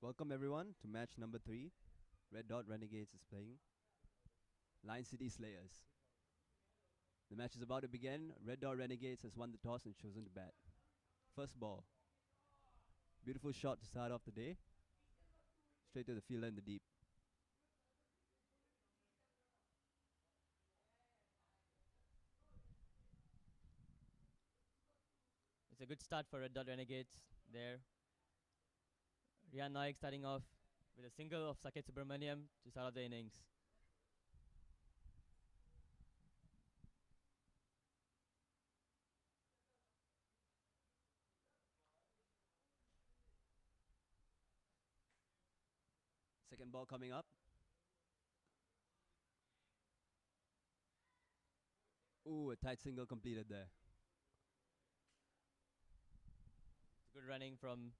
Welcome everyone to match number 3. Red Dot Renegades is playing Lion City Slayers. The match is about to begin. Red Dot Renegades has won the toss and chosen to bat. First ball. Beautiful shot to start off the day. Straight to the fielder in the deep. It's a good start for Red Dot Renegades there. Rian Naik starting off with a single of Saket Subramaniam to start off the innings. Second ball coming up. Ooh, a tight single completed there. It's good running from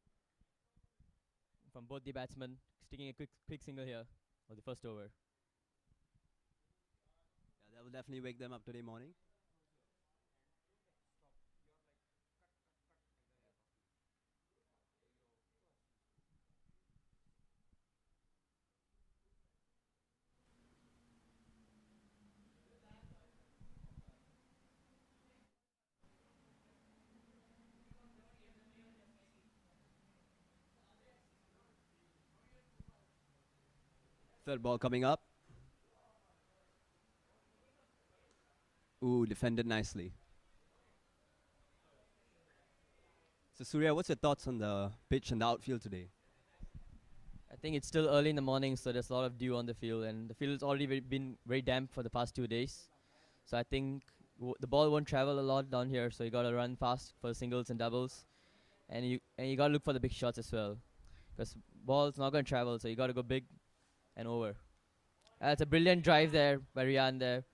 both the batsmen, sticking a quick single here for the first over. Yeah, that will definitely wake them up today morning. Third ball coming up. Ooh, defended nicely. So Surya, what's your thoughts on the pitch and the outfield today? I think it's still early in the morning, so there's a lot of dew on the field, and the field has already been very damp for the past 2 days. So I think the ball won't travel a lot down here, so you gotta run fast for singles and doubles, and you gotta look for the big shots as well, because ball's not gonna travel, so you gotta go big and over. It's a brilliant drive there by Rian there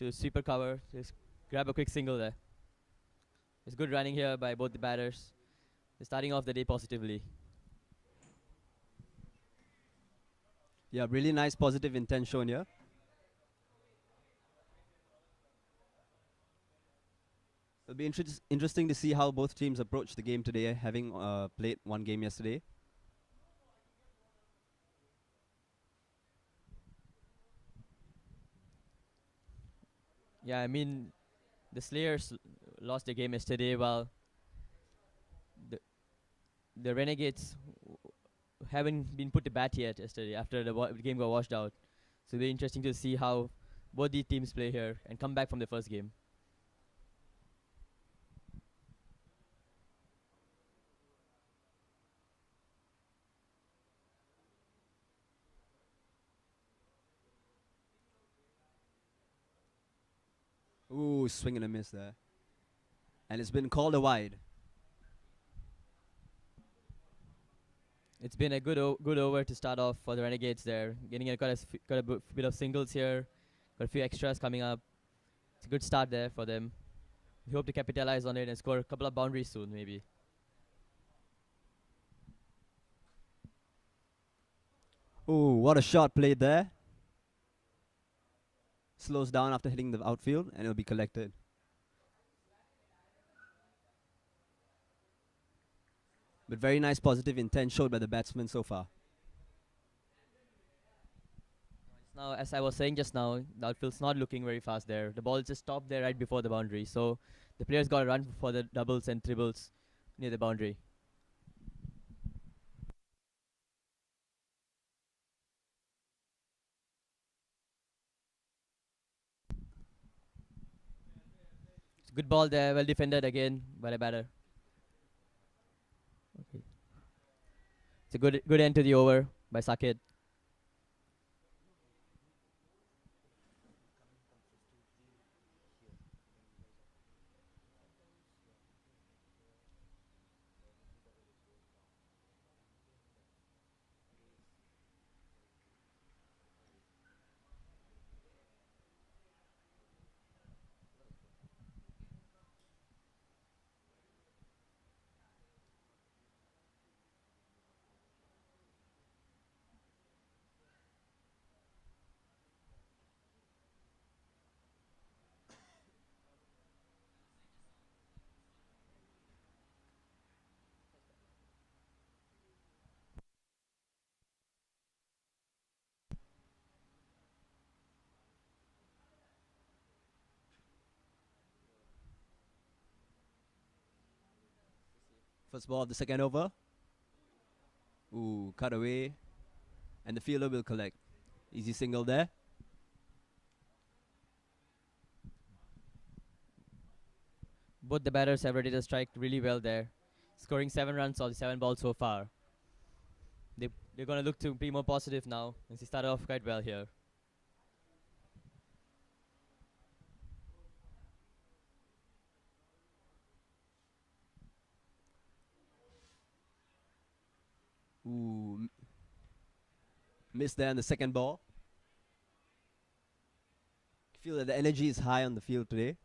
to sweeper cover, just grab a quick single there. It's good running here by both the batters. They're starting off the day positively. Yeah, really nice positive intent shown here. It'll be interesting to see how both teams approach the game today, having played one game yesterday. Yeah, I mean, the Slayers lost the game yesterday, while the the Renegades haven't been put to bat yet yesterday after the game got washed out. So it'll be interesting to see how both these teams play here and come back from the first game. Ooh, swing and a miss there. And it's been called a wide. It's been a good over to start off for the Renegades there, getting quite a bit of singles here, got a few extras coming up. It's a good start there for them. We hope to capitalize on it and score a couple of boundaries soon, maybe. Ooh, what a shot played there. Slows down after hitting the outfield and it'll be collected. But very nice positive intent showed by the batsman so far. Now, as I was saying just now, the outfield's not looking very fast there. The ball just stopped there right before the boundary. So the players got to run for the doubles and triples near the boundary. It's a good ball there, well defended again by the batter. Okay. It's a good end to the over by Saket. First ball of the second over. Ooh, cut away. And the fielder will collect. Easy single there. Both the batters have ready to strike really well there, scoring 7 runs on the 7 balls so far. They're going to look to be more positive now, as he started off quite well here. Ooh, missed there on the second ball. Feel that the energy is high on the field today.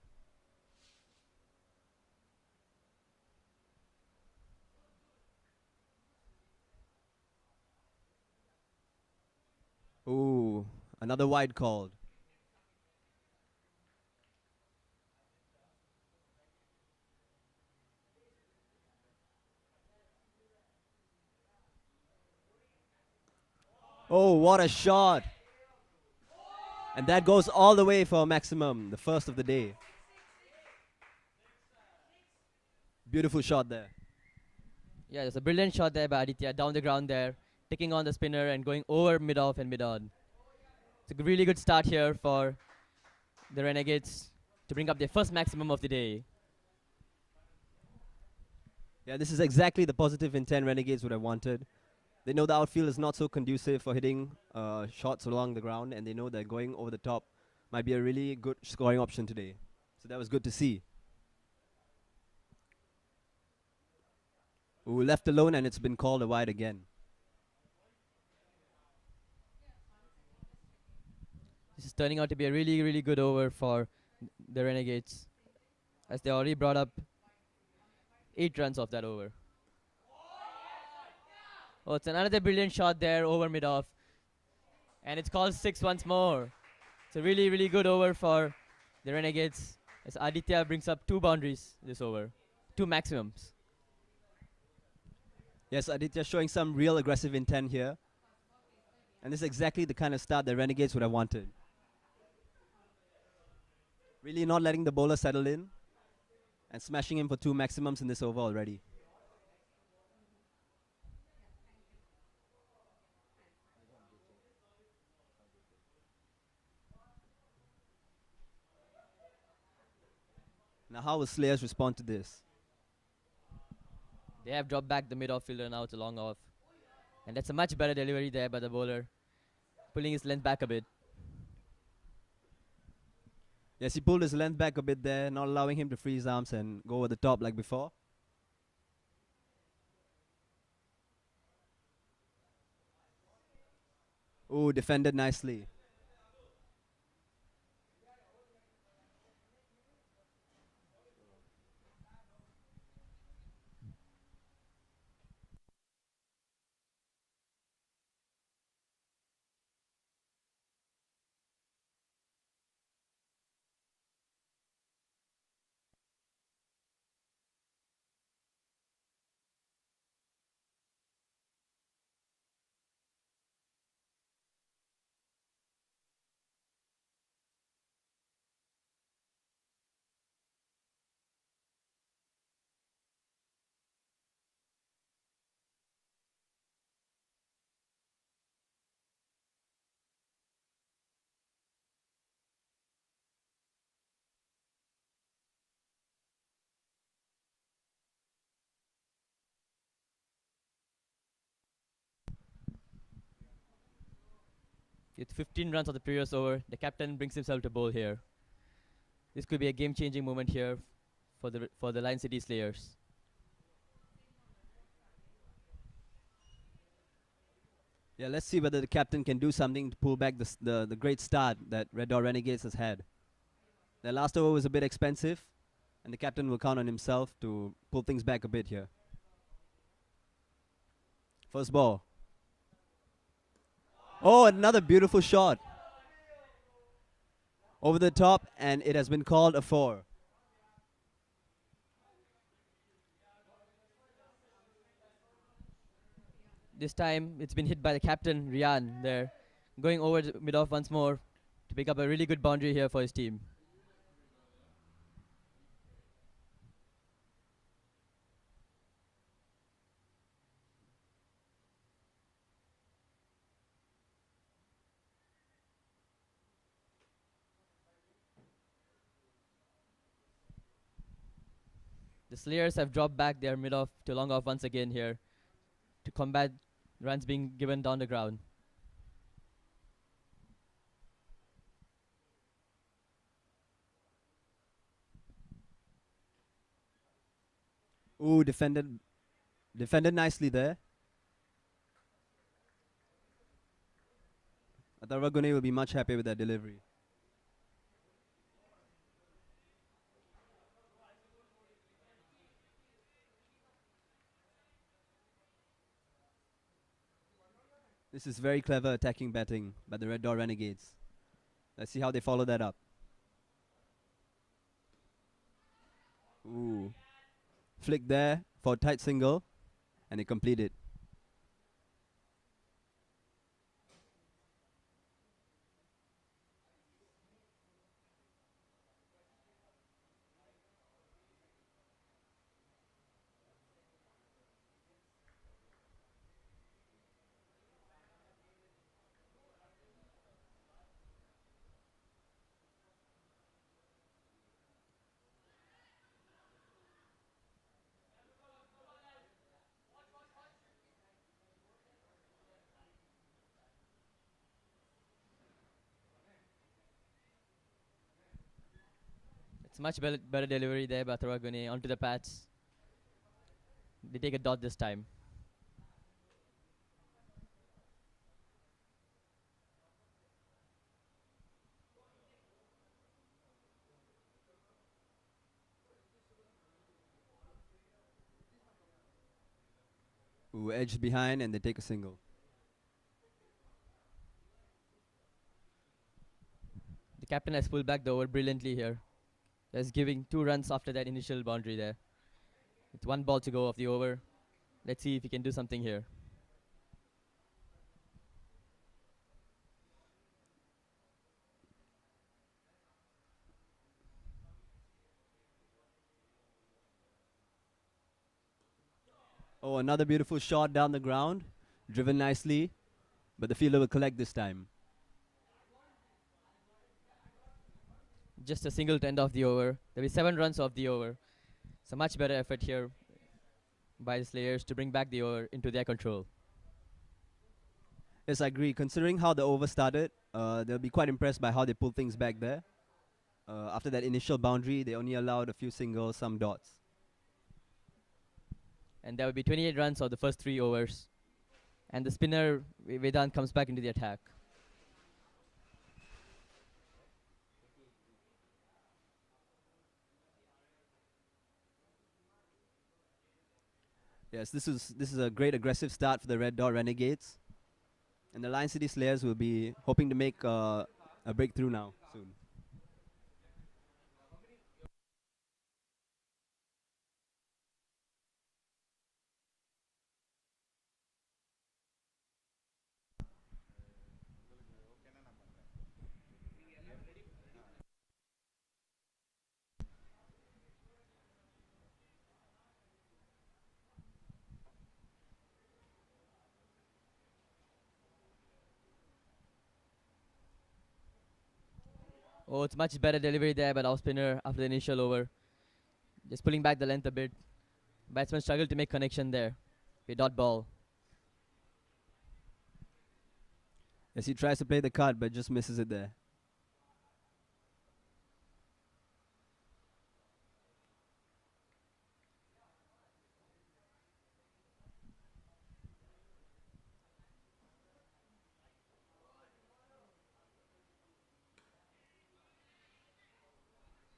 Ooh, another wide called. Oh, what a shot. And that goes all the way for a maximum, the first of the day. Beautiful shot there. Yeah, there's a brilliant shot there by Aditya down the ground there, taking on the spinner and going over mid-off and mid-on. It's a really good start here for the Renegades to bring up their first maximum of the day. Yeah, this is exactly the positive intent Renegades would have wanted. They know the outfield is not so conducive for hitting shots along the ground, and they know that going over the top might be a really good scoring option today. So that was good to see. Ooh, left alone, and it's been called a wide again. This is turning out to be a really, really good over for the Renegades, as they already brought up 8 runs off that over. Oh, it's another brilliant shot there over mid-off. And it's called 6 once more. It's a really, really good over for the Renegades, as Aditya brings up 2 boundaries this over. 2 maximums. Yes, Aditya showing some real aggressive intent here. And this is exactly the kind of start that Renegades would have wanted. Really not letting the bowler settle in and smashing him for 2 maximums in this over already. Now how will Slayers respond to this? They have dropped back the mid-off fielder now to long off. And that's a much better delivery there by the bowler, pulling his length back a bit. Yes, he pulled his length back a bit there, not allowing him to free his arms and go over the top like before. Ooh, defended nicely. With 15 runs of the previous over, the captain brings himself to bowl here. This could be a game-changing moment here for the Lion City Slayers. Yeah, let's see whether the captain can do something to pull back the great start that Red Dot Renegades has had. Their last over was a bit expensive, and the captain will count on himself to pull things back a bit here. First ball. Oh, another beautiful shot. Over the top, and it has been called a 4. This time, it's been hit by the captain, Rian, there, going over the mid-off once more to pick up a really good boundary here for his team. The Slayers have dropped back their mid off to long off once again here to combat runs being given down the ground. Ooh, defended nicely there. I thought Ragone will be much happier with that delivery. This is very clever attacking batting by the Red Dot Renegades. Let's see how they follow that up. Ooh. Flick there for a tight single, and they complete it. It's much better delivery there by Taragone onto the pads. They take a dot this time. Ooh, edged behind, and they take a single. The captain has pulled back the over brilliantly here. Just giving 2 runs after that initial boundary there. With 1 ball to go of the over. Let's see if he can do something here. Oh, another beautiful shot down the ground. Driven nicely, but the fielder will collect this time. Just a single to end off the over. There'll be 7 runs off the over. So much better effort here by the Slayers to bring back the over into their control. Yes, I agree. Considering how the over started, they'll be quite impressed by how they pulled things back there. After that initial boundary, they only allowed a few singles, some dots. And there will be 28 runs of the first 3 overs. And the spinner, Vedant, comes back into the attack. Yes, this is a great aggressive start for the Red Dot Renegades. And the Lion City Slayers will be hoping to make a breakthrough now soon. Oh, it's much better delivery there by the off spinner after the initial over. Just pulling back the length a bit. Batsman struggled to make connection there. A dot ball. As he tries to play the card, but just misses it there.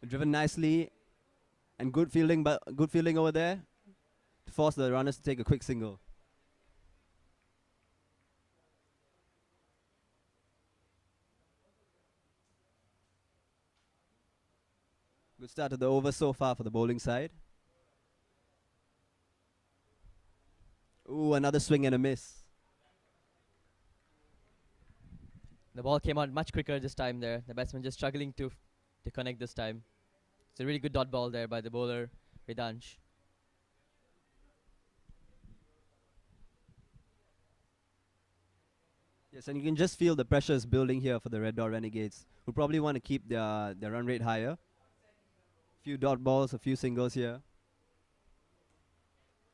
Driven nicely, and good fielding, but good fielding over there to force the runners to take a quick single. Good start to the over so far for the bowling side. Ooh, another swing and a miss. The ball came out much quicker this time there. The batsman just struggling to connect this time. It's a really good dot ball there by the bowler, Vedansh. Yes, and you can just feel the pressure is building here for the Red Dot Renegades, who probably want to keep their run rate higher. Few dot balls, a few singles here.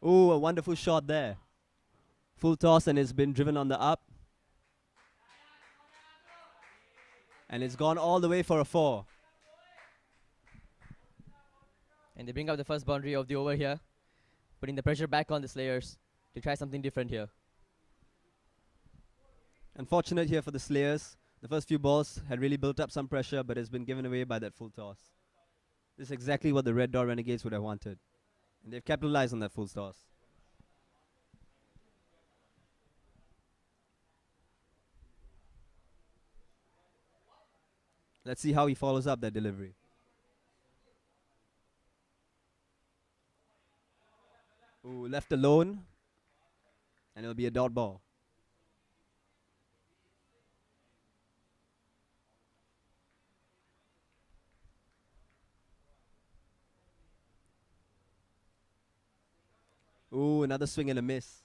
Oh, a wonderful shot there. Full toss and it's been driven on the up. And it's gone all the way for a 4. And they bring up the first boundary of the over here, putting the pressure back on the Slayers to try something different here. Unfortunate here for the Slayers. The first few balls had really built up some pressure, but it's been given away by that full toss. This is exactly what the Red Dot Renegades would have wanted. And they've capitalized on that full toss. Let's see how he follows up that delivery. Ooh, left alone. And it'll be a dot ball. Ooh, another swing and a miss.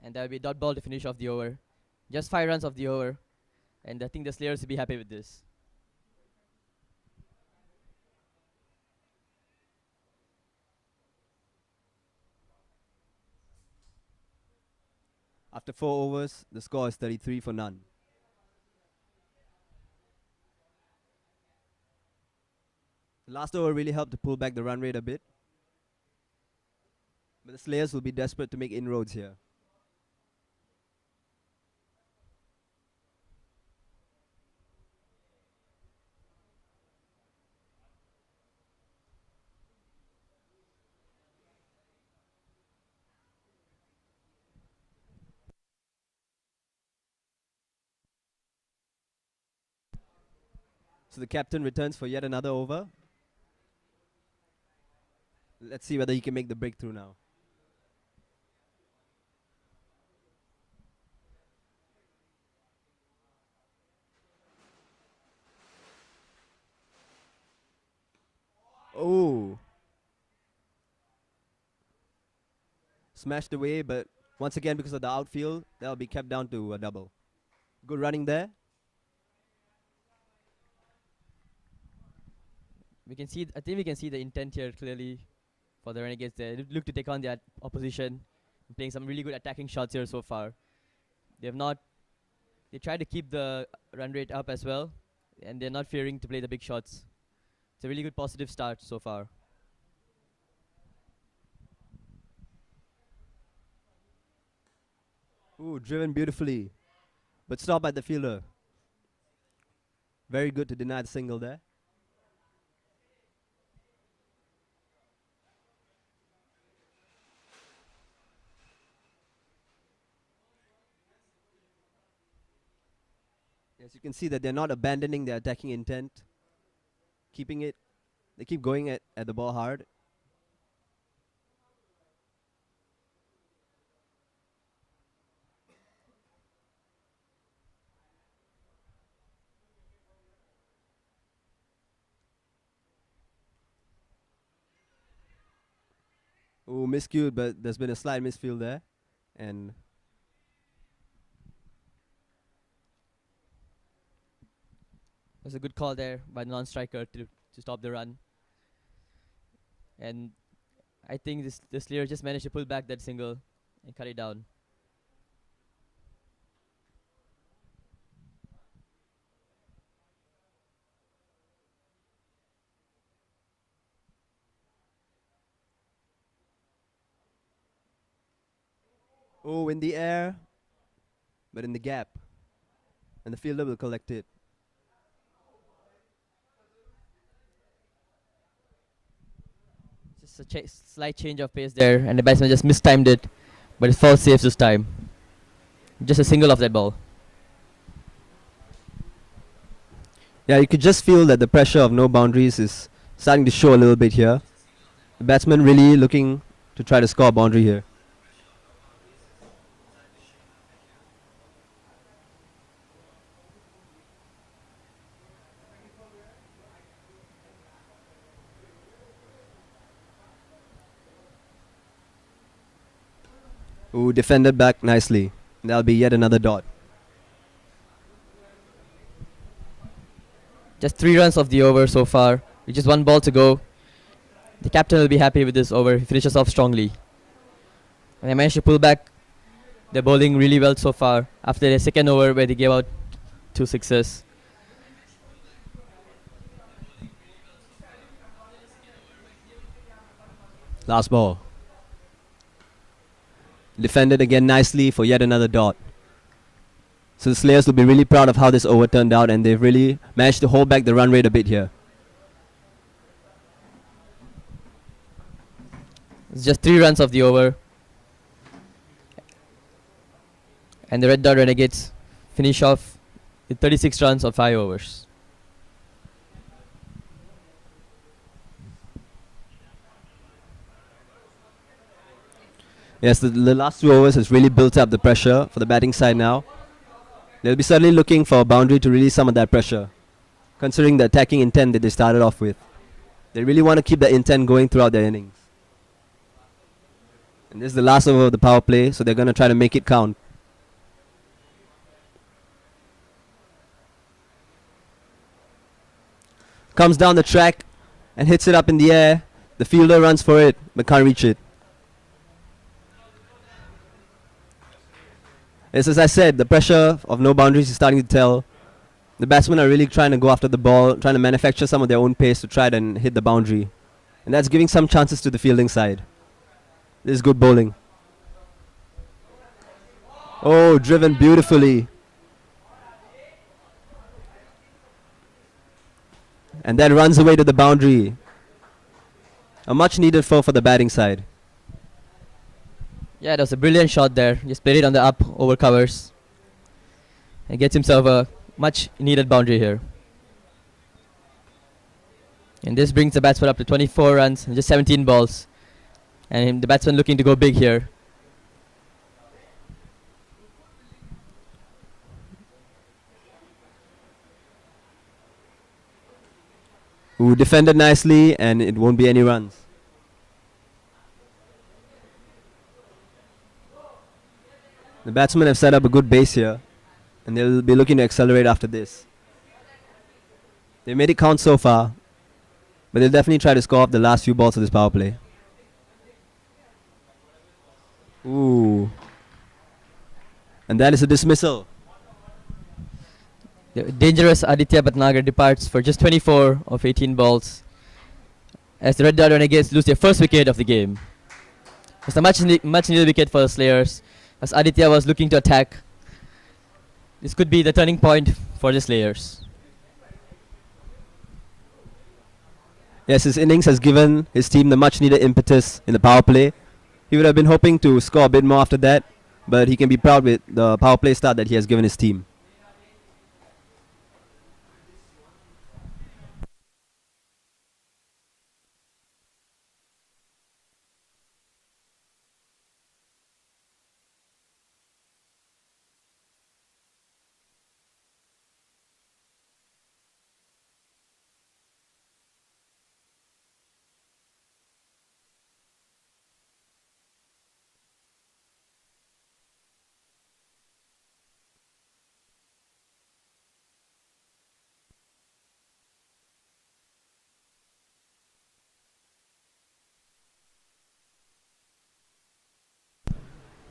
And that will be a dot ball to finish off the over. Just 5 runs of the over. And I think the Slayers will be happy with this. After 4 overs, the score is 33 for none. The last over really helped to pull back the run rate a bit. But the Slayers will be desperate to make inroads here. So the captain returns for yet another over. Let's see whether he can make the breakthrough now. Oh. Smashed away, but once again, because of the outfield, that'll be kept down to a double. Good running there. I think we can see the intent here clearly for the Renegades. They look to take on their opposition, playing some really good attacking shots here so far. They try to keep the run rate up as well, and they're not fearing to play the big shots. It's a really good positive start so far. Ooh, driven beautifully, but stopped by the fielder. Very good to deny the single there. Yes, you can see that they're not abandoning their attacking intent. Keeping it, they keep going at the ball hard. Ooh, miscued, but there's been a slight misfield there. And It was a good call there by the non-striker to stop the run. And I think the Slayers just managed to pull back that single and cut it down. oh, in the air, but in the gap. And the fielder will collect it. Just a slight change of pace there, and the batsman just mistimed it, but it falls safe this time. Just a single off that ball. Yeah, you could just feel that the pressure of no boundaries is starting to show a little bit here. The batsman really looking to try to score a boundary here. Ooh, defended back nicely. That'll be yet another dot. Just 3 runs of the over so far, with just 1 ball to go. The captain will be happy with this over. He finishes off strongly. And they managed to pull back. They're bowling really well so far after the second over where they gave out 2 sixes. Last ball. Defended again nicely for yet another dot. So the Slayers will be really proud of how this over turned out, and they've really managed to hold back the run rate a bit here. It's just 3 runs of the over. And the Red Dot Renegades finish off with 36 runs of 5 overs. Yes, the last 2 overs has really built up the pressure for the batting side now. They'll be certainly looking for a boundary to release some of that pressure, considering the attacking intent that they started off with. They really want to keep the intent going throughout their innings. And this is the last over of the power play, so they're going to try to make it count. Comes down the track and hits it up in the air. The fielder runs for it, but can't reach it. Yes, as I said, the pressure of no boundaries is starting to tell. The batsmen are really trying to go after the ball, trying to manufacture some of their own pace to try and hit the boundary. And that's giving some chances to the fielding side. This is good bowling. Oh, driven beautifully. And then runs away to the boundary. A much needed four for the batting side. Yeah, that was a brilliant shot there. Just played it on the up over covers. And gets himself a much needed boundary here. And this brings the batsman up to 24 runs in just 17 balls. And the batsman looking to go big here. Who defended nicely, and it won't be any runs. The batsmen have set up a good base here, and they'll be looking to accelerate after this. They made it count so far, but they'll definitely try to score off the last few balls of this power play. Ooh. And that is a dismissal. The dangerous Aditya Bhatnagar departs for just 24 of 18 balls as the Red Dot Renegades lose their first wicket of the game. It's a much needed wicket for the Slayers as Aditya was looking to attack. This could be the turning point for the Slayers. Yes, his innings has given his team the much needed impetus in the power play. He would have been hoping to score a bit more after that, but he can be proud with the power play start that he has given his team.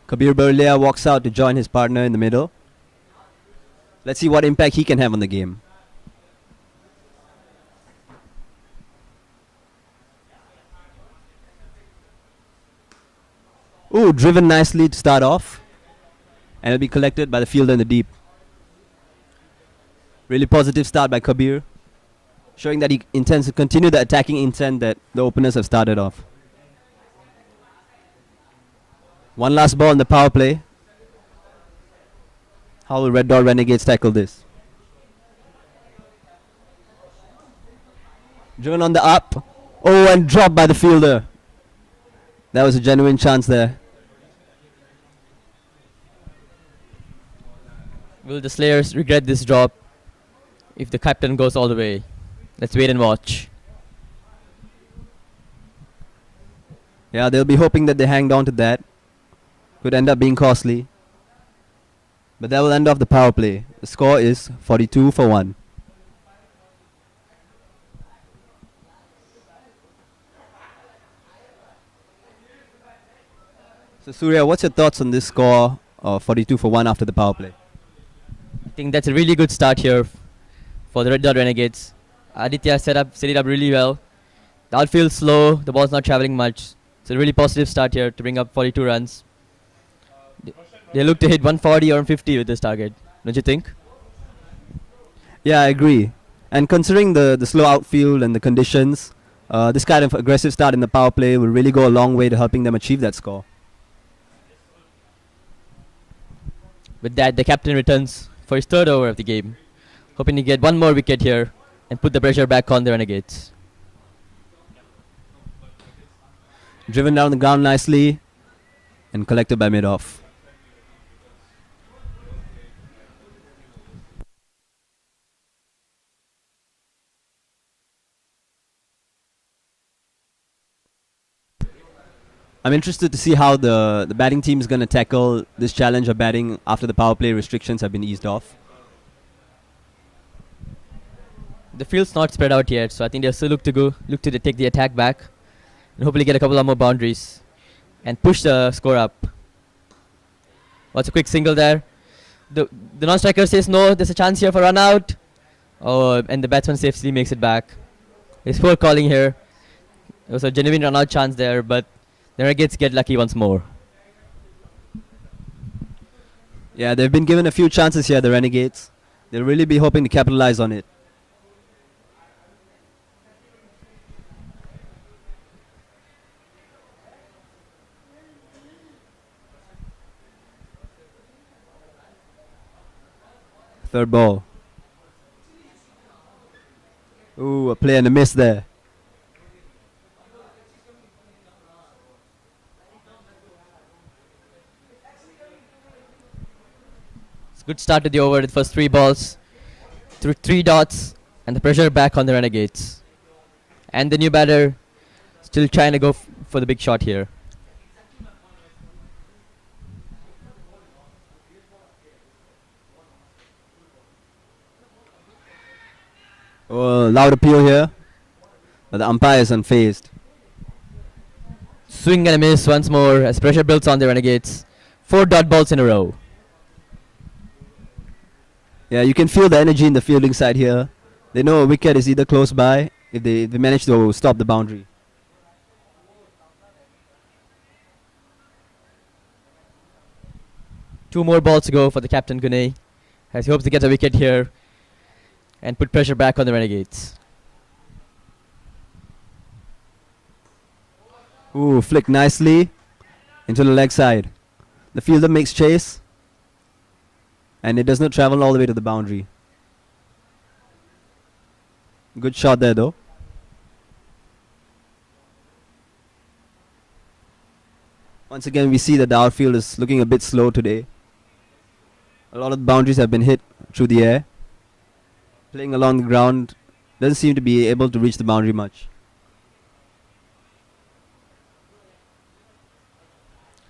Kabir Burlia walks out to join his partner in the middle. Let's see what impact he can have on the game. Ooh, driven nicely to start off. And it'll be collected by the fielder in the deep. Really positive start by Kabir, showing that he intends to continue the attacking intent that the openers have started off. One last ball in the power play. How will Red Dot Renegades tackle this? Driven on the up. Oh, and dropped by the fielder. That was a genuine chance there. Will the Slayers regret this drop if the captain goes all the way? Let's wait and watch. Yeah, they'll be hoping that they hang on to that. Could end up being costly. But that will end off the power play. The score is 42 for 1. So Surya, what's your thoughts on this score of 42 for 1 after the power play? I think that's a really good start here for the Red Dot Renegades. Aditya set it up really well. The outfield's slow, the ball's not traveling much. It's a really positive start here to bring up 42 runs. They look to hit 140 or 150 with this target, don't you think? Yeah, I agree. And considering the slow outfield and the conditions, this kind of aggressive start in the power play will really go a long way to helping them achieve that score. With that, the captain returns for his third over of the game, hoping to get one more wicket here and put the pressure back on the Renegades. Driven down the ground nicely and collected by mid-off. I'm interested to see how the batting team is going to tackle this challenge of batting after the power play restrictions have been eased off. The field's not spread out yet, so I think they'll still look to take the attack back and hopefully get a couple of more boundaries and push the score up. What's a quick single there? The non-striker says no, there's a chance here for run out. Oh, and the batsman safely makes it back. It's poor calling here. There was a genuine run out chance there, but the Renegades get lucky once more. Yeah, they've been given a few chances here, the Renegades. They'll really be hoping to capitalize on it. Third ball. Ooh, a play and a miss there. It's a good start to the over with first 3 balls. Through 3 dots and the pressure back on the Renegades. And the new batter still trying to go for the big shot here. Oh, loud appeal here. But the umpire is unfazed. Swing and a miss once more as pressure builds on the Renegades. 4 dot balls in a row. Yeah, you can feel the energy in the fielding side here. They know a wicket is either close by if they manage to stop the boundary. Two more balls to go for the captain Gunay as he hopes to get a wicket here and put pressure back on the Renegades. Ooh, flick nicely into the leg side. The fielder makes chase and it does not travel all the way to the boundary. Good shot there though. Once again we see that the outfield is looking a bit slow today. A lot of the boundaries have been hit through the air. Playing along the ground doesn't seem to be able to reach the boundary much.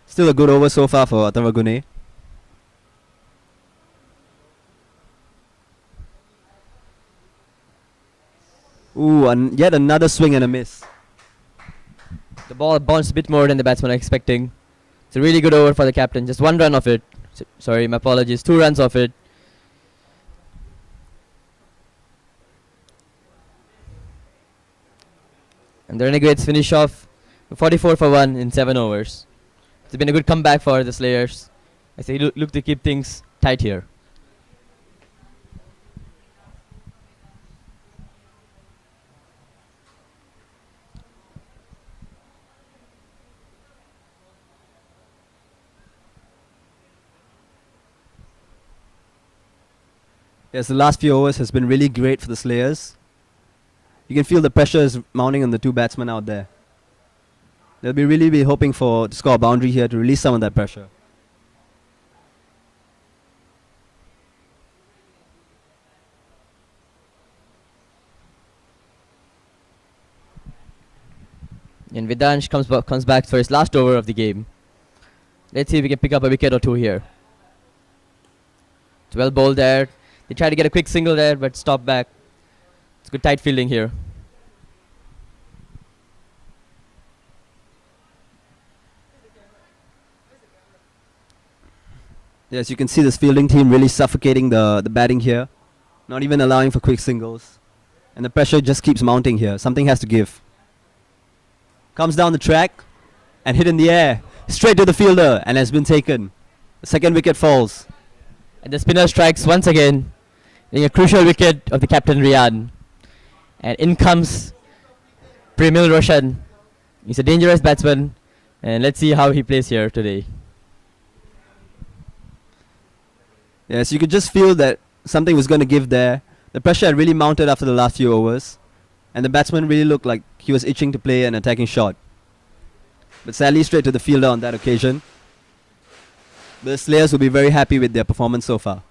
Still a good over so far for Atharva Gunay. Ooh, and yet another swing and a miss. The ball bounced a bit more than the batsman expecting. It's a really good over for the captain. Just 1 run off it. Sorry, my apologies. 2 runs off it. And the Renegades finish off 44 for 1 in 7 overs. It's been a good comeback for the Slayers as they look to keep things tight here. Yes, the last few overs has been really great for the Slayers. You can feel the pressure is mounting on the 2 batsmen out there. They'll be really hoping to score a boundary here to release some of that pressure. And Vidansh comes back for his last over of the game. Let's see if we can pick up a wicket or 2 here. It's well bowled there. They try to get a quick single there, but stop back. It's good tight fielding here. Yes, you can see this fielding team really suffocating the batting here, not even allowing for quick singles. And the pressure just keeps mounting here. Something has to give. Comes down the track and hit in the air. Straight to the fielder and has been taken. The second wicket falls. And the spinner strikes once again, getting a crucial wicket of the captain Rian. And in comes Premil Roshan. He's a dangerous batsman, and let's see how he plays here today. Yes, you could just feel that something was going to give there. The pressure had really mounted after the last few overs, and the batsman really looked like he was itching to play an attacking shot. But sadly, straight to the fielder on that occasion. The Slayers will be very happy with their performance so far.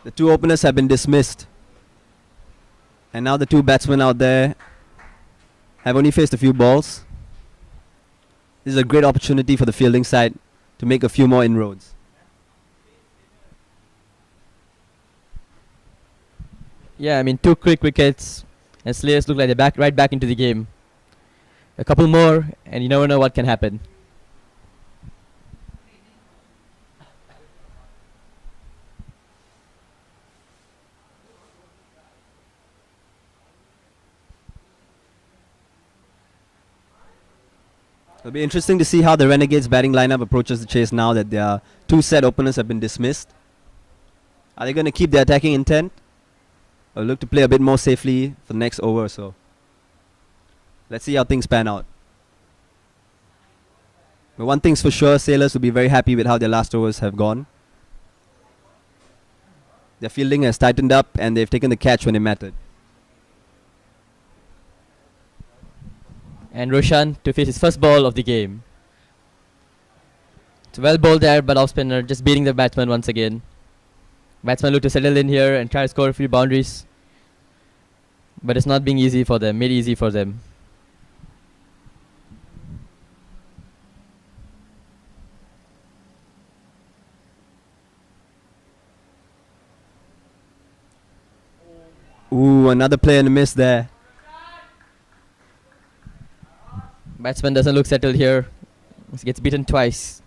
The two openers have been dismissed. And now the two batsmen out there have only faced a few balls. This is a great opportunity for the fielding side to make a few more inroads. Yeah, I mean, 2 quick wickets, and Slayers look like they're right back into the game. A couple more, and you never know what can happen. It'll be interesting to see how the Renegades batting lineup approaches the chase now that their 2 set openers have been dismissed. Are they going to keep their attacking intent or look to play a bit more safely for the next over or so? Let's see how things pan out. But one thing's for sure, Sailors will be very happy with how their last overs have gone. Their fielding has tightened up and they've taken the catch when it mattered. And Roshan to face his first ball of the game. It's well bowled there, but off spinner just beating the batsman once again. Batsmen look to settle in here and try to score a few boundaries. But it's not being easy for them, made easy for them. Ooh, another play and a miss there. Batsman doesn't look settled here. He gets beaten twice.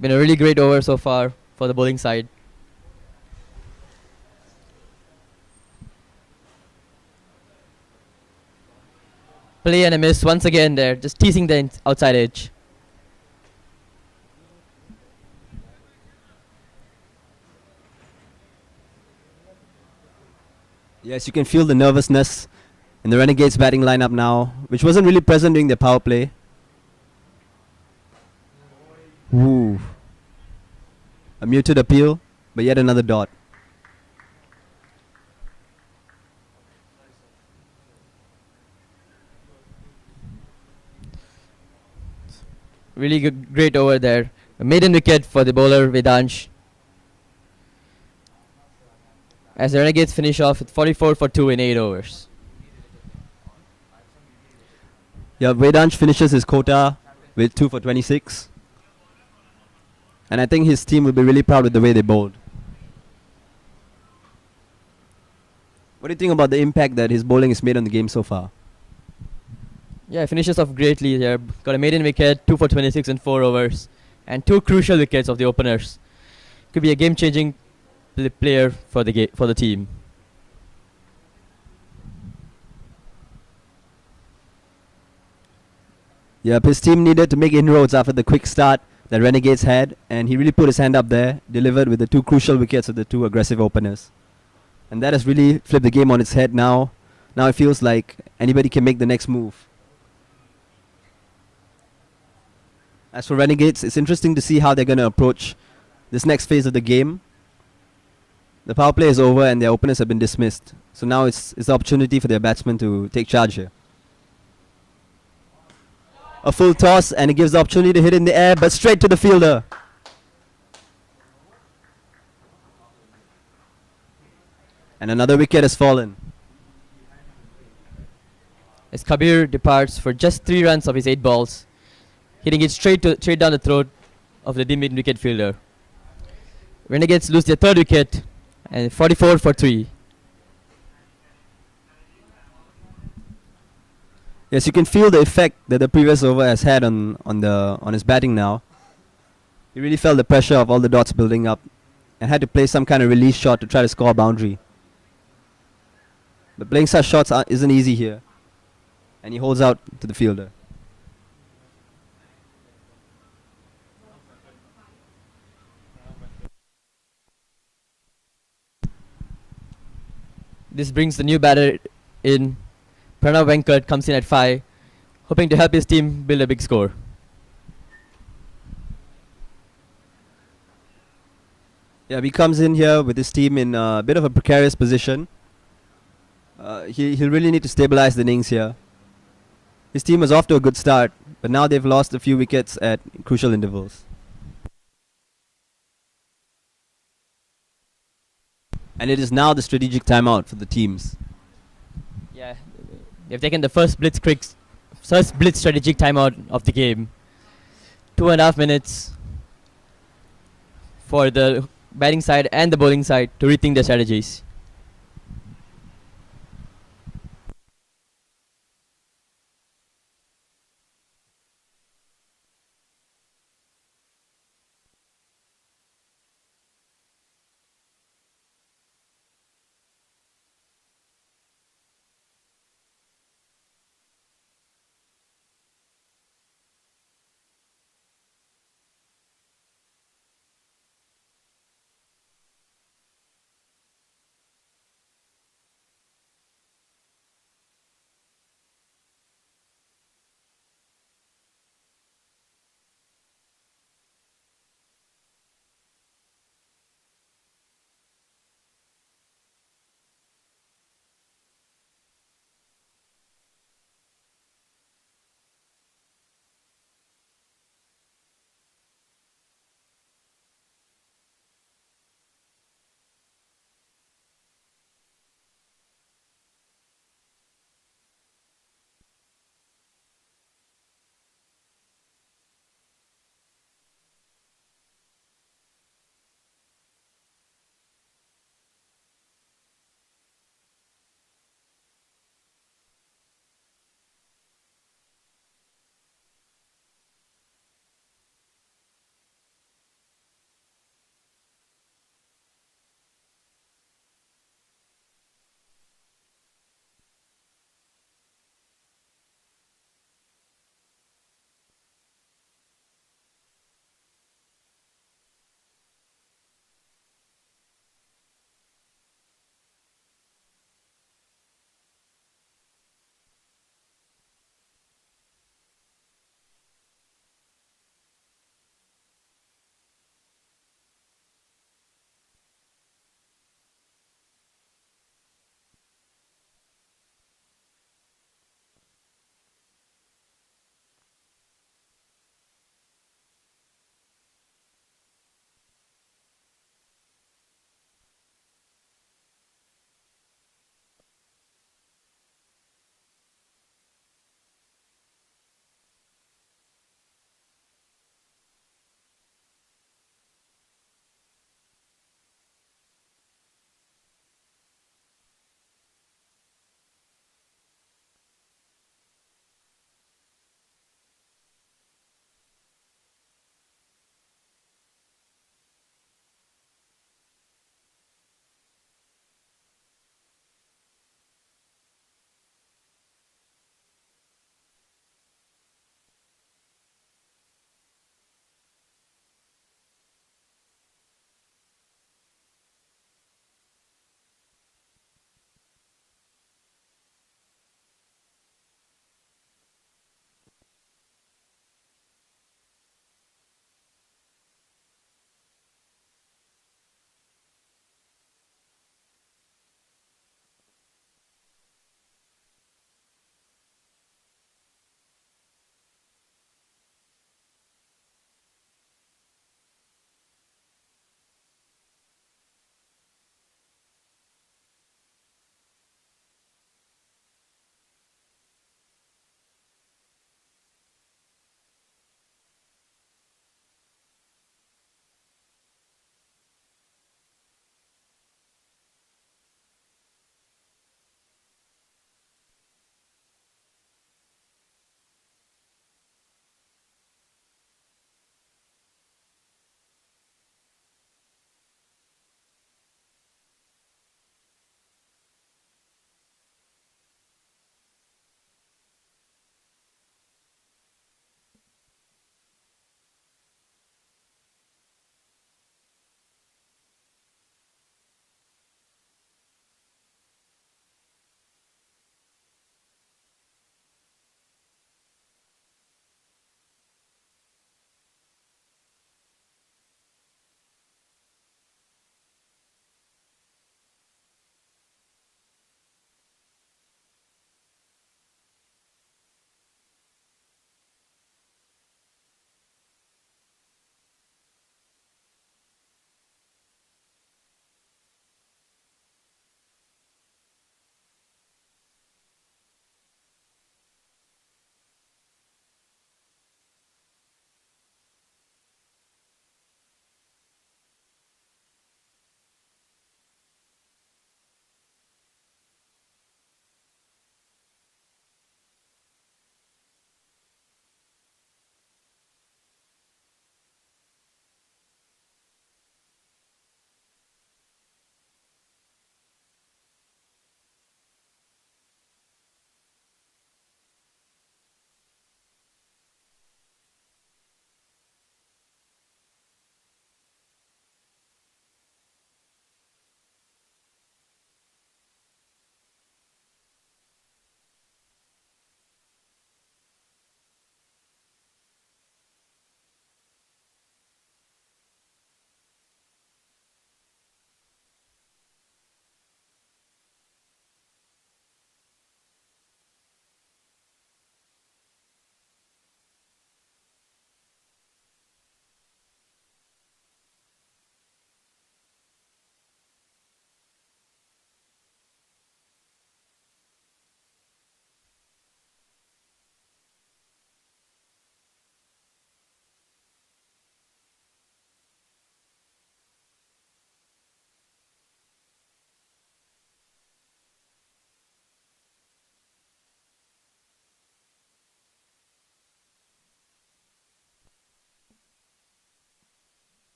Been a really great over so far for the bowling side. Play and a miss once again there, just teasing the outside edge. Yes, you can feel the nervousness in the Renegades batting lineup now, which wasn't really present during their power play. Ooh. A muted appeal, but yet another dot. Really good, great over there. A maiden wicket for the bowler Vedansh. As the Renegades finish off with 44 for 2 in 8 overs. Yeah, Vedansh finishes his quota with 2 for 26. And I think his team will be really proud with the way they bowled. What do you think about the impact that his bowling has made on the game so far? Yeah, finishes off greatly here. Got a maiden wicket, 2 for 26 in 4 overs. And 2 crucial wickets of the openers. Could be a game-changing player for the team. Yep, his team needed to make inroads after the quick start that Renegades had, and he really put his hand up there, delivered with the 2 crucial wickets of the 2 aggressive openers. And that has really flipped the game on its head now. Now it feels like anybody can make the next move. As for Renegades, it's interesting to see how they're going to approach this next phase of the game. The power play is over and their openers have been dismissed. So now it's the opportunity for their batsmen to take charge here. A full toss and it gives the opportunity to hit in the air, but straight to the fielder. And another wicket has fallen. As Kabir departs for just 3 runs of his 8 balls, hitting it straight down the throat of the dim mid-wicket fielder. Renegades lose their 3rd wicket and 44 for 3. Yes, you can feel the effect that the previous over has had on his batting now. He really felt the pressure of all the dots building up and had to play some kind of release shot to try to score a boundary. But playing such shots isn't easy here, and he holds out to the fielder. This brings the new batter in. Pranav Venkat comes in at 5, hoping to help his team build a big score. Yeah, he comes in here with his team in a bit of a precarious position. He'll really need to stabilize the innings here. His team was off to a good start, but now they've lost a few wickets at crucial intervals. And it is now the strategic timeout for the teams. Yeah, they've taken the first blitz strategic timeout of the game. 2.5 minutes for the batting side and the bowling side to rethink their strategies.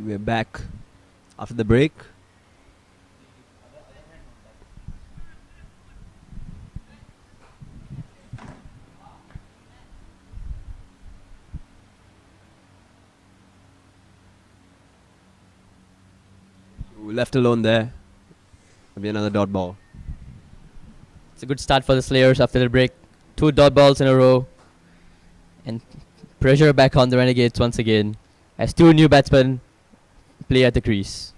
And we're back after the break. Ooh, left alone there. Maybe another dot ball. It's a good start for the Slayers after the break. 2 dot balls in a row. And pressure back on the Renegades once again as 2 new batsmen play at the crease.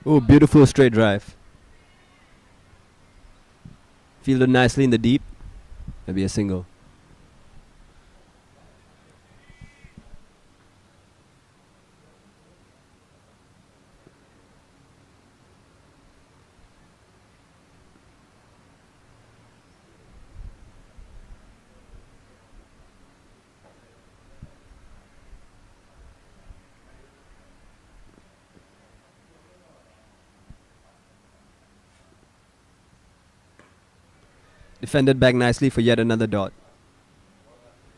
Ooh, beautiful straight drive. Fielded nicely in the deep. Maybe a single. Defended back nicely for yet another dot.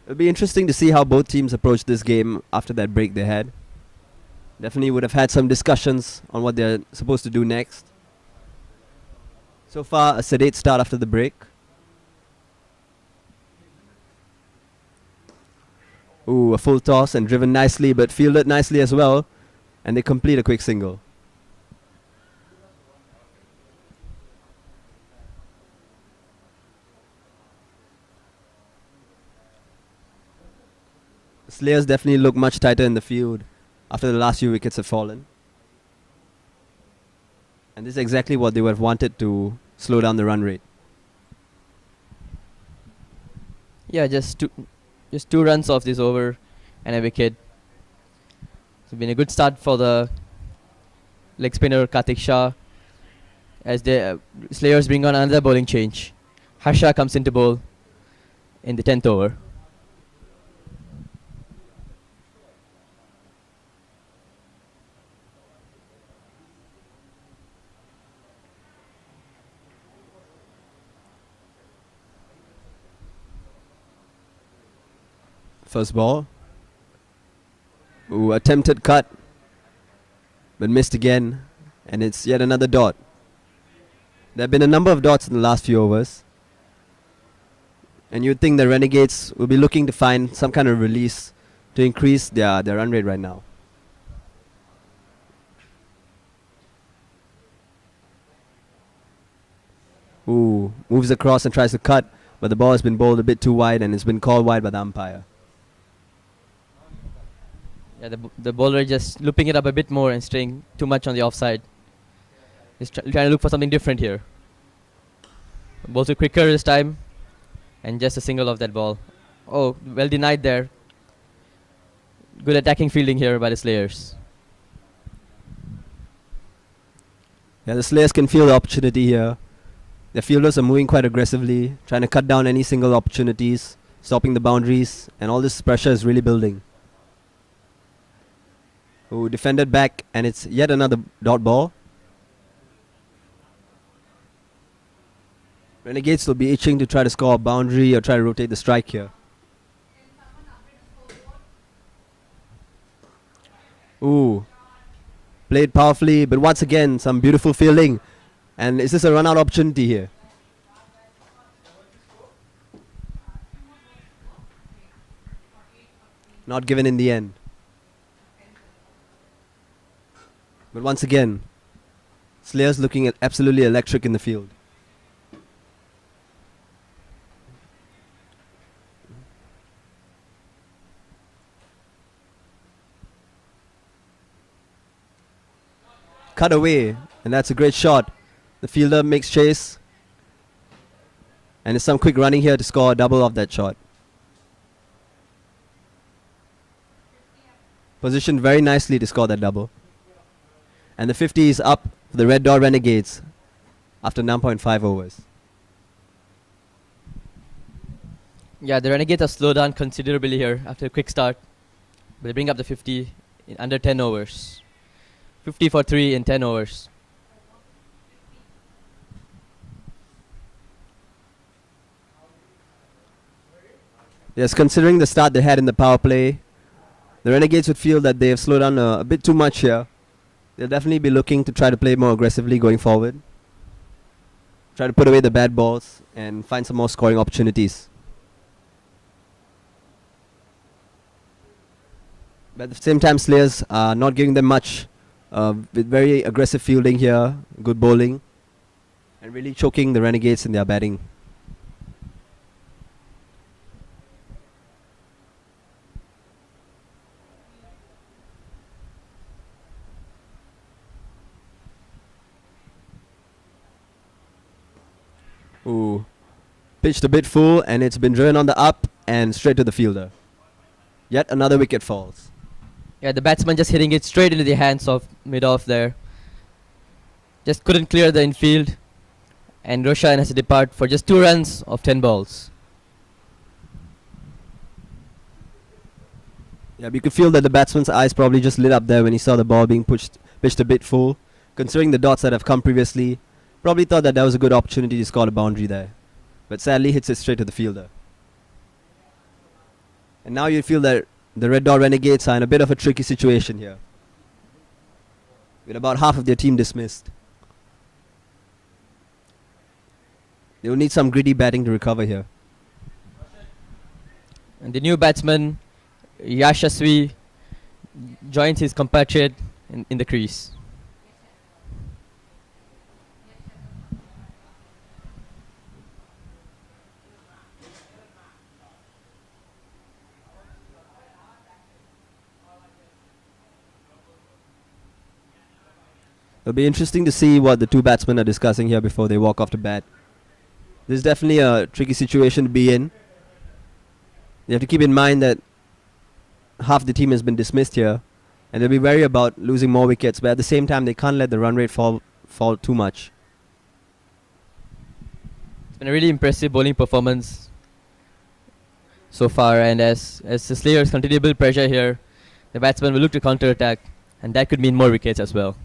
It'll be interesting to see how both teams approach this game after that break they had. Definitely would have had some discussions on what they're supposed to do next. So far, a sedate start after the break. Ooh, a full toss and driven nicely, but fielded nicely as well. And they complete a quick single. Slayers definitely look much tighter in the field after the last few wickets have fallen. And this is exactly what they would have wanted to slow down the run rate. Yeah, just two runs off this over and a wicket. It's been a good start for the leg spinner Karthik Shah as the Slayers bring on another bowling change. Harsha comes into bowl in the 10th over. First ball. Ooh, attempted cut. But missed again. And it's yet another dot. There have been a number of dots in the last few overs. And you'd think the Renegades will be looking to find some kind of release to increase their run rate right now. Ooh, moves across and tries to cut. But the ball has been bowled a bit too wide and it's been called wide by the umpire. Yeah, the bowler just looping it up a bit more and staying too much on the offside. He's trying to look for something different here. Bowls it quicker this time. And just a single of that ball. Oh, well denied there. Good attacking fielding here by the Slayers. Yeah, the Slayers can feel the opportunity here. The fielders are moving quite aggressively, trying to cut down any single opportunities, stopping the boundaries, and all this pressure is really building. Ooh, defended back, and it's yet another dot ball. Renegades will be itching to try to score a boundary or try to rotate the strike here. Ooh, played powerfully, but once again, some beautiful fielding. And is this a run-out opportunity here? Not given in the end. But once again, Slayers looking at absolutely electric in the field. Cut away, and that's a great shot. The fielder makes chase. And there's some quick running here to score a double off that shot. Positioned very nicely to score that double. And the 50 is up for the Red Dot Renegades after 9.5 overs. Yeah, the Renegades have slowed down considerably here after a quick start. But they bring up the 50 in under 10 overs. 50 for 3 in 10 overs. Yes, considering the start they had in the power play, the Renegades would feel that they have slowed down a bit too much here. They'll definitely be looking to try to play more aggressively going forward. Try to put away the bad balls and find some more scoring opportunities. But at the same time, Slayers are not giving them much with very aggressive fielding here, good bowling, and really choking the Renegades in their batting. Ooh. Pitched a bit full and it's been driven on the up and straight to the fielder. Yet another wicket falls. Yeah, the batsman just hitting it straight into the hands of mid-off there. Just couldn't clear the infield. And Roshan has to depart for just 2 runs of 10 balls. Yeah, you could feel that the batsman's eyes probably just lit up there when he saw the ball being pitched a bit full. Considering the dots that have come previously, probably thought that was a good opportunity to score a boundary there. But sadly hits it straight to the fielder. And now you feel that the Red Dot Renegades are in a bit of a tricky situation here, with about half of their team dismissed. They will need some gritty batting to recover here. And the new batsman, Yashasvi, joins his compatriot in the crease. It'll be interesting to see what the two batsmen are discussing here before they walk off to bat. This is definitely a tricky situation to be in. You have to keep in mind that half the team has been dismissed here, and they'll be wary about losing more wickets, but at the same time they can't let the run rate fall too much. It's been a really impressive bowling performance so far, and as the Slayers continue to build pressure here, the batsman will look to counter-attack, and that could mean more wickets as well.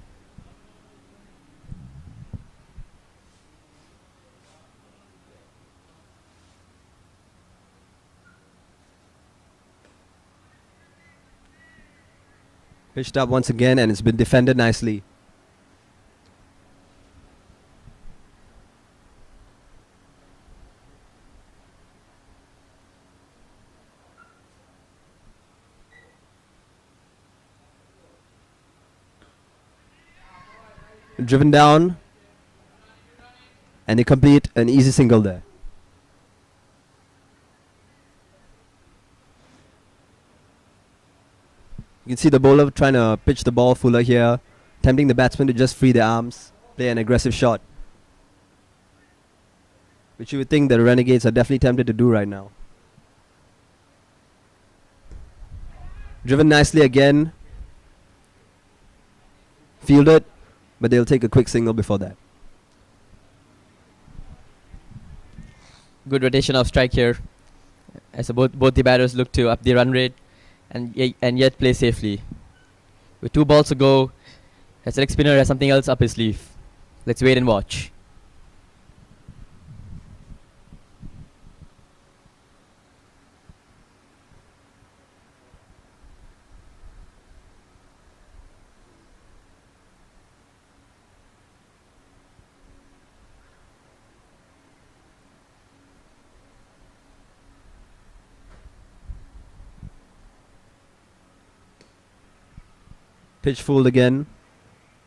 Pitched up once again and it's been defended nicely. Driven down and they complete an easy single there. You can see the bowler trying to pitch the ball fuller here, tempting the batsman to just free their arms, play an aggressive shot, which you would think the Renegades are definitely tempted to do right now. Driven nicely again, fielded, but they'll take a quick single before that. Good rotation of strike here, as both the batters look to up the run rate and yet play safely. With 2 balls to go, as leg spinner has something else up his sleeve. Let's wait and watch. Pitch fooled again.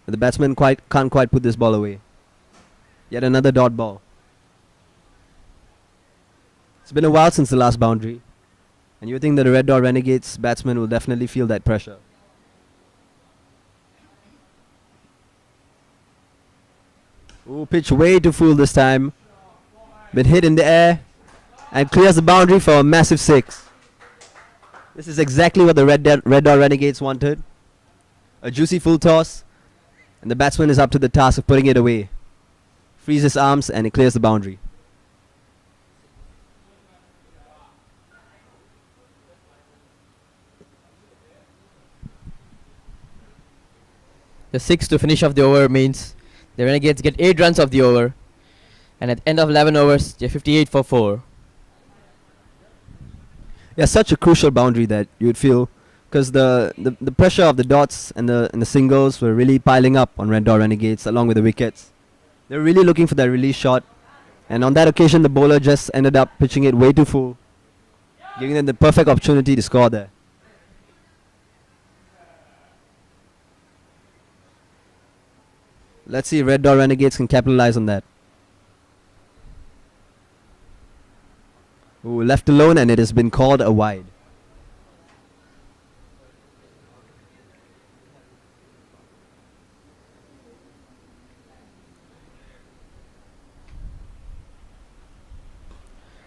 But the batsman can't quite put this ball away. Yet another dot ball. It's been a while since the last boundary, and you think that the Red Dot Renegades batsman will definitely feel that pressure. Ooh, pitch way too full this time. Been hit in the air and clears the boundary for a massive 6. This is exactly what the Red Dot Renegades wanted. A juicy full toss, and the batsman is up to the task of putting it away. Frees his arms and it clears the boundary. The 6 to finish off the over means the Renegades get 8 runs off the over. And at the end of 11 overs, they're 58 for 4. Yeah, such a crucial boundary that you'd feel, because the pressure of the dots and the singles were really piling up on Red Dot Renegades along with the wickets. They were really looking for that release shot, and on that occasion the bowler just ended up pitching it way too full, giving them the perfect opportunity to score there. Let's see if Red Dot Renegades can capitalize on that. Ooh, left alone, and it has been called a wide.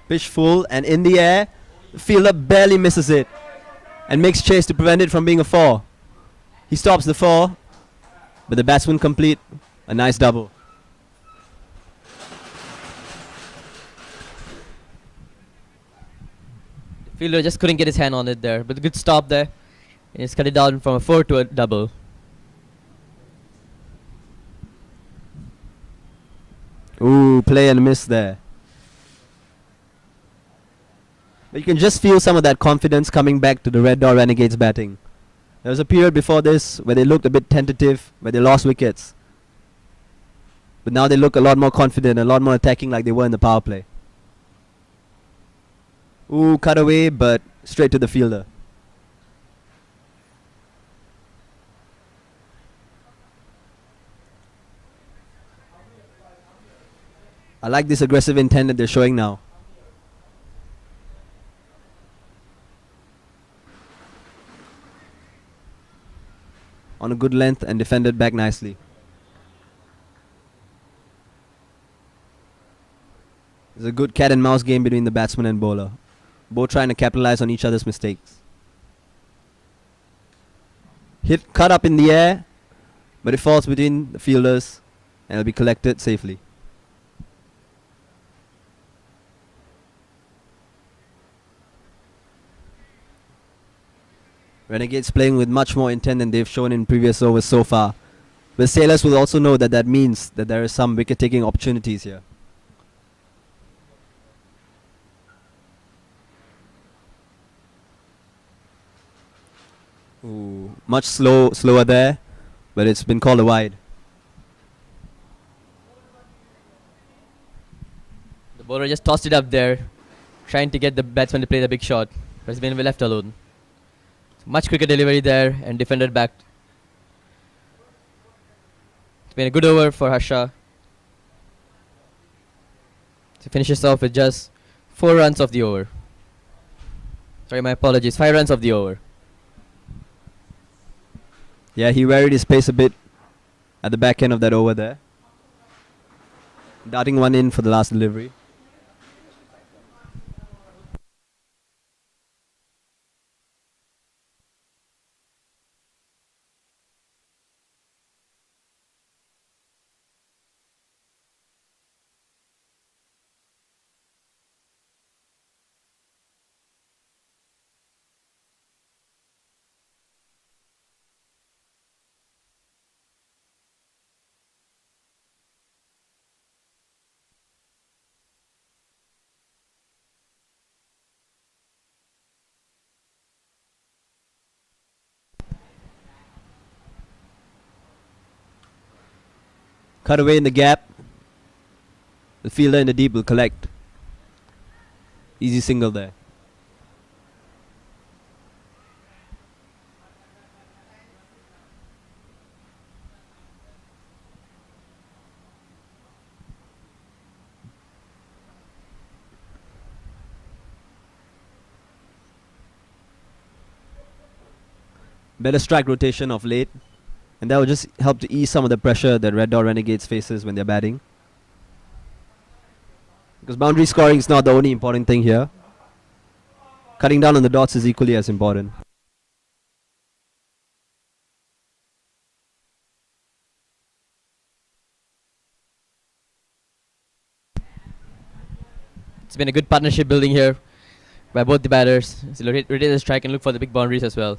Pitch full and in the air. The fielder barely misses it and makes chase to prevent it from being a 4. He stops the 4, but the batsman complete a nice double. The fielder just couldn't get his hand on it there, but a good stop there. And he's cut it down from a 4 to a double. Ooh, play and miss there. But you can just feel some of that confidence coming back to the Red Dot Renegades batting. There was a period before this where they looked a bit tentative, where they lost wickets. But now they look a lot more confident, a lot more attacking like they were in the power play. Ooh, cut away, but straight to the fielder. I like this aggressive intent that they're showing now. On a good length and defended back nicely. There's a good cat and mouse game between the batsman and bowler, both trying to capitalize on each other's mistakes. Hit cut up in the air, but it falls between the fielders and it'll be collected safely. Renegades playing with much more intent than they've shown in previous overs so far. But sailors will also know that that means that there are some wicket-taking opportunities here. Ooh, much slower there, but it's been called a wide. The bowler just tossed it up there, trying to get the batsman to play the big shot, but it's been left alone. Much quicker delivery there and defended back. It's been a good over for Harsha. He finishes off with just 4 runs of the over. Sorry, my apologies. 5 runs of the over. Yeah, he varied his pace a bit at the back end of that over there. Darting one in for the last delivery. Cut away in the gap. The fielder in the deep will collect. Easy single there. Better strike rotation of late, and that will just help to ease some of the pressure that Red Dot Renegades faces when they're batting. Because boundary scoring is not the only important thing here. Cutting down on the dots is equally as important. It's been a good partnership building here by both the batters. So rotate the strike and look for the big boundaries as well.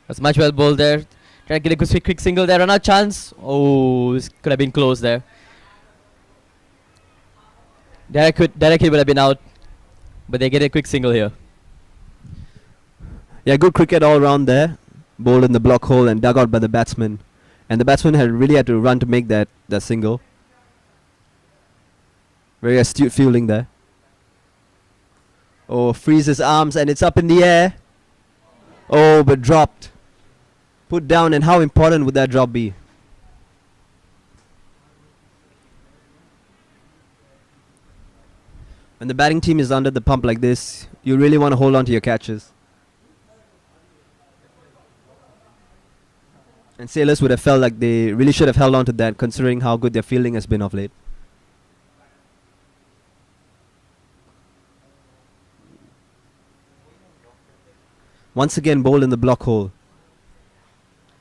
That's much well bowled there. Try to get a quick single there. Run out chance. Oh, this could have been close there. Derek would have been out, but they get a quick single here. Yeah, good cricket all round there. Bowled in the block hole and dug out by the batsman. And the batsman really had to run to make that single. Very astute fielding there. Oh, frees his arms and it's up in the air. Oh, but dropped. Put down, and how important would that drop be? When the batting team is under the pump like this, you really want to hold on to your catches. And Sailors would have felt like they really should have held on to that, considering how good their fielding has been of late. Once again, bowled in the block hole.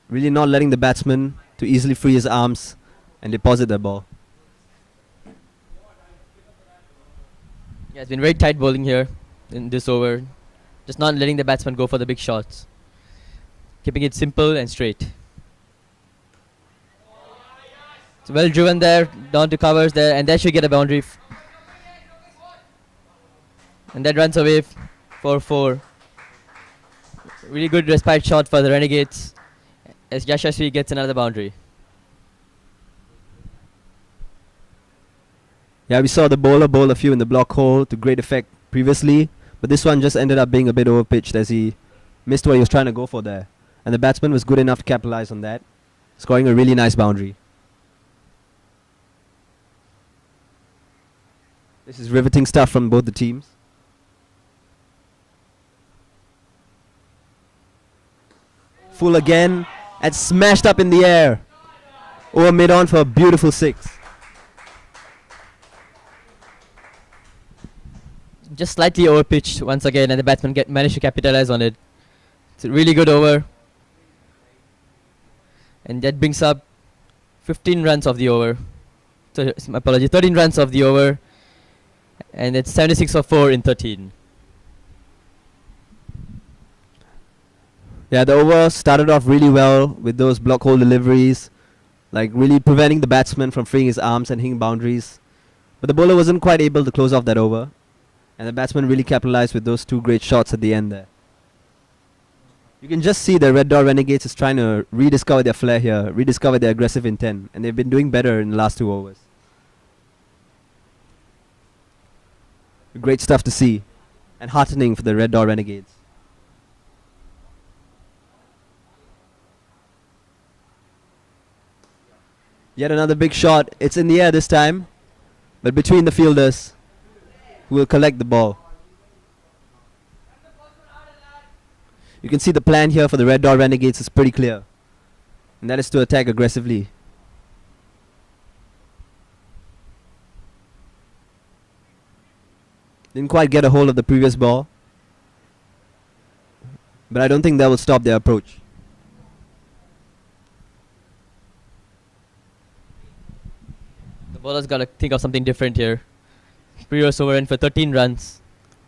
Really not letting the batsman to easily free his arms and deposit the ball. Yeah, it's been very tight bowling here in this over. Just not letting the batsman go for the big shots. Keeping it simple and straight. It's well driven there, down to covers there, and that should get a boundary. And that runs away for 4. Really good respite shot for the Renegades as Yashasvi gets another boundary. Yeah, we saw the bowler bowl a few in the block hole to great effect previously, but this one just ended up being a bit overpitched as he missed what he was trying to go for there. And the batsman was good enough to capitalize on that, scoring a really nice boundary. This is riveting stuff from both the teams. Full again and smashed up in the air. Over mid-on for a beautiful 6. Just slightly overpitched once again, and the batsman managed to capitalize on it. It's a really good over. And that brings up 15 runs of the over. So, my apology, 13 runs of the over. And it's 76 for 4 in 13. Yeah, the over started off really well with those block hole deliveries, like really preventing the batsman from freeing his arms and hitting boundaries. But the bowler wasn't quite able to close off that over, and the batsman really capitalized with those 2 great shots at the end there. You can just see the Red Dot Renegades is trying to rediscover their flair here, rediscover their aggressive intent, and they've been doing better in the last 2 overs. Great stuff to see, and heartening for the Red Dot Renegades. Yet another big shot. It's in the air this time, but between the fielders who will collect the ball. You can see the plan here for the Red Dot Renegades is pretty clear, and that is to attack aggressively. Didn't quite get a hold of the previous ball, but I don't think that will stop their approach. The bowler's got to think of something different here. Previous over in for 13 runs,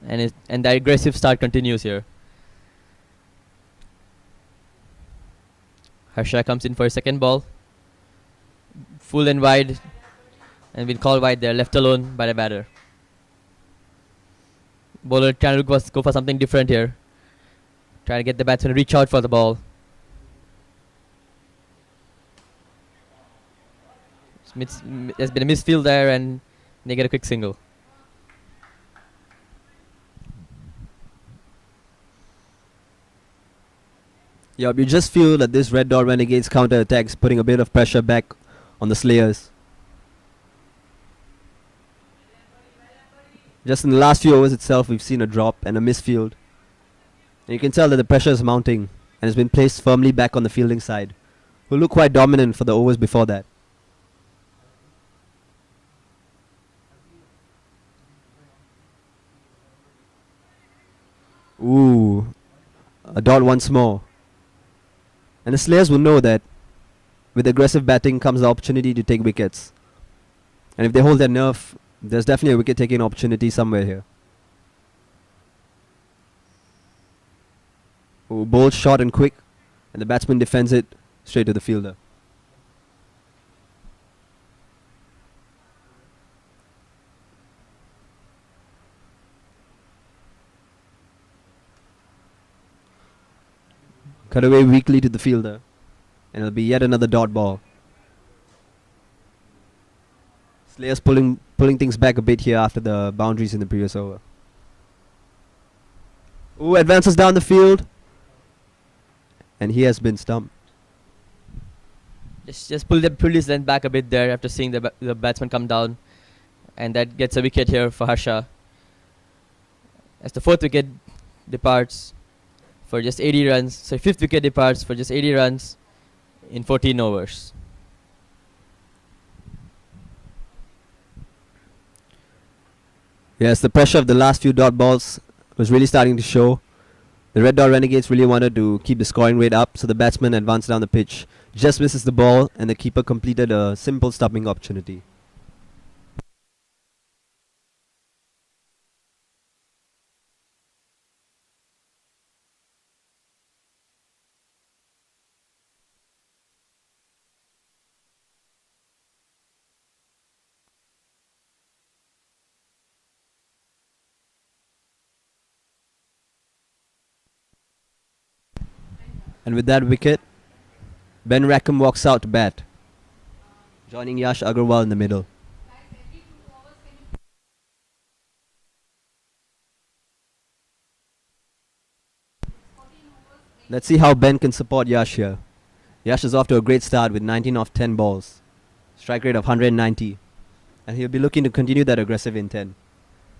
and the aggressive start continues here. Harsha comes in for a second ball. Full and wide, and been called wide there, left alone by the batter. Bowler trying to go for something different here. Trying to get the batsman to reach out for the ball. There's been a misfield there, and they get a quick single. Yeah, you just feel that this Red Dot Renegades counter-attack is putting a bit of pressure back on the Slayers. Just in the last few overs itself, we've seen a drop and a misfield. And you can tell that the pressure is mounting and has been placed firmly back on the fielding side, who looked quite dominant for the overs before that. Ooh, a dot once more. And the Slayers will know that with aggressive batting comes the opportunity to take wickets. And if they hold their nerve, there's definitely a wicket-taking opportunity somewhere here. Ooh, bold shot and quick, and the batsman defends it straight to the fielder. Cut away weakly to the fielder, and it'll be yet another dot ball. Slayers pulling things back a bit here after the boundaries in the previous over. Ooh, advances down the field, and he has been stumped. Just pull his length back a bit there after seeing the batsman come down, and that gets a wicket here for Harsha. As the fourth wicket departs for just 80 runs, so fifth wicket departs for just 80 runs in 14 overs. Yes, the pressure of the last few dot balls was really starting to show. The Red Dot Renegades really wanted to keep the scoring rate up, so the batsman advanced down the pitch, just misses the ball, and the keeper completed a simple stumping opportunity. And with that wicket, Ben Rackham walks out to bat, joining Yash Agarwal in the middle. Let's see how Ben can support Yash here. Yash is off to a great start with 19 off 10 balls, strike rate of 190, and he'll be looking to continue that aggressive intent.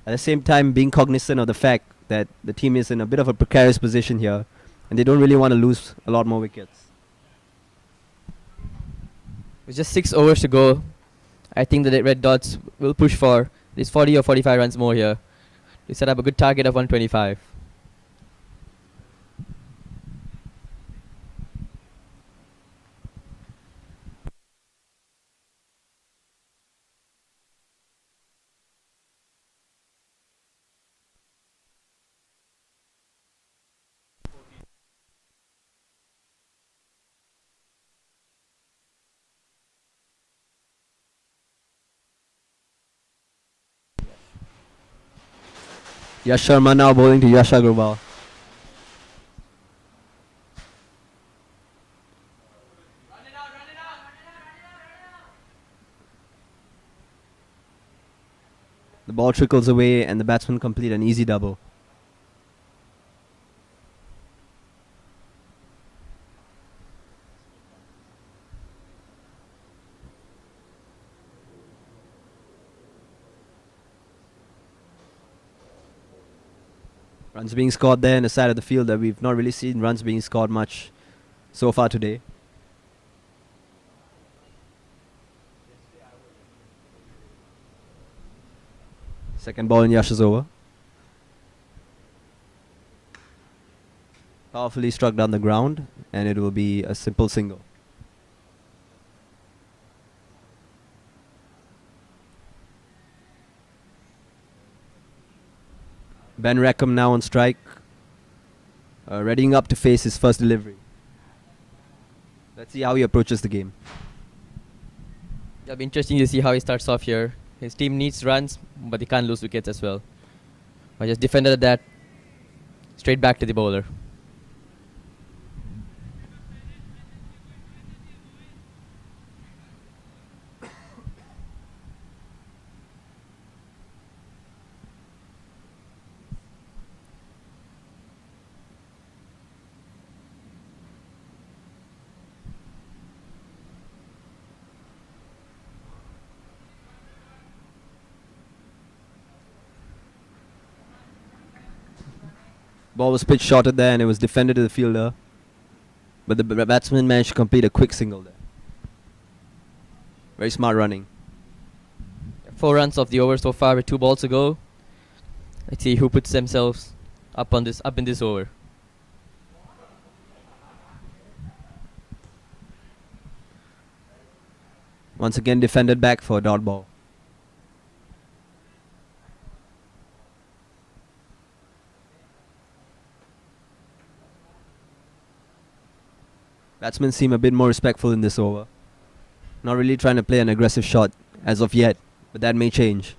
At the same time, being cognizant of the fact that the team is in a bit of a precarious position here, and they don't really want to lose a lot more wickets. With just 6 overs to go, I think that the Red Dots will push for at least 40 or 45 runs more here. They set up a good target of 125. Yash Sharma now bowling to Yash Agarwal. The ball trickles away and the batsman complete an easy double. Runs being scored there on the side of the field that we've not really seen runs being scored much so far today. Second ball in Yash's over. Powerfully struck down the ground, and it will be a simple single. Ben Rackham now on strike, readying up to face his first delivery. Let's see how he approaches the game. It'll be interesting to see how he starts off here. His team needs runs, but they can't lose wickets as well. I just defended that straight back to the bowler. Ball was pitched shorter there and it was defended to the fielder. But the batsman managed to complete a quick single there. Very smart running. 4 runs off the over so far with 2 balls to go. Let's see who puts themselves up in this over. Once again defended back for a dot ball. Batsmen seem a bit more respectful in this over. Not really trying to play an aggressive shot as of yet, but that may change.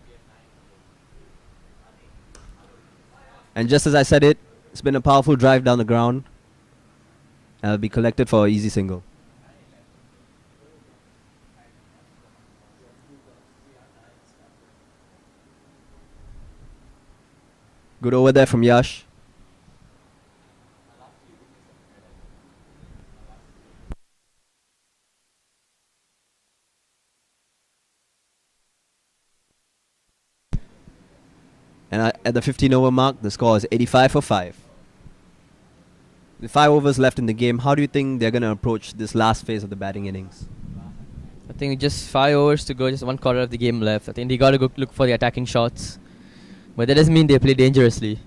And just as I said it, it's been a powerful drive down the ground. And it'll be collected for an easy single. Good over there from Yash. And at the 15 over mark, the score is 85 for 5. With 5 overs left in the game, how do you think they're going to approach this last phase of the batting innings? I think just 5 overs to go, just 1/4 of the game left. I think they got to go look for the attacking shots, but that doesn't mean they play dangerously.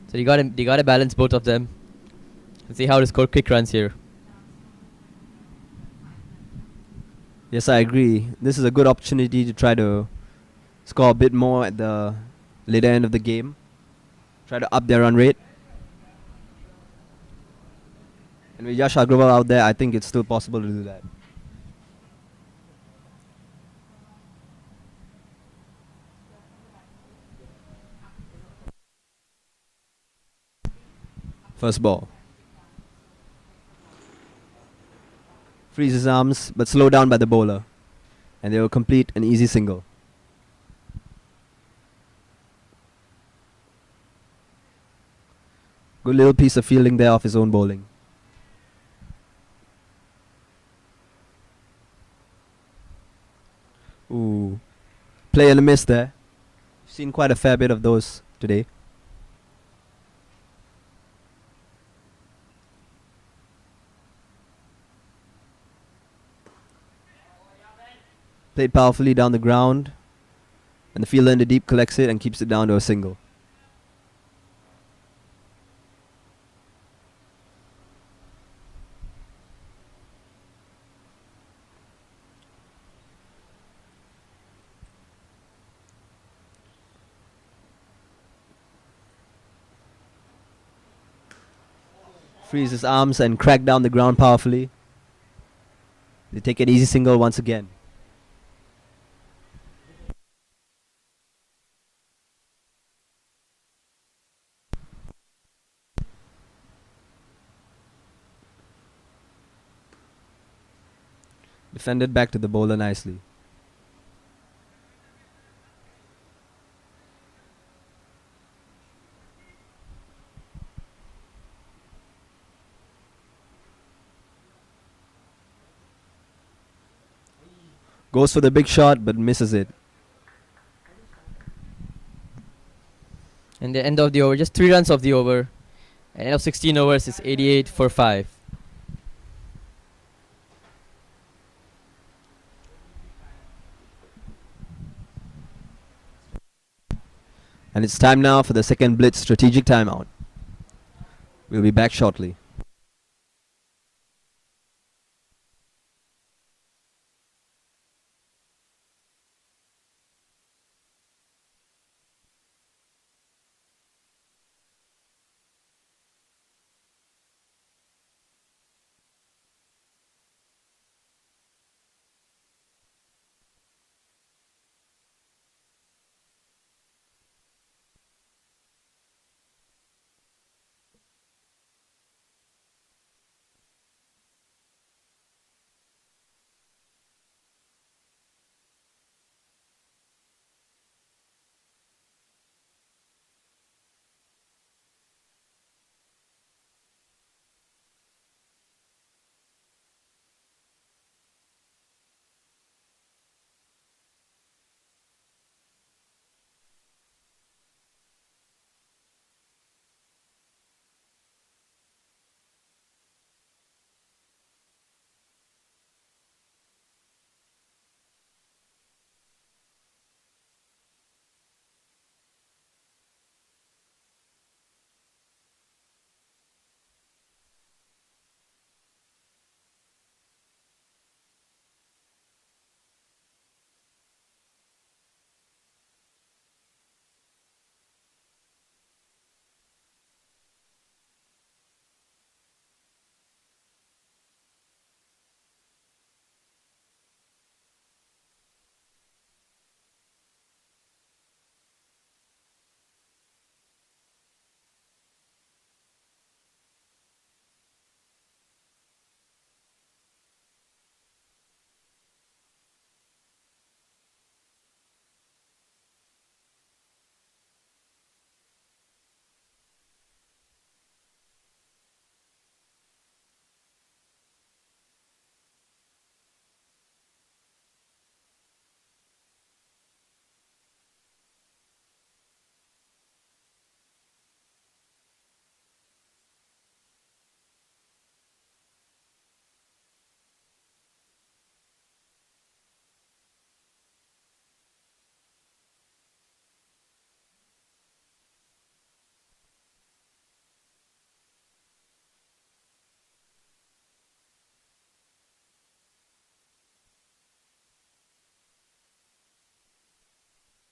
So they got to balance both of them and see how to score quick runs here. Yes, I agree. This is a good opportunity to try to score a bit more at the later end of the game. Try to up their run rate. And with Yash Agrawal out there, I think it's still possible to do that. First ball. Frees his arms, but slowed down by the bowler. And they will complete an easy single. Good little piece of fielding there off his own bowling. Ooh. Play and a miss there. Seen quite a fair bit of those today. Played powerfully down the ground. And the fielder in the deep collects it and keeps it down to a single. Frees his arms and crack down the ground powerfully. They take an easy single once again. Defended back to the bowler nicely. Goes for the big shot but misses it. And the end of the over, just 3 runs of the over. And end of 16 overs is 88 for 5. And it's time now for the second Blitz strategic timeout. We'll be back shortly.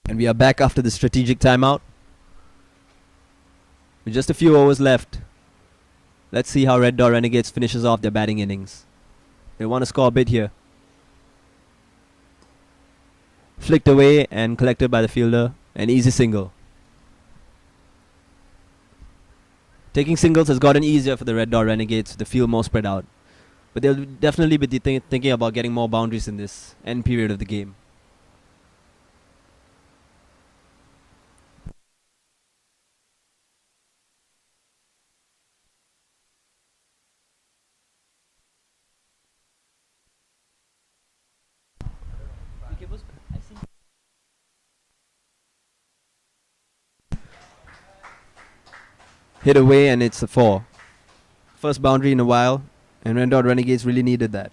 And we are back after the strategic timeout. With just a few overs left, let's see how Red Dot Renegades finishes off their batting innings. They want to score a bit here. Flicked away and collected by the fielder. An easy single. Taking singles has gotten easier for the Red Dot Renegades, the field more spread out. But they'll definitely be thinking about getting more boundaries in this end period of the game. Hit away and it's a 4. First boundary in a while, and Red Dot Renegades really needed that.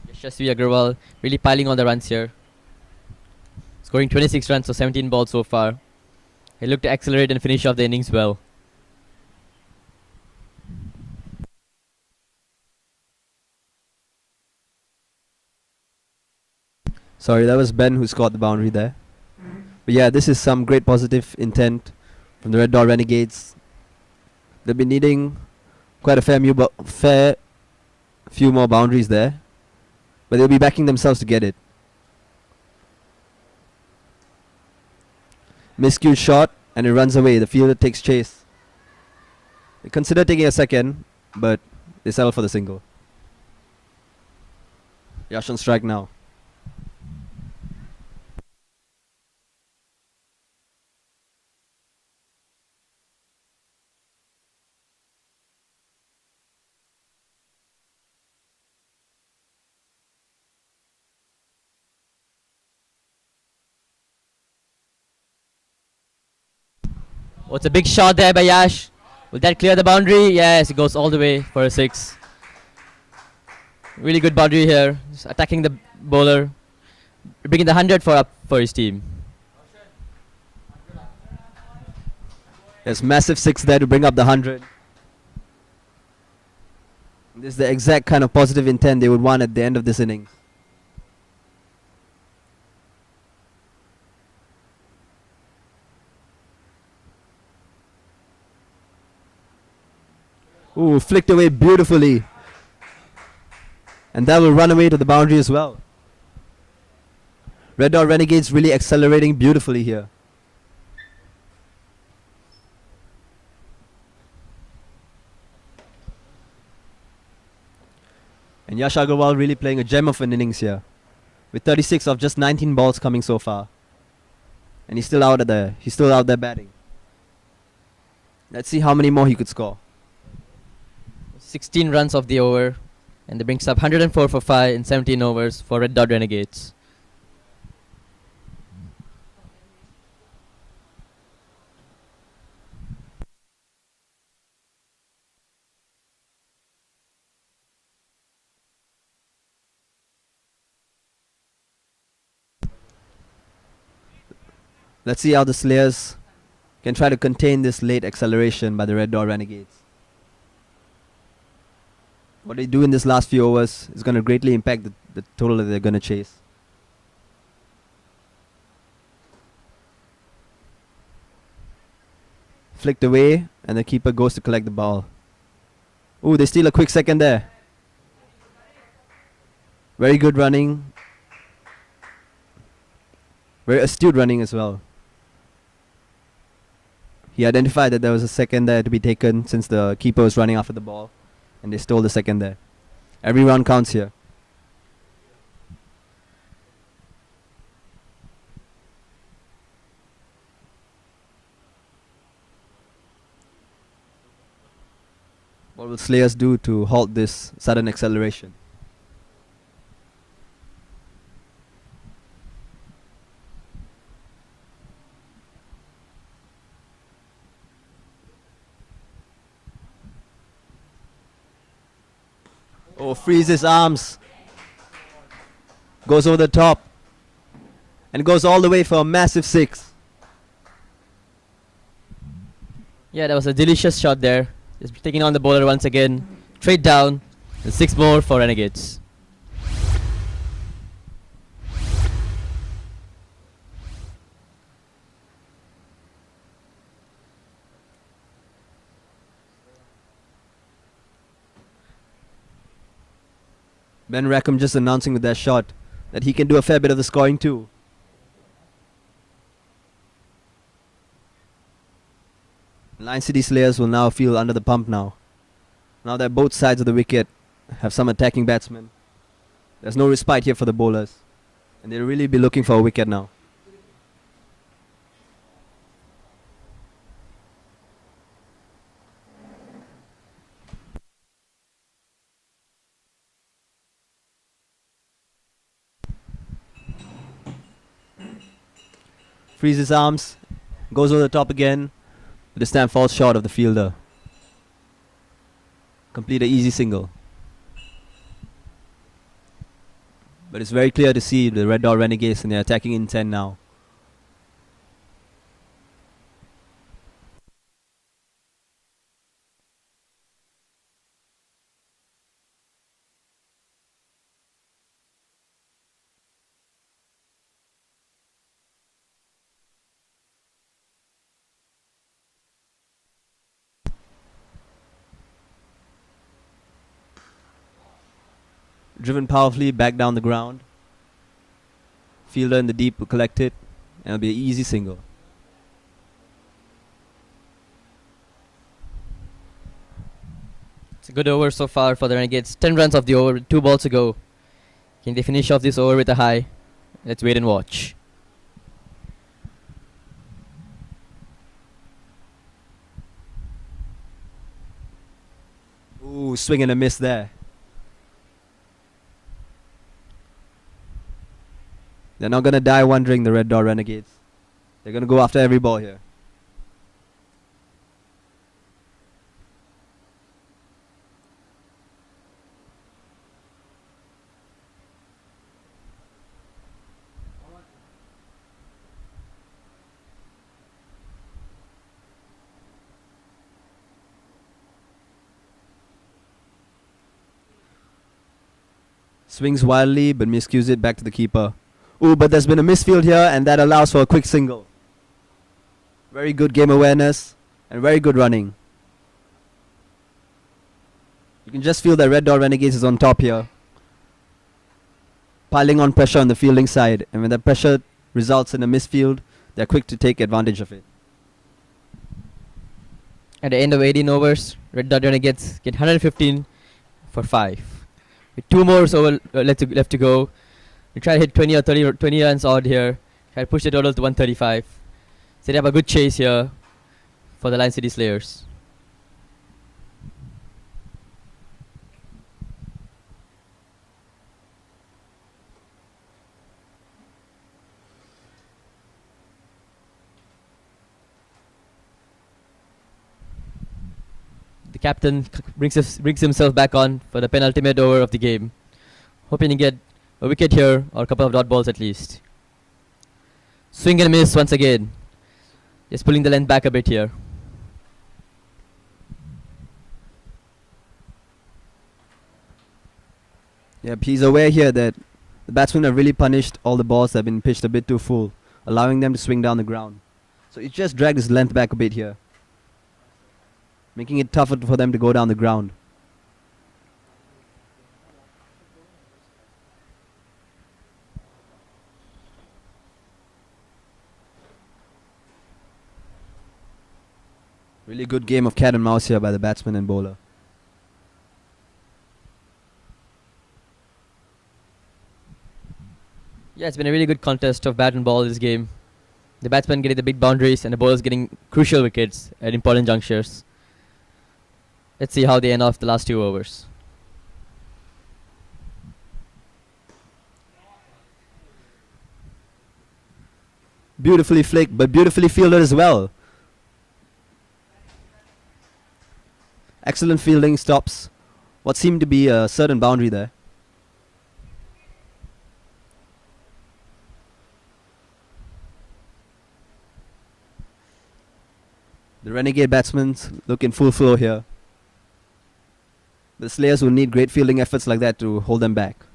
Yashasvi Agarwal really piling on the runs here. Scoring 26 runs, so 17 balls so far. He looked to accelerate and finish off the innings well. Sorry, that was Ben who scored the boundary there. But yeah, this is some great positive intent from the Red Dot Renegades. They'll be needing quite a fair few more boundaries there. But they'll be backing themselves to get it. Miscued shot and it runs away. The fielder takes chase. They consider taking a second, but they settle for the single. Yash on strike now. Oh, it's a big shot there by Yash. Will that clear the boundary? Yes, it goes all the way for a 6. Really good boundary here. Just attacking the bowler. Bringing the 100 for his team. There's massive 6 there to bring up the 100. This is the exact kind of positive intent they would want at the end of this innings. Ooh, flicked away beautifully. And that will run away to the boundary as well. Red Dot Renegades really accelerating beautifully here. And Yash Agarwal really playing a gem of an innings here. With 36 of just 19 balls coming so far. And he's still out there. He's still out there batting. Let's see how many more he could score. 16 runs of the over. And that brings up 104 for 5 in 17 overs for Red Dot Renegades. Let's see how the Slayers can try to contain this late acceleration by the Red Dot Renegades. What they do in this last few overs is going to greatly impact the total that they're going to chase. Flicked away, and the keeper goes to collect the ball. Ooh, they steal a quick second there. Very good running. Very astute running as well. He identified that there was a second there to be taken since the keeper was running after the ball. And they stole the second there. Every round counts here. What will Slayers do to halt this sudden acceleration? Oh, frees his arms. Goes over the top. And goes all the way for a massive 6. Yeah, that was a delicious shot there. Just taking on the bowler once again. Straight down. And 6 more for Renegades. Ben Rackham just announcing with that shot that he can do a fair bit of the scoring too. Line City Slayers will now feel under the pump now. Now that both sides of the wicket have some attacking batsmen, there's no respite here for the bowlers. And they'll really be looking for a wicket now. Frees his arms, goes over the top again, but this time falls short of the fielder. Complete an easy single. But it's very clear to see the Red Dot Renegades and their attacking intent now. Driven powerfully back down the ground. Fielder in the deep will collect it, and it'll be an easy single. It's a good over so far for the Renegades. 10 runs off the over, 2 balls to go. Can they finish off this over with a high? Let's wait and watch. Ooh, swing and a miss there. They're not going to die wondering, the Red Dot Renegades. They're going to go after every ball here. Swings wildly but miscues it back to the keeper. Ooh, but there's been a misfield here, and that allows for a quick single. Very good game awareness and very good running. You can just feel that Red Dot Renegades is on top here, piling on pressure on the fielding side, and when that pressure results in a misfield, they're quick to take advantage of it. At the end of 18 overs, Red Dot Renegades get 115 for 5. With 2 more left to go. We try to hit 20 or 30 or 20 runs odd here. Try to push the total to 135. So they have a good chase here for the Line City Slayers. The captain brings himself back on for the penultimate over of the game, hoping to get a wicket here or a couple of dot balls at least. Swing and miss once again. Just pulling the length back a bit here. Yep, he's aware here that the batsmen have really punished all the balls that have been pitched a bit too full, allowing them to swing down the ground. So he just dragged his length back a bit here, making it tougher for them to go down the ground. Really good game of cat and mouse here by the batsman and bowler. Yeah, it's been a really good contest of bat and ball this game. The batsmen getting the big boundaries and the bowlers getting crucial wickets at important junctures. Let's see how they end off the last 2 overs. Beautifully flicked, but beautifully fielded as well. Excellent fielding stops what seemed to be a certain boundary there. The Renegade batsmen look in full flow here. The Slayers will need great fielding efforts like that to hold them back.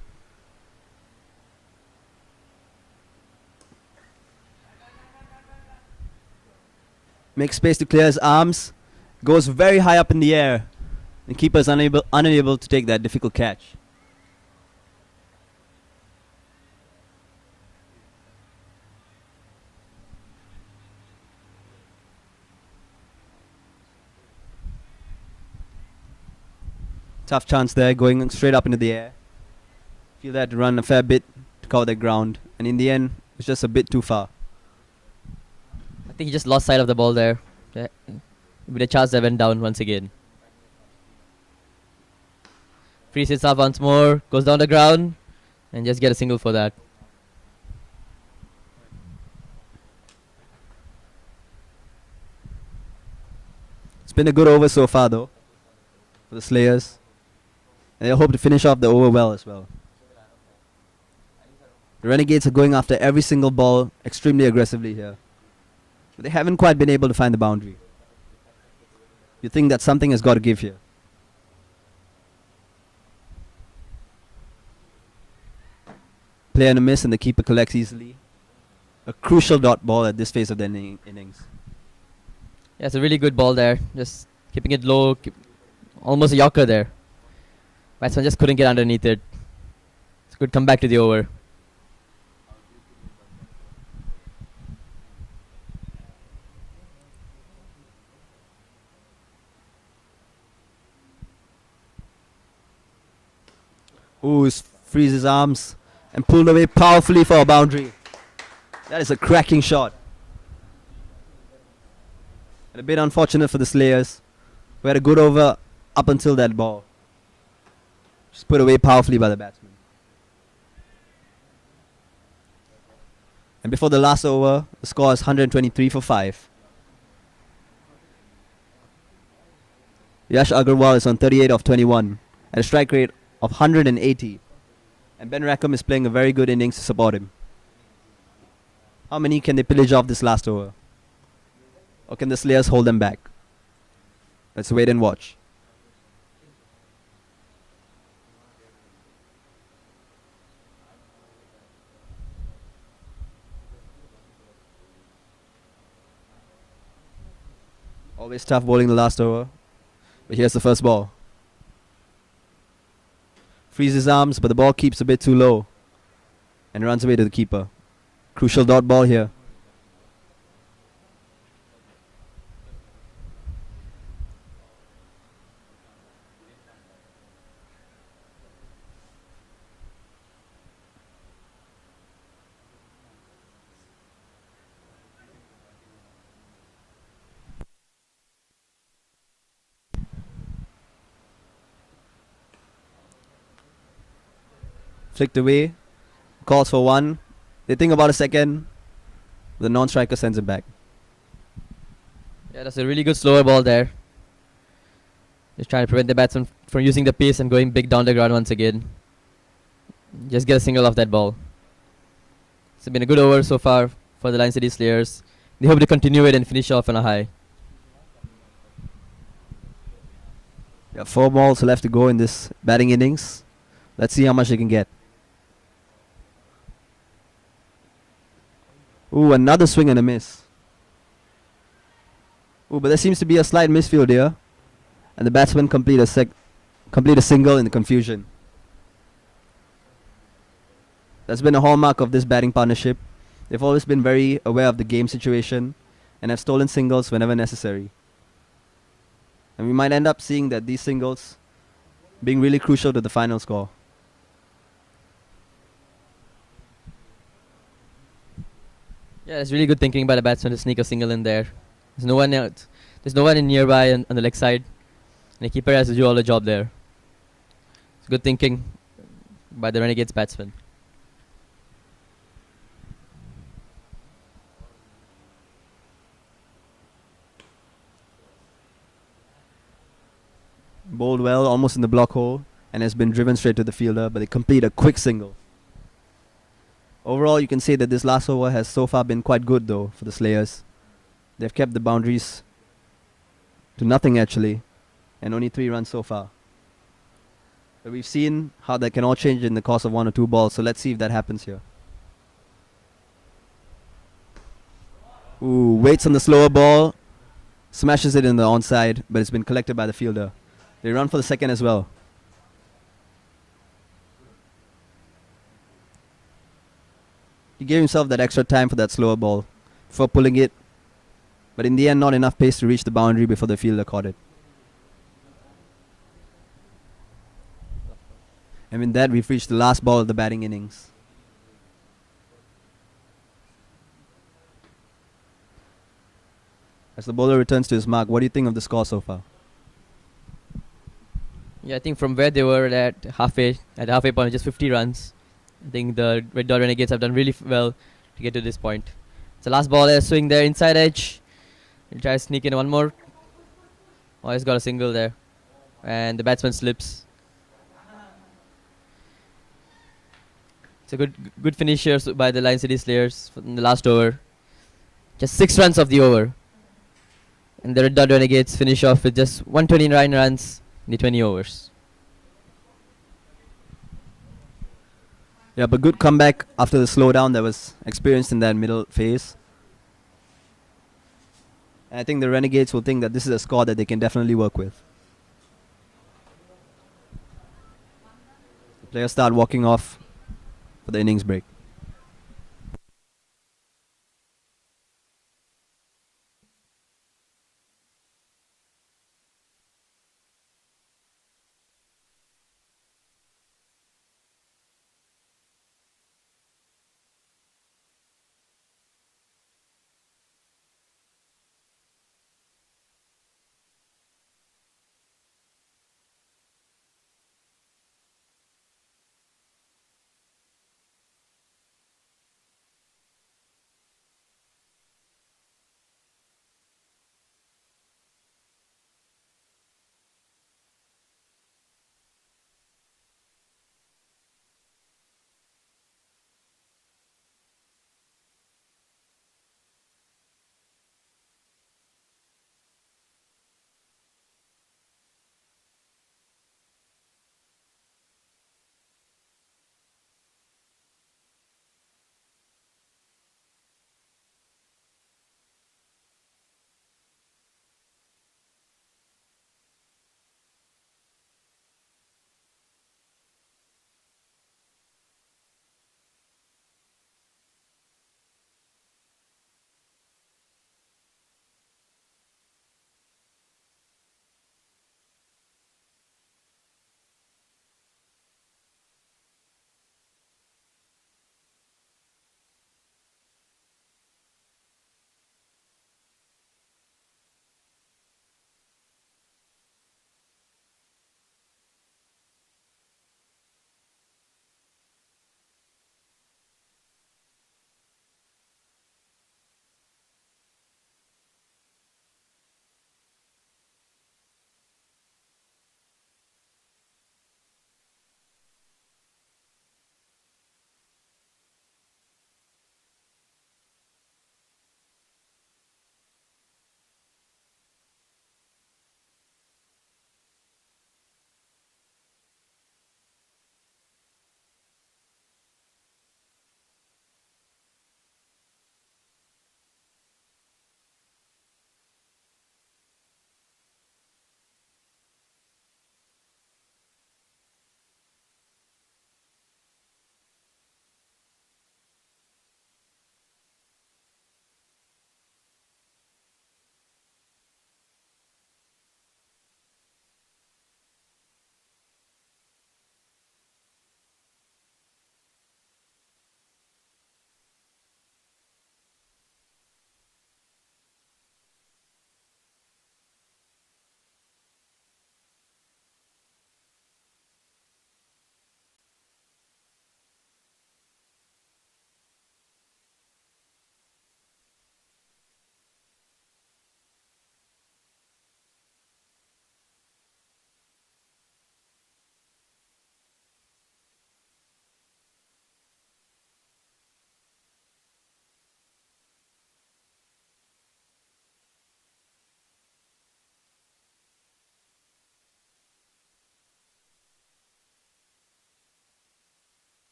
Makes space to clear his arms. Goes very high up in the air. And keeper is unable to take that difficult catch. Tough chance there, going straight up into the air. Fielder had to run a fair bit to cover the ground, and in the end, it's just a bit too far. I think he just lost sight of the ball there. With a chance that went down once again. Freeze hits up once more, goes down the ground, and just get a single for that. It's been a good over so far though, for the Slayers. And they hope to finish off the over well as well. The Renegades are going after every single ball extremely aggressively here. But they haven't quite been able to find the boundary. You think that something has got to give here. Play and a miss and the keeper collects easily. A crucial dot ball at this phase of the innings. Yeah, it's a really good ball there. Just keeping it low, almost a yorker there. Batsman just couldn't get underneath it. It's a good comeback to the over. Ooh, frees his arms and pulled away powerfully for a boundary. That is a cracking shot. And a bit unfortunate for the Slayers, who had a good over up until that ball. Just put away powerfully by the batsman. And before the last over, the score is 123 for 5. Yash Agarwal is on 38 of 21 at a strike rate of 180. And Ben Rackham is playing a very good innings to support him. How many can they pillage off this last over? Or can the Slayers hold them back? Let's wait and watch. Always tough bowling the last over. But here's the first ball. Frees his arms, but the ball keeps a bit too low. And runs away to the keeper. Crucial dot ball here. Flicked away. Calls for one. They think about a second. The non-striker sends it back. Yeah, that's a really good slower ball there. Just trying to prevent the batsman from using the pace and going big down the ground once again. Just get a single off that ball. It's been a good over so far for the Lion City Slayers. They hope to continue it and finish off on a high. Yeah, 4 balls left to go in this batting innings. Let's see how much they can get. Ooh, another swing and a miss. Ooh, but there seems to be a slight misfield here. And the batsman complete a single in the confusion. That's been a hallmark of this batting partnership. They've always been very aware of the game situation and have stolen singles whenever necessary. And we might end up seeing that these singles being really crucial to the final score. Yeah, it's really good thinking by the batsman to sneak a single in there. There's no one else. There's no one in nearby on the leg side. And the keeper has to do all the job there. It's good thinking by the Renegades batsman. Bowled well, almost in the block hole, and has been driven straight to the fielder, but they complete a quick single. Overall, you can say that this last over has so far been quite good though for the Slayers. They've kept the boundaries to nothing actually, and only 3 runs so far. But we've seen how that can all change in the course of 1 or 2 balls, so let's see if that happens here. Ooh, waits on the slower ball, smashes it in the onside, but it's been collected by the fielder. They run for the second as well. He gave himself that extra time for that slower ball before pulling it, but in the end not enough pace to reach the boundary before the fielder caught it. And with that, we've reached the last ball of the batting innings. As the bowler returns to his mark, what do you think of the score so far? Yeah, I think from where they were at the halfway point, just 50 runs. I think the Red Dot Renegades have done really well to get to this point. It's the last ball there, swing there, inside edge. He'll try to sneak in one more. Oh, he's got a single there. And the batsman slips. It's a good finish here by the Lion City Slayers in the last over. Just 6 runs of the over. And the Red Dot Renegades finish off with just 129 runs in the 20 overs. Yeah, but good comeback after the slowdown that was experienced in that middle phase. And I think the Renegades will think that this is a score that they can definitely work with. The players start walking off for the innings break.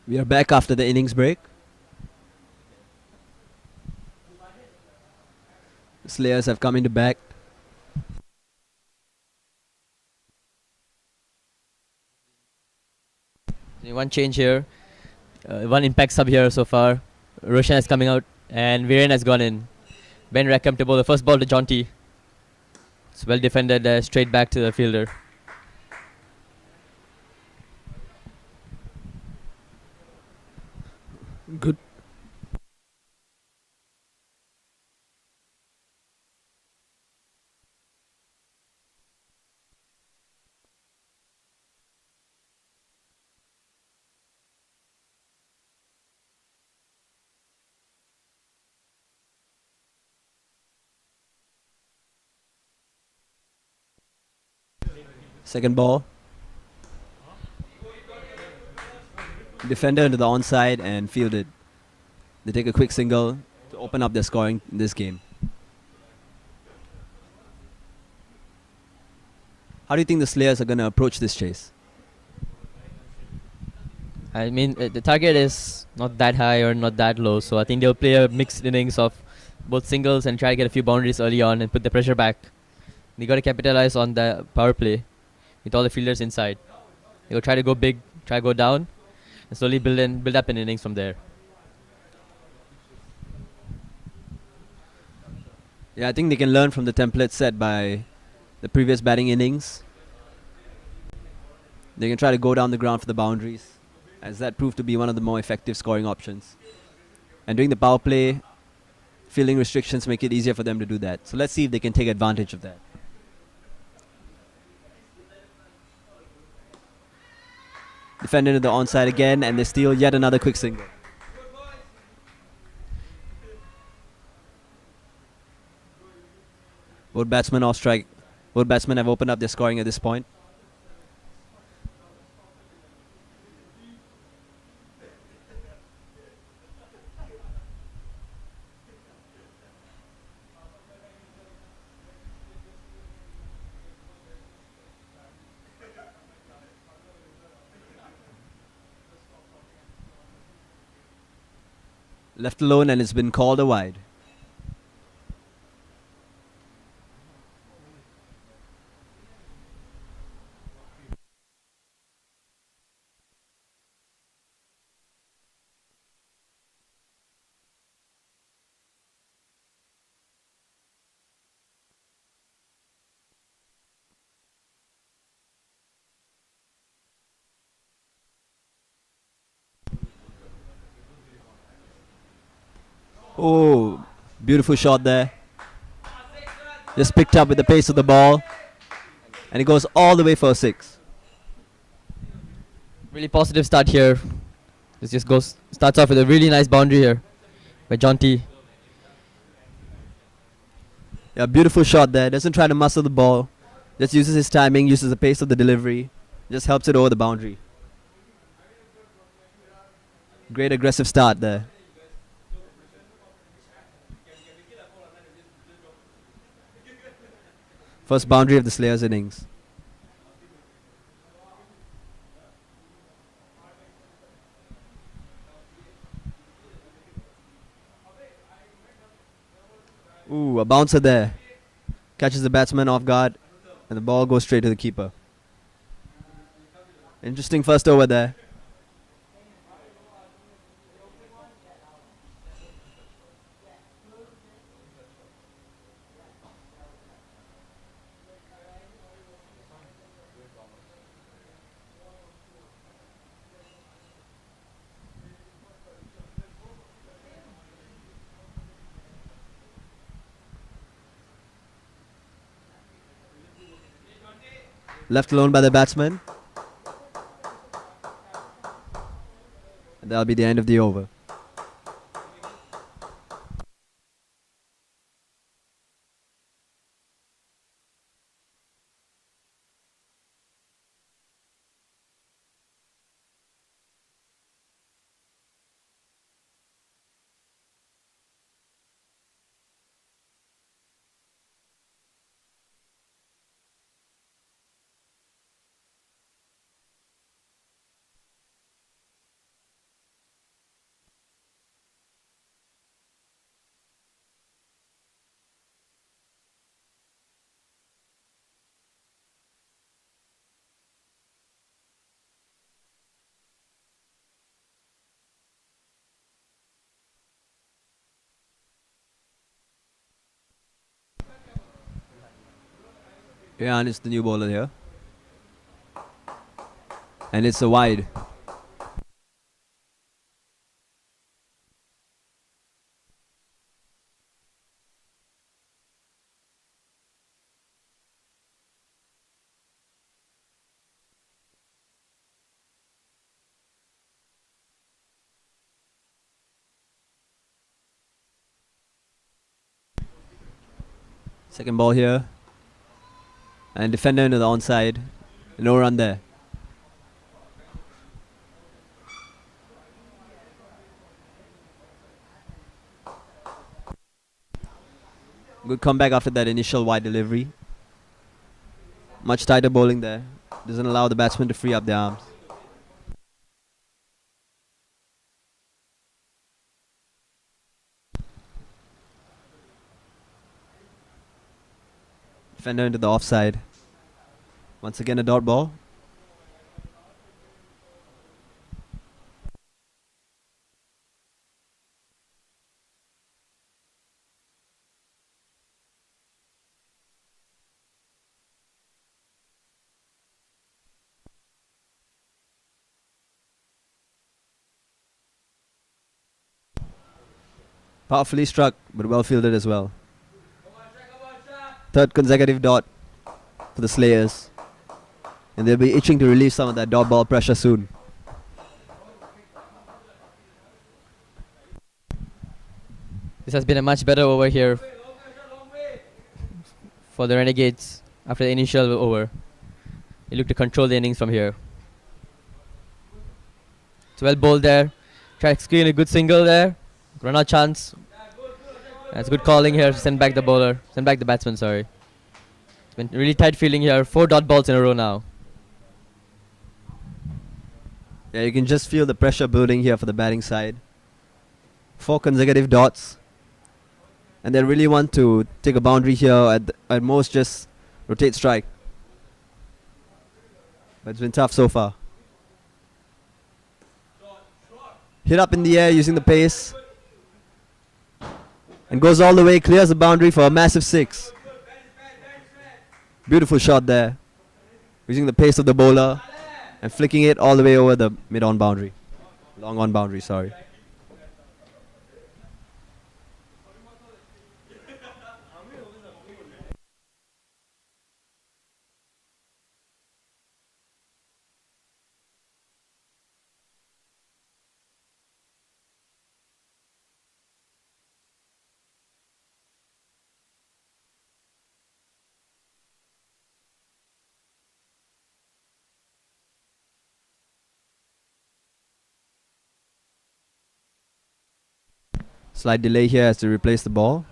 We are back after the innings break. Slayers have come into bat. One change here. One impact sub here so far. Roshan is coming out and Viren has gone in. Ben Rackham to bowl the first ball to Jonty. It's well defended, straight back to the fielder. Good. Second ball. Defender into the onside and fielded. They take a quick single to open up their scoring in this game. How do you think the Slayers are going to approach this chase? I mean, the target is not that high or not that low, so I think they'll play a mixed innings of both singles and try to get a few boundaries early on and put the pressure back. They got to capitalize on the power play with all the fielders inside. They'll try to go big, try to go down, and slowly build up an innings from there. Yeah, I think they can learn from the template set by the previous batting innings. They can try to go down the ground for the boundaries, as that proved to be one of the more effective scoring options. And during the power play, fielding restrictions make it easier for them to do that. So let's see if they can take advantage of that. Defended to the onside again, and they steal yet another quick single. Both batsmen off strike. Both batsmen have opened up their scoring at this point. Left alone, and it's been called a wide. Oh, beautiful shot there. Just picked up with the pace of the ball. And it goes all the way for a six. Really positive start here. This just starts off with a really nice boundary here by Jonty. Yeah, beautiful shot there. Doesn't try to muscle the ball. Just uses his timing, uses the pace of the delivery. Just helps it over the boundary. Great aggressive start there. First boundary of the Slayers innings. Ooh, a bouncer there. Catches the batsman off guard, and the ball goes straight to the keeper. Interesting first over there. Left alone by the batsman. And that'll be the end of the over. Yeah, and it's the new bowler here. And it's a wide. Second ball here. And defender into the onside. No run there. Good comeback after that initial wide delivery. Much tighter bowling there. Doesn't allow the batsman to free up their arms. Defender into the offside. Once again a dot ball. Powerfully struck, but well fielded as well. Third consecutive dot for the Slayers. And they'll be itching to relieve some of that dot ball pressure soon. This has been a much better over here for the Renegades after the initial over. They look to control the innings from here. It's well bowled there. Try to screen a good single there. Run out chance. That's good calling here to send back the bowler. Send back the batsman, sorry. It's been really tight fielding here. 4 dot balls in a row now. Yeah, you can just feel the pressure building here for the batting side. 4 consecutive dots. And they really want to take a boundary here, at most just rotate strike. But it's been tough so far. Hit up in the air using the pace. And goes all the way, clears the boundary for a massive 6. Beautiful shot there. Using the pace of the bowler and flicking it all the way over the mid-on boundary. Long on boundary, sorry. Slight delay here as to replace the ball.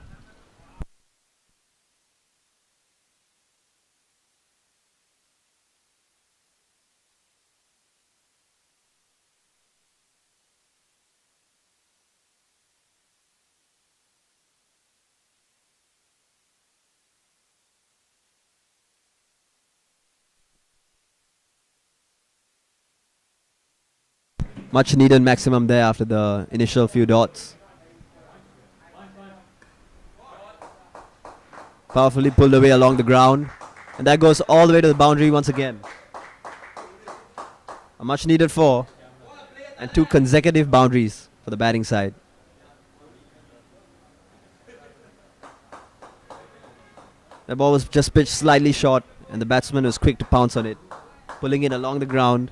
Much needed maximum there after the initial few dots. Powerfully pulled away along the ground. And that goes all the way to the boundary once again. A much needed 4. And 2 consecutive boundaries for the batting side. The ball was just pitched slightly short, and the batsman was quick to pounce on it, pulling it along the ground.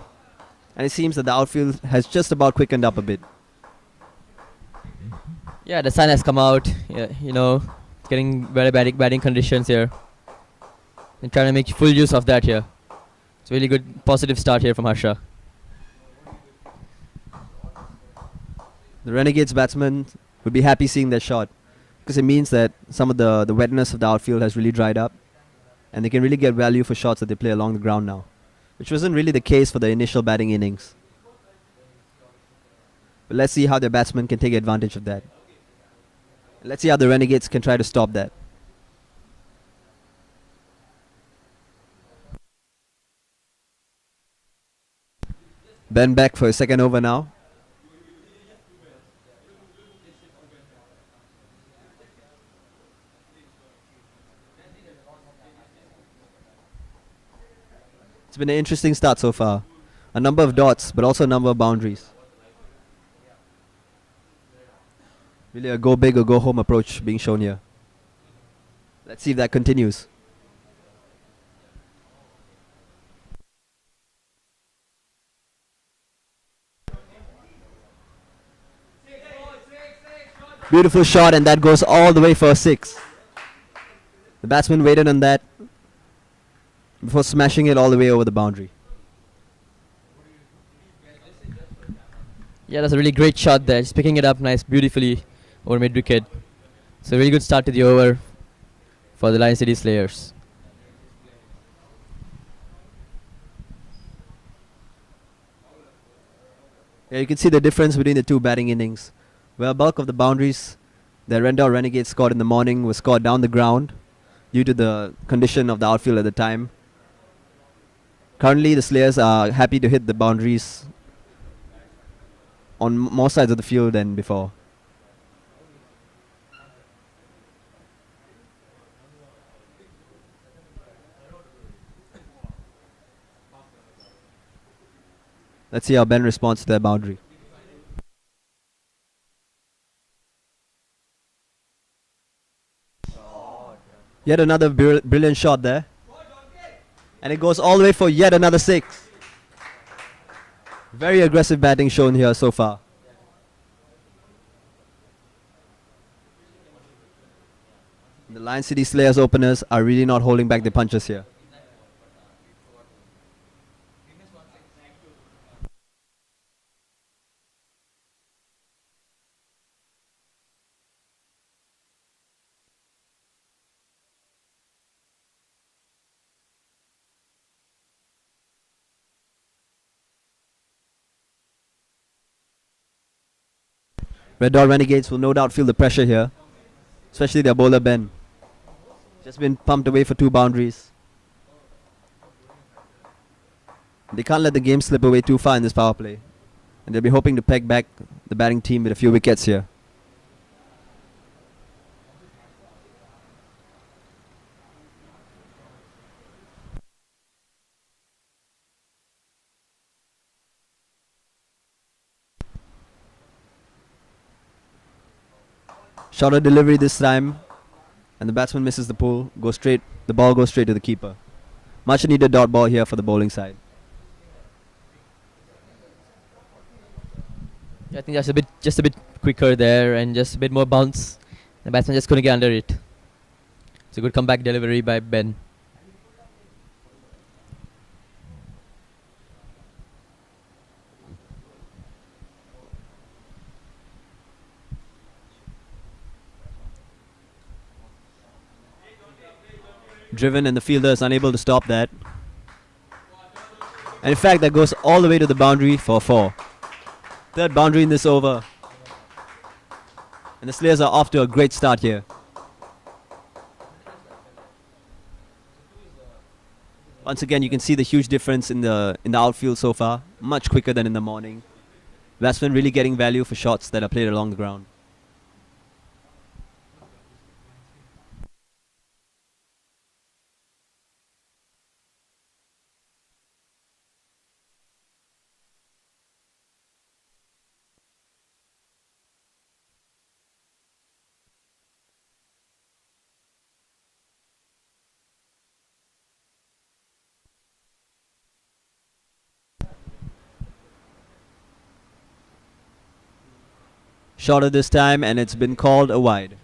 And it seems that the outfield has just about quickened up a bit. Yeah, the sun has come out. Yeah, getting very batting conditions here. And trying to make full use of that here. It's a really good positive start here from Harsha. The Renegades batsmen would be happy seeing that shot, because it means that some of the wetness of the outfield has really dried up, and they can really get value for shots that they play along the ground now, which wasn't really the case for the initial batting innings. But let's see how their batsmen can take advantage of that. Let's see how the Renegades can try to stop that. Ben back for his second over now. It's been an interesting start so far. A number of dots, but also a number of boundaries. Really a go big or go home approach being shown here. Let's see if that continues. Beautiful shot, and that goes all the way for a 6. The batsman waited on that before smashing it all the way over the boundary. Yeah, that's a really great shot there. Just picking it up nice, beautifully over mid wicket. So really good start to the over for the Lion City Slayers. Yeah, you can see the difference between the two batting innings. Where a bulk of the boundaries that Renegades scored in the morning was scored down the ground due to the condition of the outfield at the time. Currently, the Slayers are happy to hit the boundaries on more sides of the field than before. Let's see how Ben responds to that boundary. Yet another brilliant shot there. And it goes all the way for yet another 6. Very aggressive batting shown here so far. The Lion City Slayers openers are really not holding back their punches here. Red Dot Renegades will no doubt feel the pressure here, especially their bowler Ben. Just been pumped away for 2 boundaries. They can't let the game slip away too far in this power play, and they'll be hoping to peg back the batting team with a few wickets here. Shorter delivery this time, and the batsman misses the pull. The ball goes straight to the keeper. Much needed dot ball here for the bowling side. I think that's just a bit quicker there and just a bit more bounce. The batsman just couldn't get under it. It's a good comeback delivery by Ben. Driven, and the fielder is unable to stop that. And in fact, that goes all the way to the boundary for 4. Third boundary in this over. And the Slayers are off to a great start here. Once again, you can see the huge difference in the outfield so far. Much quicker than in the morning. Batsmen really getting value for shots that are played along the ground. Shorter this time, and it's been called a wide.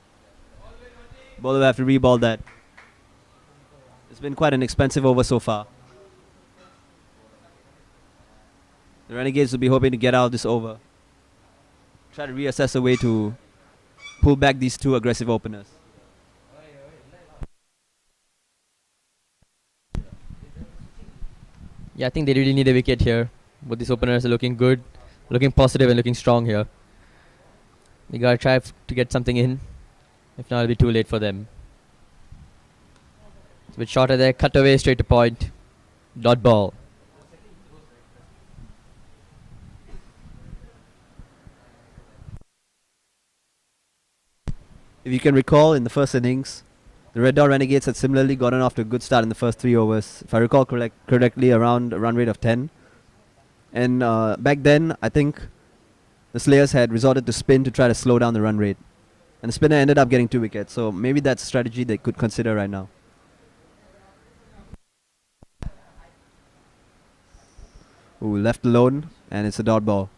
Bowler will have to re-ball that. It's been quite an expensive over so far. The Renegades will be hoping to get out of this over. Try to reassess a way to pull back these 2 aggressive openers. Yeah, I think they really need a wicket here. Both these openers are looking good, looking positive and looking strong here. They gotta try to get something in. If not, it'll be too late for them. It's a bit shorter there, cut away straight to point. Dot ball. If you can recall, in the first innings, The Red Dot Renegades had similarly gotten off to a good start in the first 3 overs, if I recall correctly, around a run rate of 10. And back then, I think the Slayers had resorted to spin to try to slow down the run rate. And the spinner ended up getting 2 wickets, so maybe that's a strategy they could consider right now. Ooh, left alone, and it's a dot ball.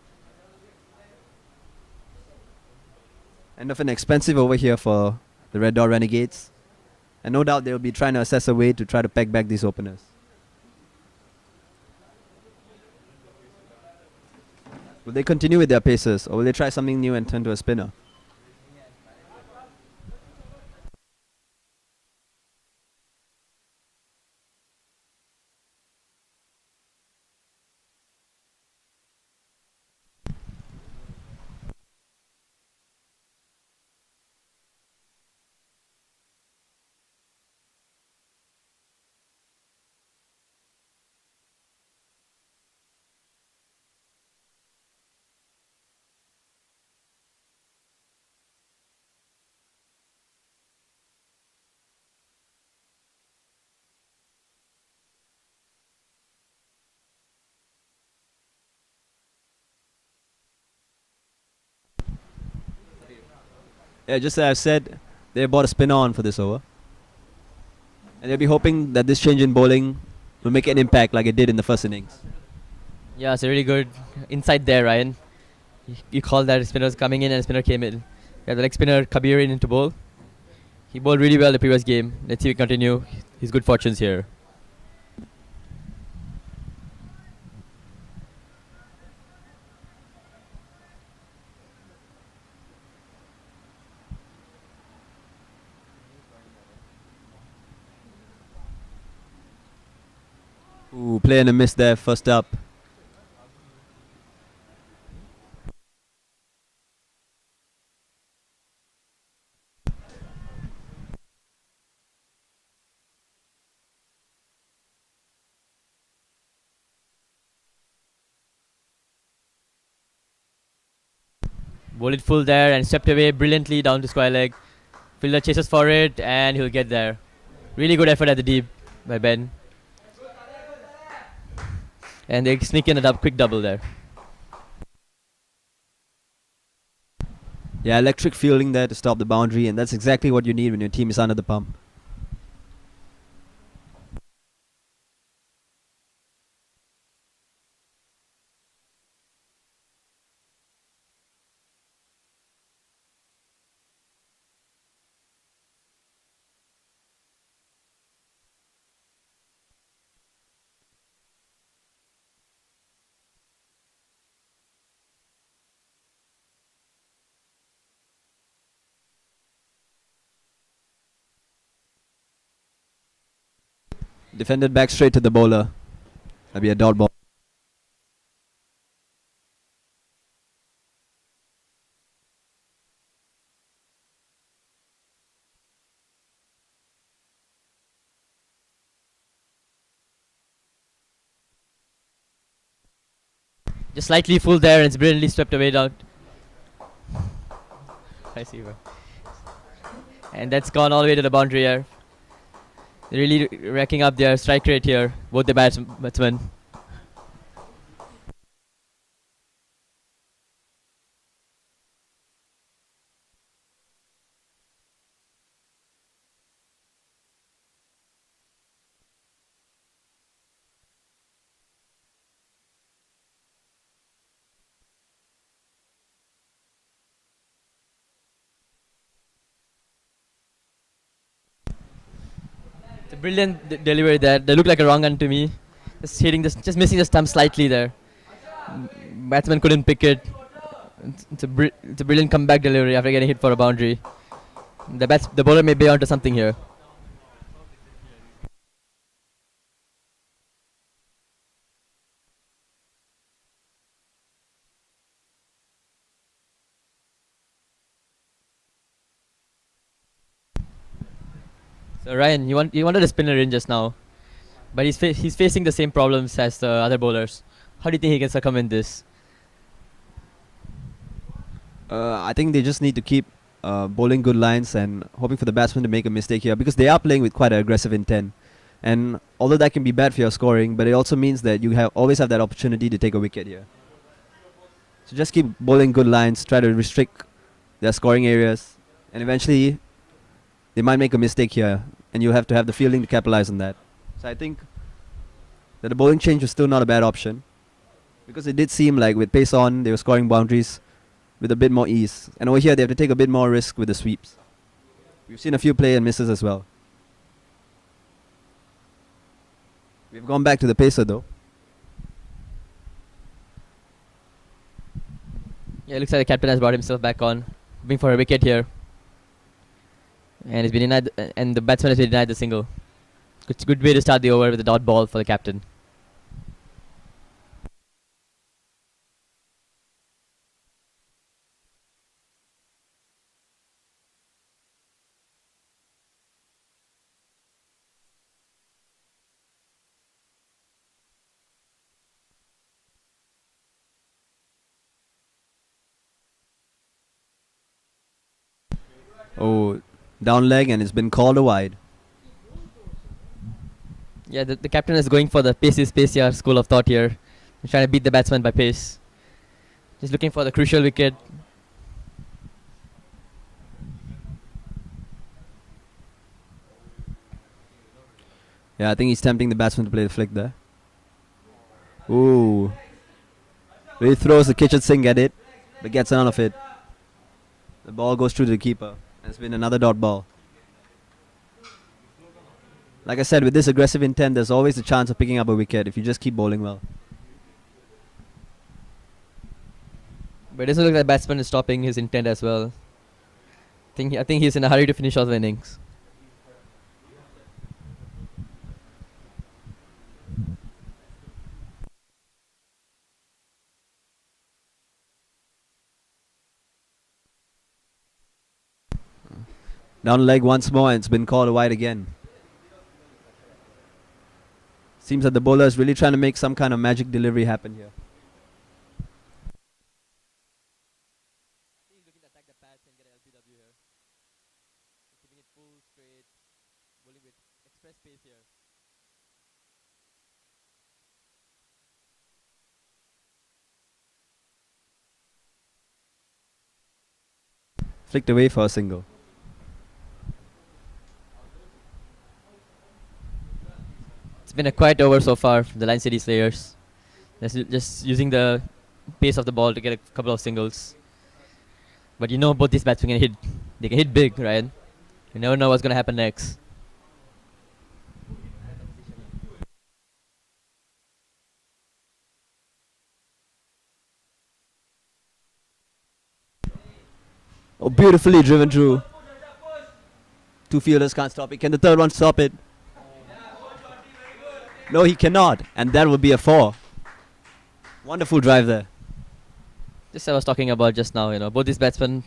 End of an expensive over here for the Red Dot Renegades. And no doubt they'll be trying to assess a way to try to peg back these openers. Will they continue with their paces, or will they try something new and turn to a spinner? Yeah, just as I've said, they bought a spinner on for this over. And they'll be hoping that this change in bowling will make an impact like it did in the first innings. Yeah, it's a really good insight there, Ryan. You called that spinner was coming in and a spinner came in. Yeah, the leg spinner Kabir in into bowl. He bowled really well the previous game. Let's see if we continue his good fortunes here. Ooh, play and a miss there, first up. Bowled it full there and stepped away brilliantly down to square leg. Fielder chases for it and he'll get there. Really good effort at the deep by Ben. And they sneak in a quick double there. Yeah, electric fielding there to stop the boundary, and that's exactly what you need when your team is under the pump. Defended back straight to the bowler. That'll be a dot ball. Just slightly full there and it's brilliantly swept away down. I see. And that's gone all the way to the boundary here. They're really racking up their strike rate here, both the batsmen. It's a brilliant delivery there. They look like a wrong one to me. Just hitting this, just missing the stump slightly there. Batsman couldn't pick it. It's a brilliant comeback delivery after getting hit for a boundary. The bowler may be onto something here. So Ryan, you wanted a spinner in just now, but he's facing the same problems as the other bowlers. How do you think he can circumvent this? I think they just need to keep bowling good lines and hoping for the batsman to make a mistake here because they are playing with quite an aggressive intent. And although that can be bad for your scoring, but it also means that you have always have that opportunity to take a wicket here. So just keep bowling good lines, try to restrict their scoring areas, and eventually they might make a mistake here, and you have to have the fielding to capitalize on that. So I think that the bowling change was still not a bad option because it did seem like with pace on, they were scoring boundaries with a bit more ease. And over here, they have to take a bit more risk with the sweeps. We've seen a few play and misses as well. We've gone back to the pacer though. Yeah, it looks like the captain has brought himself back on, hoping for a wicket here. And it's been denied, and the batsman has been denied the single. It's a good way to start the over with a dot ball for the captain. Oh, down leg, and it's been called a wide. Yeah, the captain is going for the pace is pace here school of thought here. He's trying to beat the batsman by pace. He's looking for the crucial wicket. Yeah, I think he's tempting the batsman to play the flick there. Ooh. Really throws the kitchen sink at it, but gets none of it. The ball goes through to the keeper. And it's been another dot ball. Like I said, with this aggressive intent, there's always a chance of picking up a wicket if you just keep bowling well. But it doesn't look like the batsman is stopping his intent as well. I think he's in a hurry to finish off the innings. Down leg once more, and it's been called a wide again. Seems that the bowler is really trying to make some kind of magic delivery happen here. He's looking to attack the pads and get an LPW here. Keeping it full, straight, bowling with express pace here. Flicked away for a single. It's been a quiet over so far for the Line City Slayers. Just using the pace of the ball to get a couple of singles. But you know both these batsmen can hit. They can hit big, right? You never know what's gonna happen next. Oh, beautifully driven through. Two fielders can't stop it. Can the third one stop it? No, he cannot. And that would be a 4. Wonderful drive there. Just I was talking about just now, both these batsmen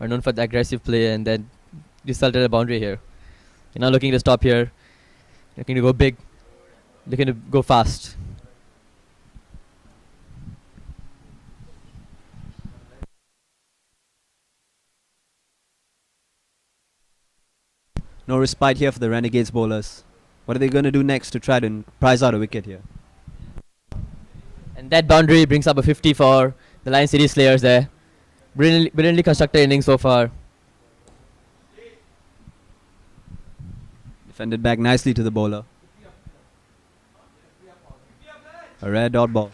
are known for the aggressive play and then resulted a boundary here. You're not looking to stop here. Looking to go big. Looking to go fast. No respite here for the Renegades bowlers. What are they going to do next to try to prize out a wicket here? And that boundary brings up a 50 for the Lion City Slayers there. Brilliantly constructed inning so far. Defended back nicely to the bowler. A rare dot ball.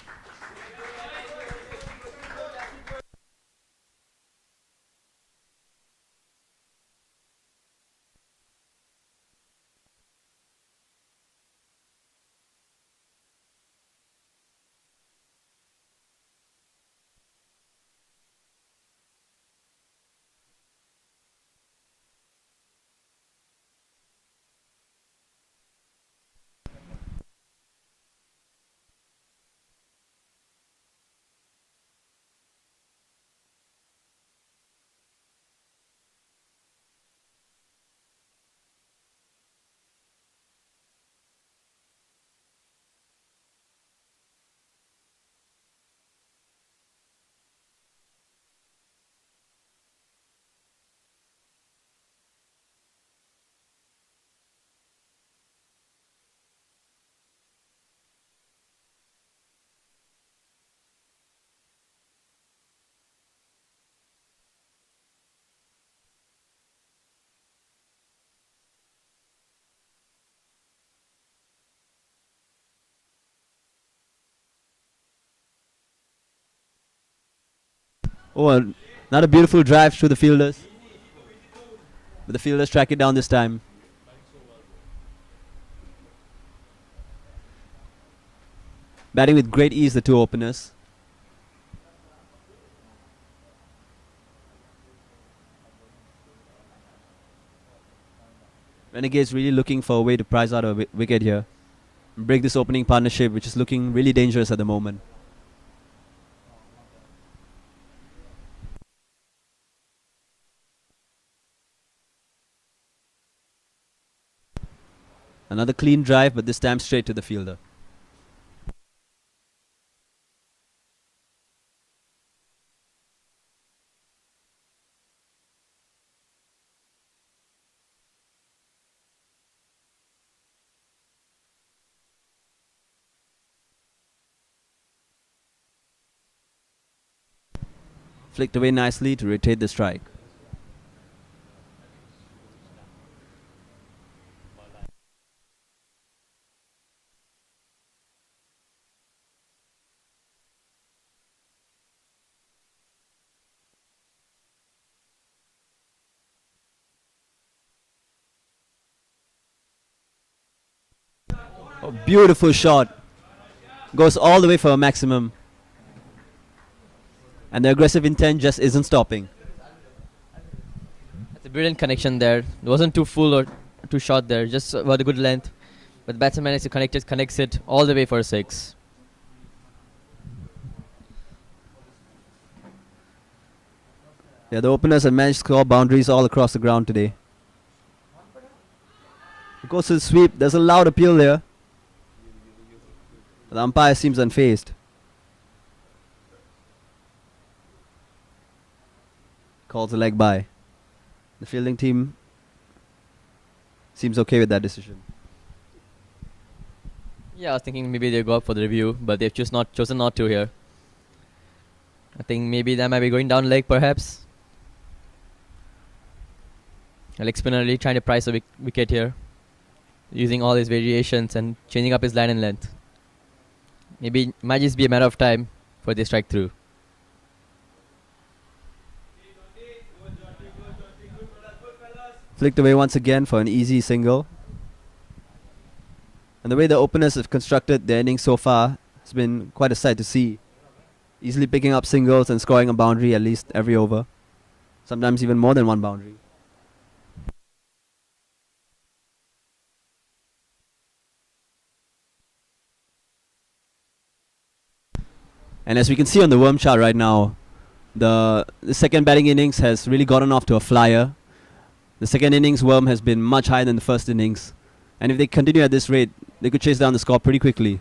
Oh, another beautiful drive through the fielders. But the fielders track it down this time. Batting with great ease, the two openers. Renegades really looking for a way to prize out a wicket here. Break this opening partnership, which is looking really dangerous at the moment. Another clean drive, but this time straight to the fielder. Flicked away nicely to rotate the strike. Oh, beautiful shot. Goes all the way for a maximum. And the aggressive intent just isn't stopping. That's a brilliant connection there. It wasn't too full or too short there, just about a good length. But the batsman managed to connects it all the way for a 6. Yeah, the openers have managed to score boundaries all across the ground today. It goes to the sweep. There's a loud appeal there. The umpire seems unfazed. Calls a leg by. The fielding team seems okay with that decision. Yeah, I was thinking maybe they'll go up for the review, but they've chosen not to here. I think maybe that might be going down leg perhaps. Alex spinner really trying to price a wicket here, using all his variations and changing up his line and length. Maybe it might just be a matter of time for they strike through. Flicked away once again for an easy single. And the way the openers have constructed their innings so far has been quite a sight to see. Easily picking up singles and scoring a boundary at least every over. Sometimes even more than one boundary. And as we can see on the worm chart right now, the second batting innings has really gotten off to a flyer. The second innings worm has been much higher than the first innings. And if they continue at this rate, they could chase down the score pretty quickly.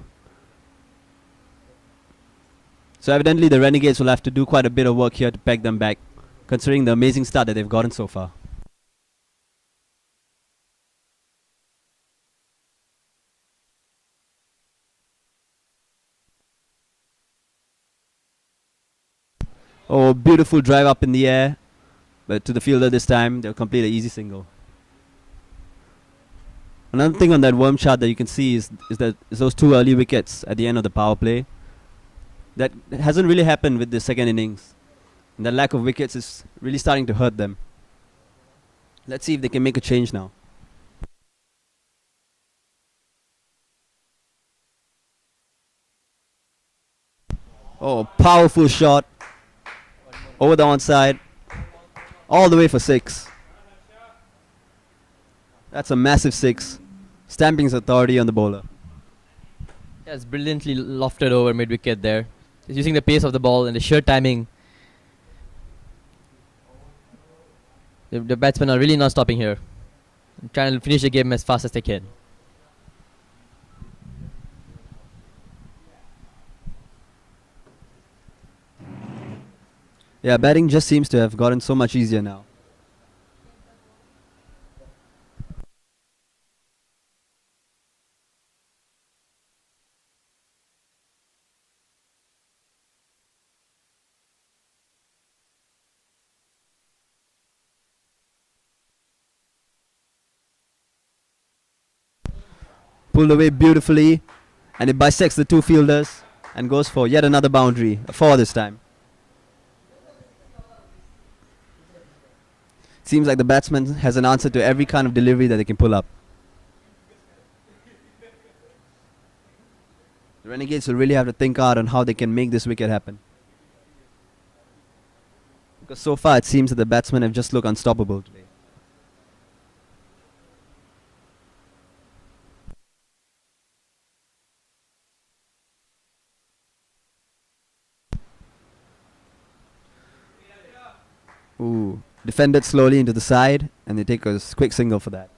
So evidently the Renegades will have to do quite a bit of work here to peg them back, considering the amazing start that they've gotten so far. Oh, beautiful drive up in the air. But to the fielder this time, they'll complete an easy single. Another thing on that worm chart that you can see is those 2 early wickets at the end of the power play. That hasn't really happened with the second innings. And the lack of wickets is really starting to hurt them. Let's see if they can make a change now. Oh, powerful shot. Over the onside. All the way for 6. That's a massive 6. Stamping his authority on the bowler. Yeah, it's brilliantly lofted over mid-wicket there. He's using the pace of the ball and the sheer timing. The batsmen are really not stopping here. Trying to finish the game as fast as they can. Yeah, batting just seems to have gotten so much easier now. Pulled away beautifully, and it bisects the 2 fielders and goes for yet another boundary, a 4 this time. Seems like the batsman has an answer to every kind of delivery that they can pull up. The Renegades will really have to think hard on how they can make this wicket happen. Because so far it seems that the batsmen have just looked unstoppable today. Ooh. Defended slowly into the side, and they take a quick single for that.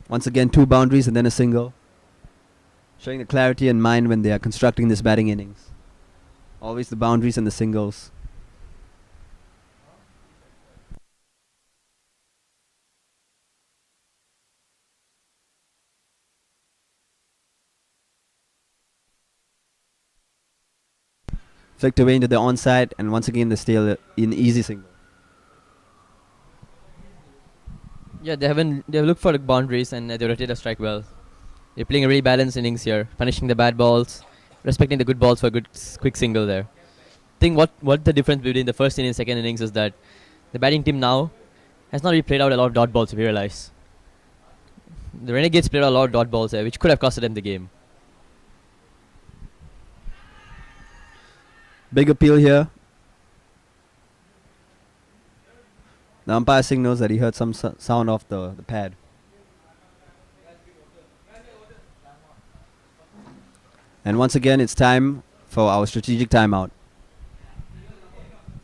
Once again, 2 boundaries and then a single. Showing the clarity in mind when they are constructing this batting innings. Always the boundaries and the singles. Flicked away into the onside, and once again they steal in easy single. Yeah, they've looked for the boundaries and they rotate the strike well. They're playing a really balanced innings here, punishing the bad balls, respecting the good balls for a good quick single there. I think what the difference between the first inning and second innings is that the batting team now has not really played out a lot of dot balls, if you realize. The Renegades played out a lot of dot balls there, which could have costed them the game. Big appeal here. The umpire signals that he heard some sound off the pad. And once again, it's time for our strategic timeout.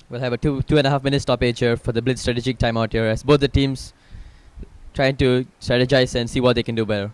We'll have a 2.5 minute stoppage here for the Blitz strategic timeout here, as both the teams trying to strategize and see what they can do better.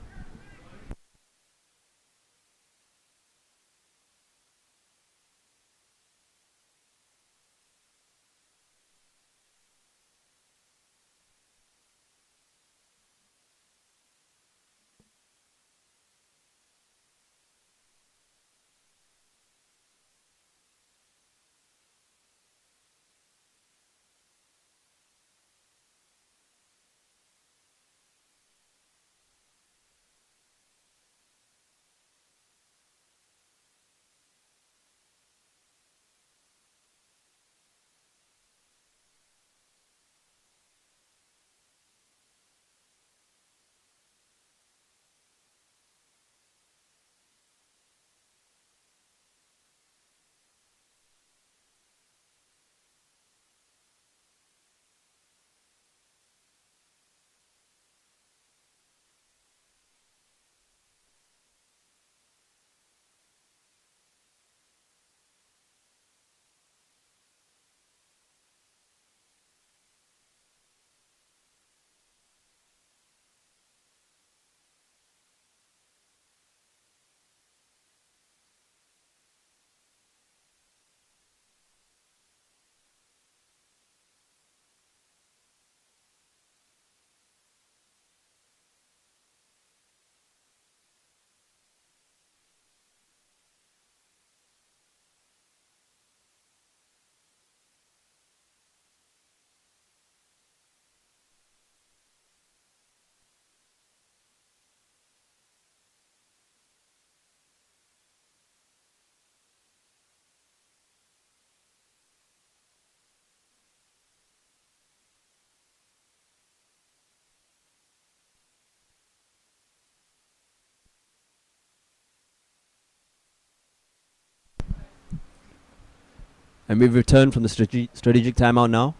And we've returned from the strategic timeout now.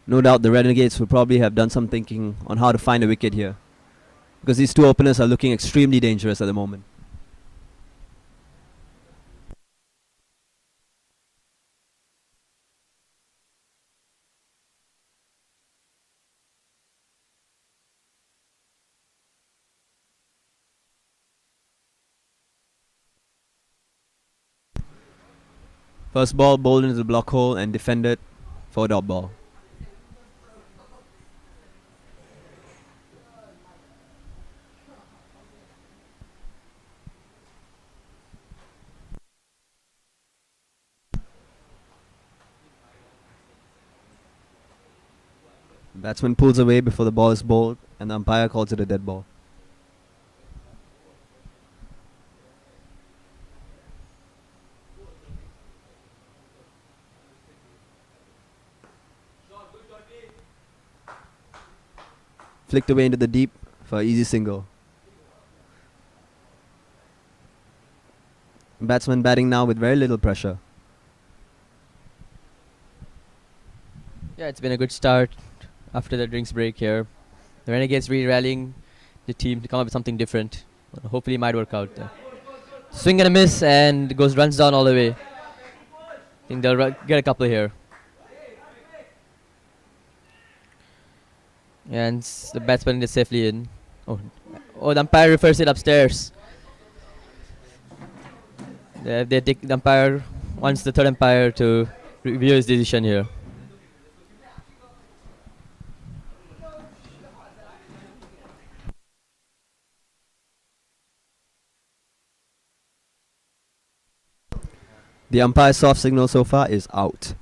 No doubt the Renegades will probably have done some thinking on how to find a wicket here, because these two openers are looking extremely dangerous at the moment. First ball bowled into the block hole and defended for a dot ball. The batsman pulls away before the ball is bowled, and the umpire calls it a dead ball. Flicked away into the deep for an easy single. Batsman batting now with very little pressure. Yeah, it's been a good start after the drinks break here. The Renegades really rallying the team to come up with something different. Hopefully it might work out there. Swing and a miss, and runs down all the way. I think they'll get a couple here. And the batsman is safely in. Oh, the umpire refers it upstairs. The umpire wants the third umpire to review his decision here. The umpire's soft signal so far is out.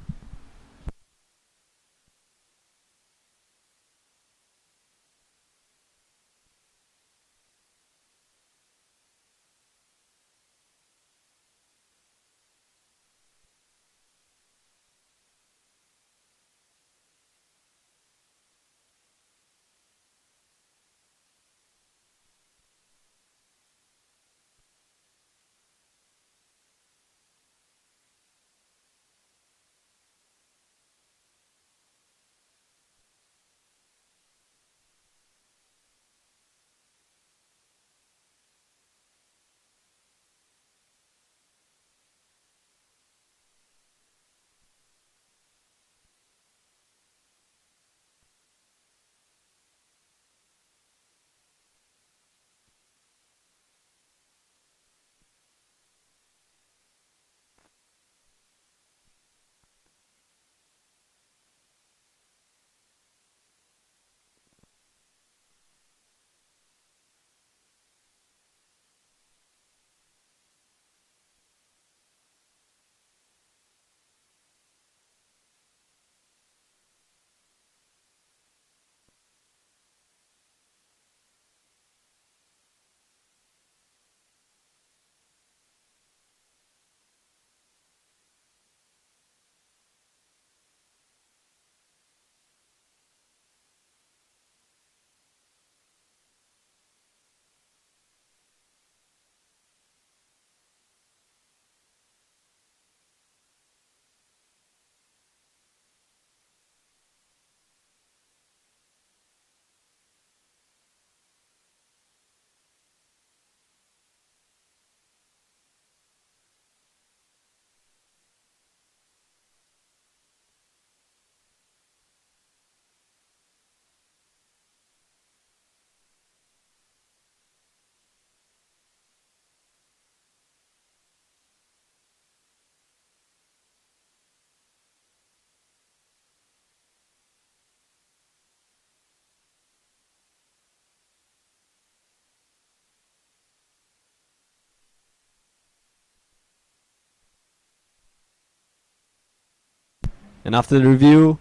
And after the review,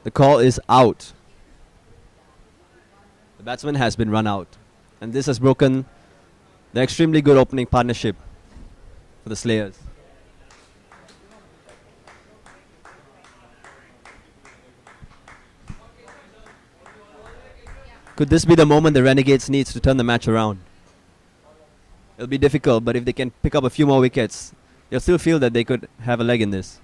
the call is out. The batsman has been run out. And this has broken the extremely good opening partnership for the Slayers. Could this be the moment the Renegades needs to turn the match around? It'll be difficult, but if they can pick up a few more wickets, they'll still feel that they could have a leg in this.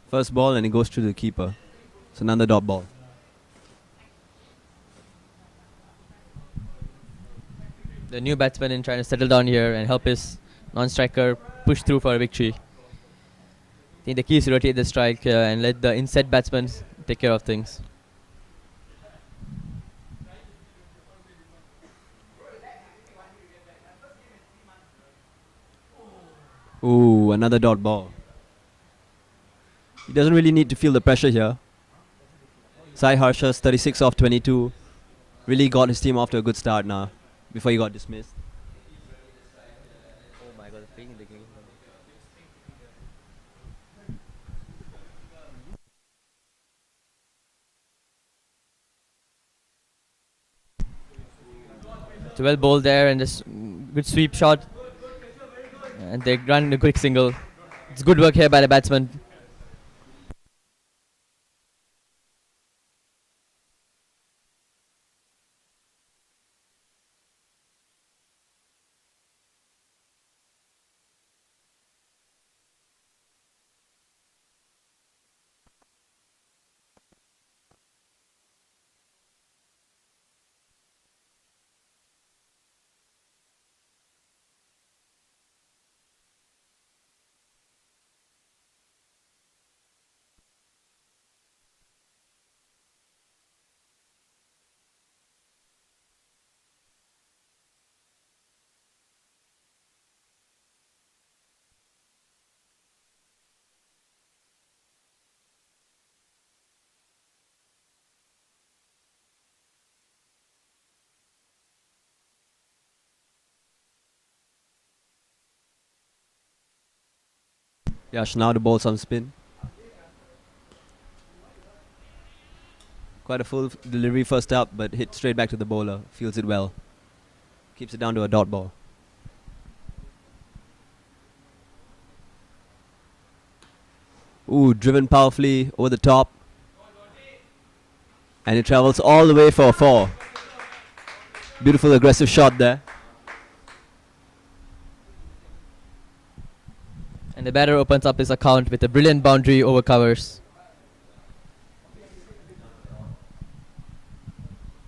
First ball and it goes through the keeper. It's another dot ball. The new batsman in trying to settle down here and help his non-striker, push through for a victory. I think the key is to rotate the strike and let the inset batsmen take care of things. Ooh, another dot ball. He doesn't really need to feel the pressure here. Sai Harsha's 36 off 22 really got his team off to a good start now before he got dismissed. Oh my god, the It's well bowled there and just good sweep shot. And they run a quick single. It's good work here by the batsman. Yash now to bowl some spin. Quite a full delivery first up, but hit straight back to the bowler. Feels it well. Keeps it down to a dot ball. Ooh, driven powerfully over the top. And it travels all the way for a 4. Beautiful aggressive shot there. And the batter opens up his account with a brilliant boundary over covers.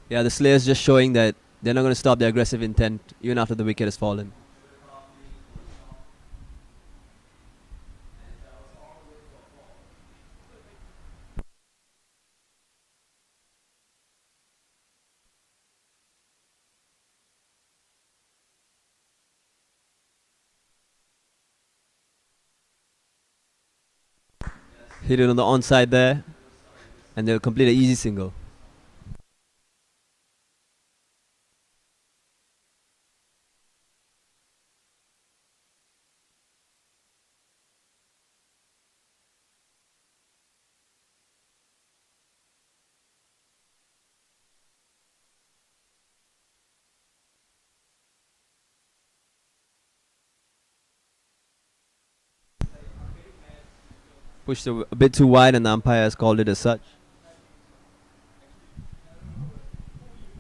Yeah, the Slayers just showing that they're not going to stop their aggressive intent even after the wicket has fallen. Hit it on the onside there, and they'll complete an easy single. Pushed a bit too wide, and the umpire has called it as such.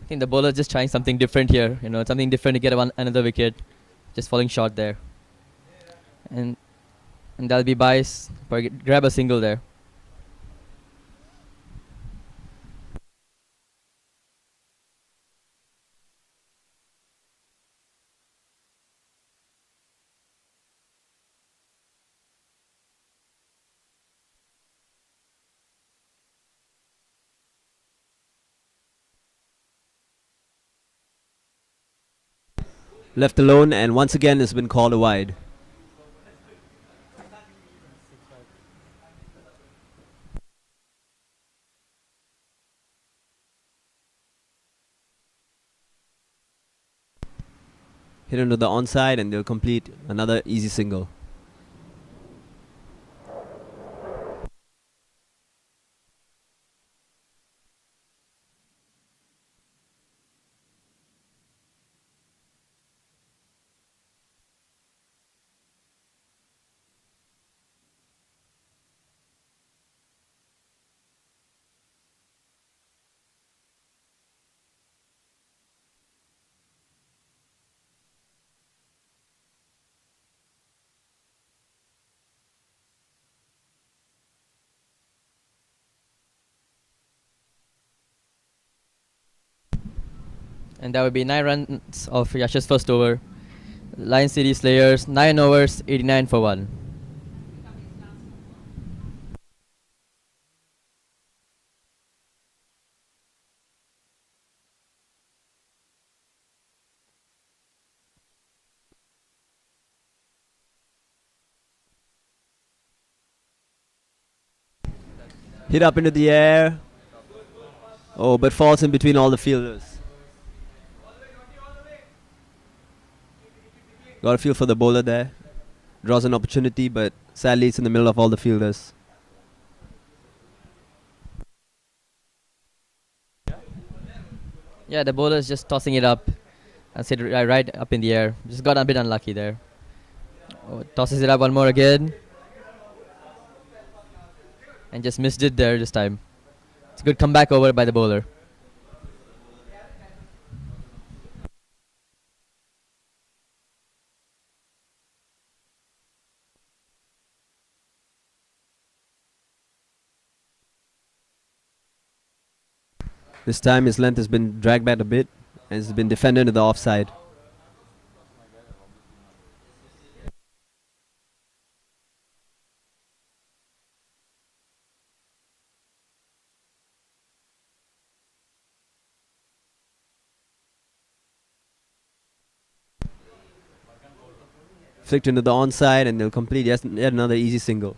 I think the bowler just trying something different here. Something different to get another wicket. Just falling short there. And that'll be bias. Grab a single there. Left alone, and once again has been called a wide. Hit into the onside, and they'll complete another easy single. And that would be 9 runs of Yash's first over. Lion City Slayers, 9 overs, 89 for 1. Hit up into the air. Oh, but falls in between all the fielders. Got a feel for the bowler there. Draws an opportunity, but sadly it's in the middle of all the fielders. Yeah, the bowler is just tossing it up and sit right up in the air. Just got a bit unlucky there. Oh, tosses it up one more again. And just missed it there this time. It's a good comeback over by the bowler. This time his length has been dragged back a bit and has been defended to the offside. Flicked into the onside and they'll complete yet another easy single.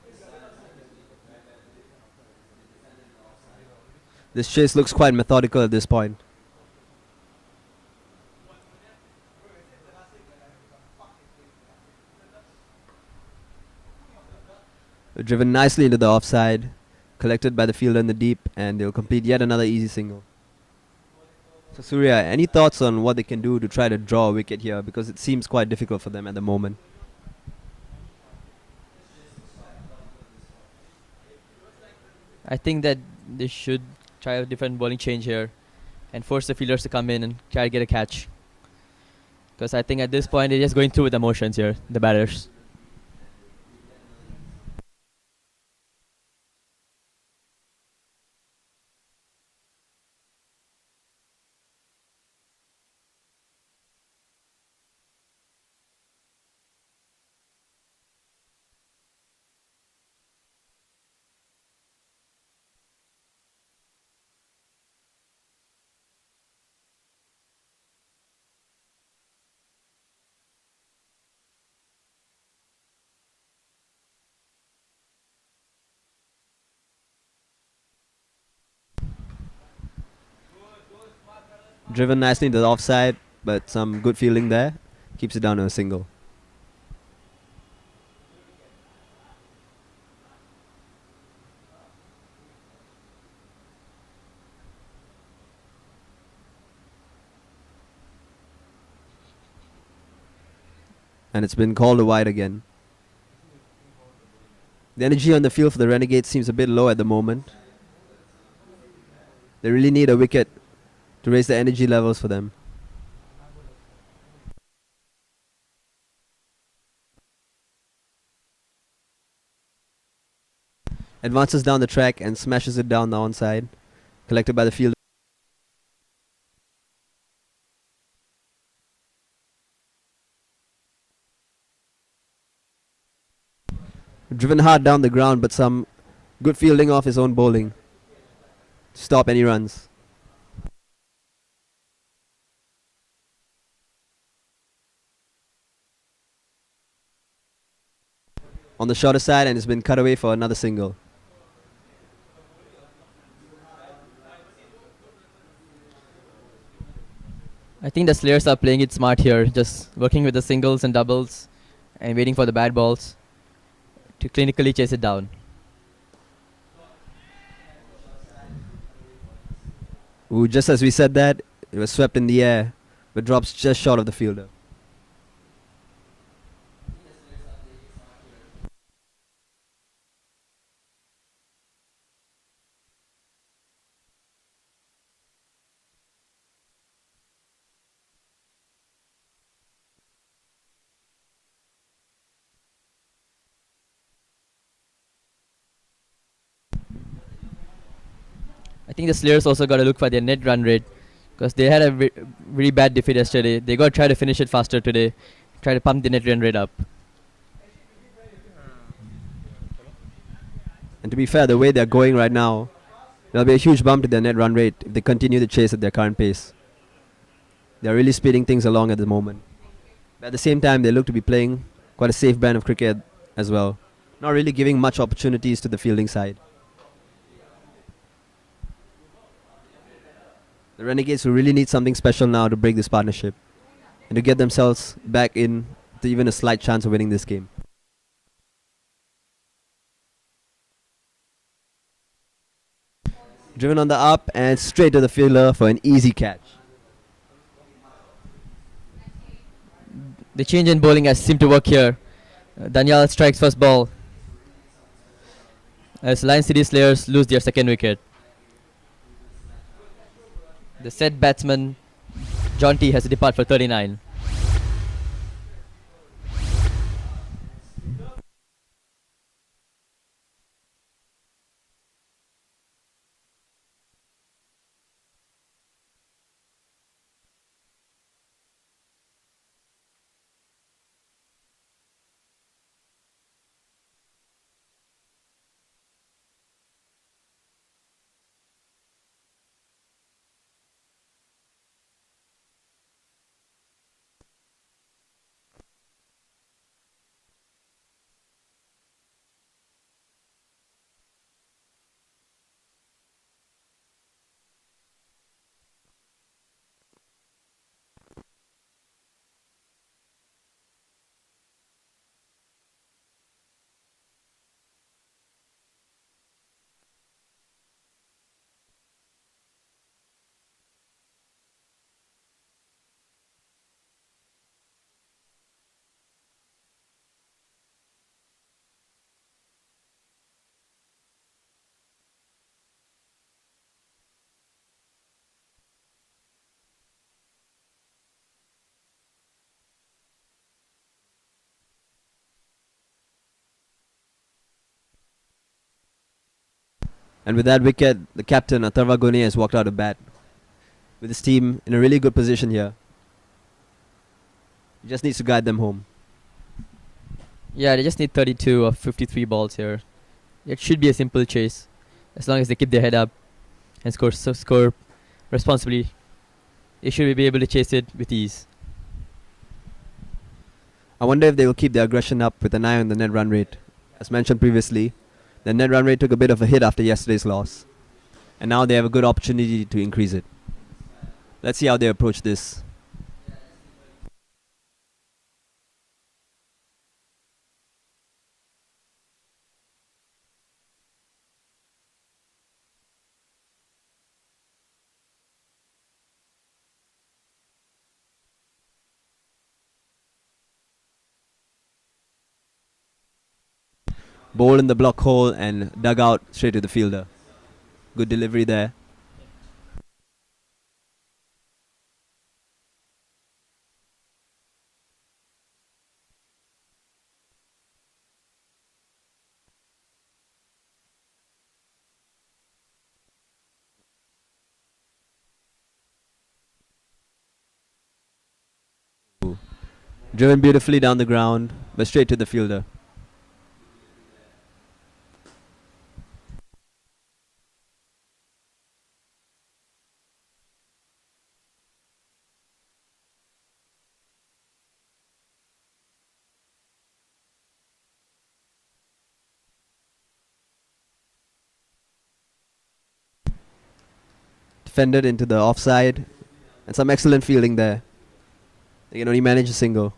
This chase looks quite methodical at this point. Driven nicely into the offside, collected by the fielder in the deep, and they'll complete yet another easy single. So Surya, any thoughts on what they can do to try to draw a wicket here? Because it seems quite difficult for them at the moment. I think that they should try a different bowling change here and force the fielders to come in and try to get a catch. Because I think at this point they're just going through with emotions here, the batters. Driven nicely into the offside, but some good fielding there. Keeps it down to a single. And it's been called a wide again. The energy on the field for the Renegades seems a bit low at the moment. They really need a wicket to raise the energy levels for them. Advances down the track and smashes it down the onside. Collected by the fielder. Driven hard down the ground, but some good fielding off his own bowling to stop any runs. On the shorter side, and it's been cut away for another single. I think the Slayers are playing it smart here, just working with the singles and doubles and waiting for the bad balls to clinically chase it down. Ooh, just as we said that, it was swept in the air, but drops just short of the fielder. I think the Slayers also got to look for their net run rate because they had a really bad defeat yesterday. They got to try to finish it faster today try to pump the net run rate up. And to be fair, the way they're going right now, there'll be a huge bump to their net run rate if they continue to chase at their current pace. They're really speeding things along at the moment. But at the same time, they look to be playing quite a safe brand of cricket as well. Not really giving much opportunities to the fielding side. The Renegades will really need something special now to break this partnership and to get themselves back in to even a slight chance of winning this game. Driven on the up and straight to the fielder for an easy catch. The change in bowling has seemed to work here. Daniel strikes first ball as Lion City Slayers lose their second wicket. The set batsman John T has to depart for 39. And with that wicket, the captain Atharva Gone has walked out of bat, with his team in a really good position here. He just needs to guide them home. Yeah, they just need 32 of 53 balls here. It should be a simple chase, as long as they keep their head up and score responsibly. They should be able to chase it with ease. I wonder if they will keep their aggression up with an eye on the net run rate. As mentioned previously, the net run rate took a bit of a hit after yesterday's loss, and now they have a good opportunity to increase it. Let's see how they approach this. Bowl in the block hole and dug out straight to the fielder. Good delivery there. Driven beautifully down the ground, but straight to the fielder. Defended into the offside, and some excellent fielding there. They can only manage a single.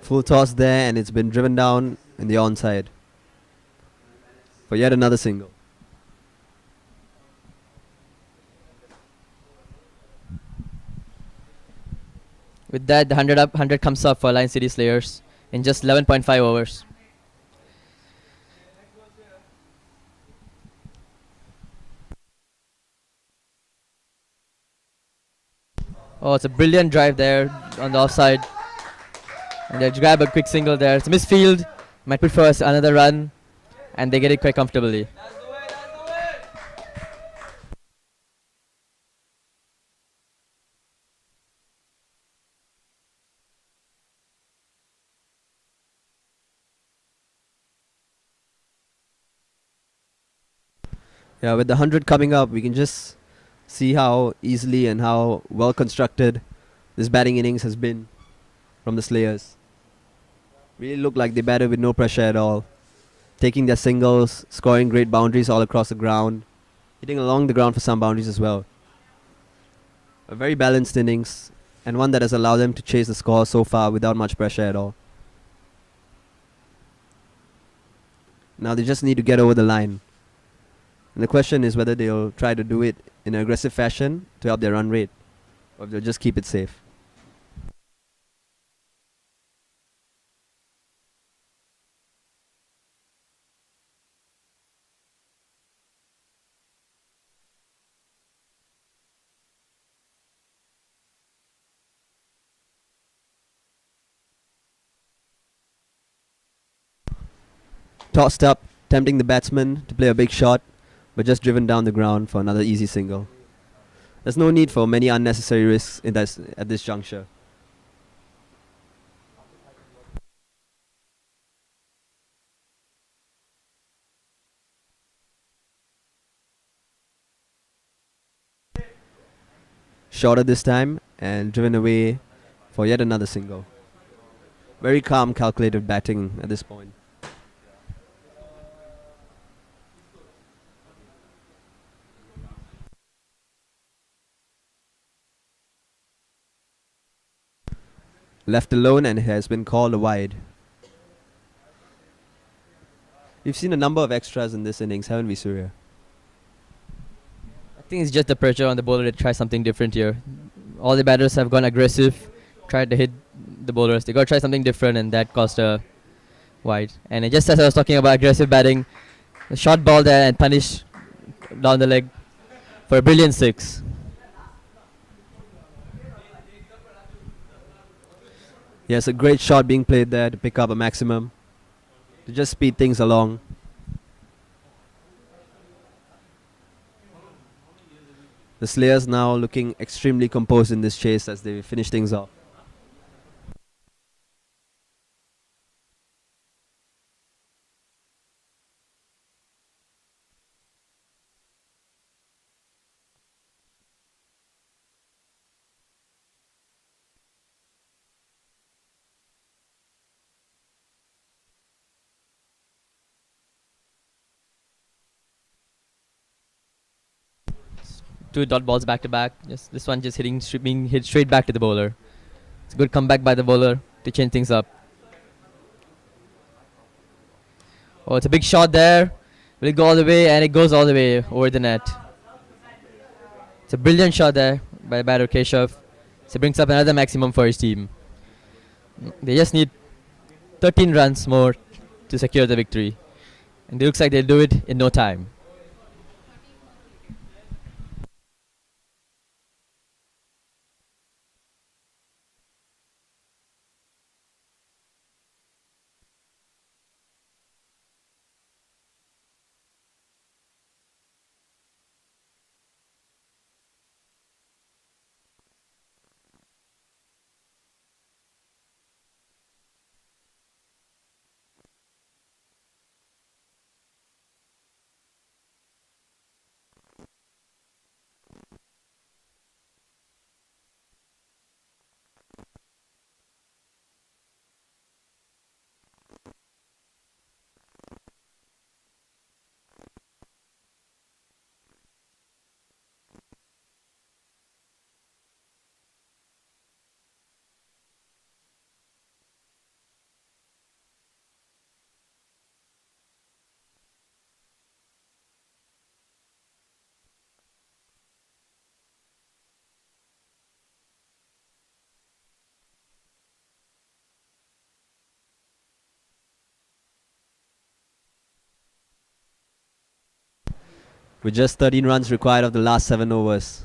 Full toss there, and it's been driven down in the onside for yet another single. With that, the 100 comes up for Lion City Slayers in just 11.5 overs. Oh, it's a brilliant drive there on the offside. And they grab a quick single there. It's a misfield. Might put for us another run. And they get it quite comfortably. Yeah, with the 100 coming up, we can just see how easily and how well constructed this batting innings has been from the Slayers. Really look like they batted with no pressure at all, taking their singles, scoring great boundaries all across the ground, hitting along the ground for some boundaries as well. A very balanced innings, and one that has allowed them to chase the score so far without much pressure at all. Now they just need to get over the line. And the question is whether they'll try to do it in an aggressive fashion to help their run rate, or if they'll just keep it safe. Tossed up, tempting the batsman to play a big shot, but just driven down the ground for another easy single. There's no need for many unnecessary risks at this juncture. Shorter this time and driven away for yet another single. Very calm, calculated batting at this point. Left alone and has been called a wide. We've seen a number of extras in this innings, haven't we, Surya? I think it's just the pressure on the bowler to try something different here. All the batters have gone aggressive, tried to hit the bowlers. They got to try something different, and that caused a wide. And it just as I was talking about aggressive batting, a short ball there and punish down the leg for a brilliant six. Yes, a great shot being played there to pick up a maximum, to just speed things along. The Slayers now looking extremely composed in this chase as they finish things off. Two dot balls back to back. Just this one just being hit straight back to the bowler. It's a good comeback by the bowler to change things up. Oh, it's a big shot there. Will it go all the way? And it goes all the way over the net. It's a brilliant shot there by batter Keshav. So it brings up another maximum for his team. They just need 13 runs more to secure the victory. And it looks like they'll do it in no time. With just 13 runs required of the last 7 overs.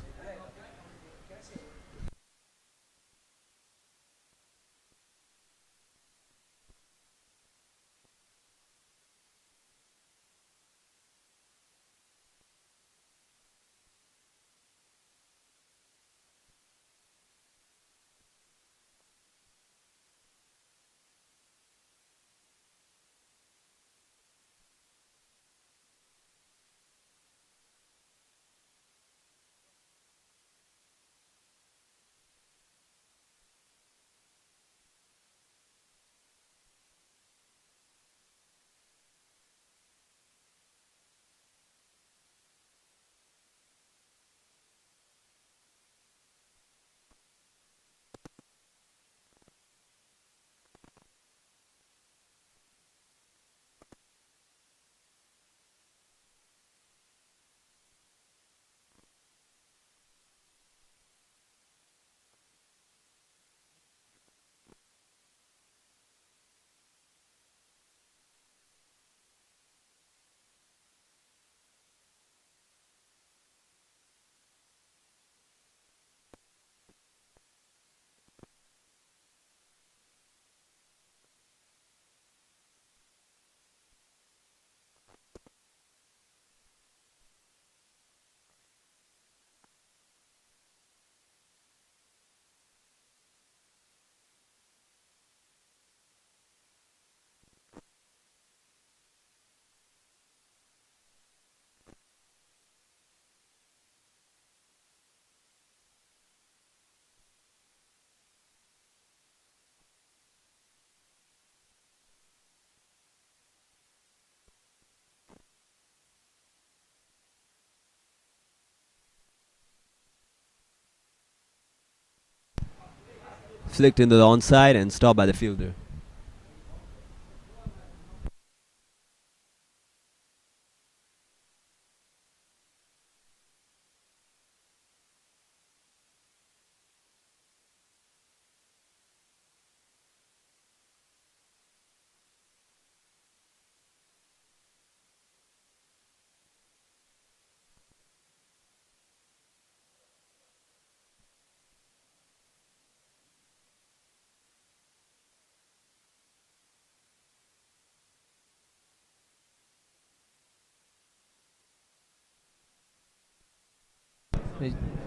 flicked into the onside and stopped by the fielder.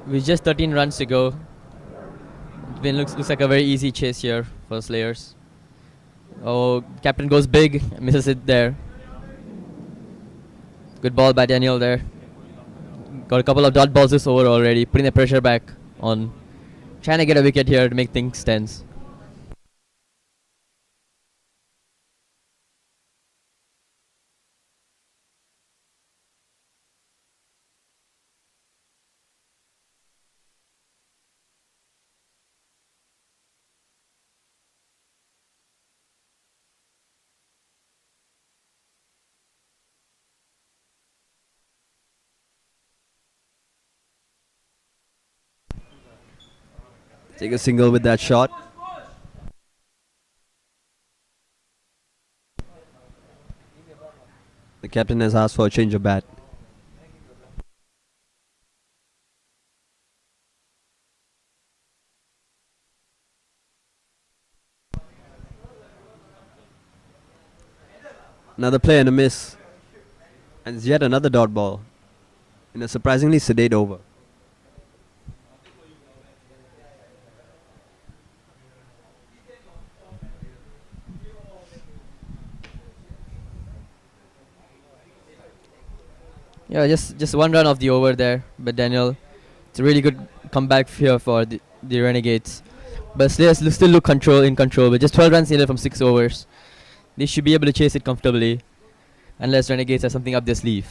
With just 13 runs to go, looks like a very easy chase here for Slayers. Oh, captain goes big, misses it there. Good ball by Daniel there. Got a couple of dot balls this over already, putting the pressure back on. Trying to get a wicket here to make things tense. Take a single with that shot. The captain has asked for a change of bat. Another play and a miss. And it's yet another dot ball in a surprisingly sedate over. Yeah, just one run off the over there, but Daniel, it's a really good comeback here for the Renegades. But Slayers still look in control, with just 12 runs needed from 6 overs. They should be able to chase it comfortably, unless Renegades have something up their sleeve.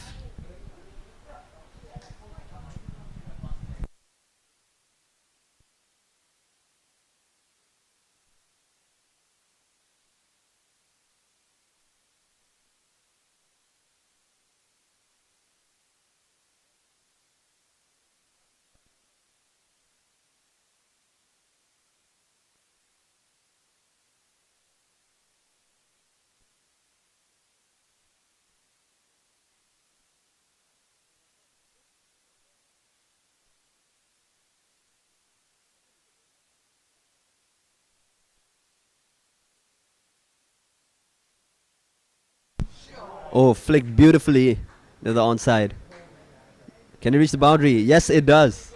Oh, flicked beautifully to the onside. Can it reach the boundary? Yes, it does.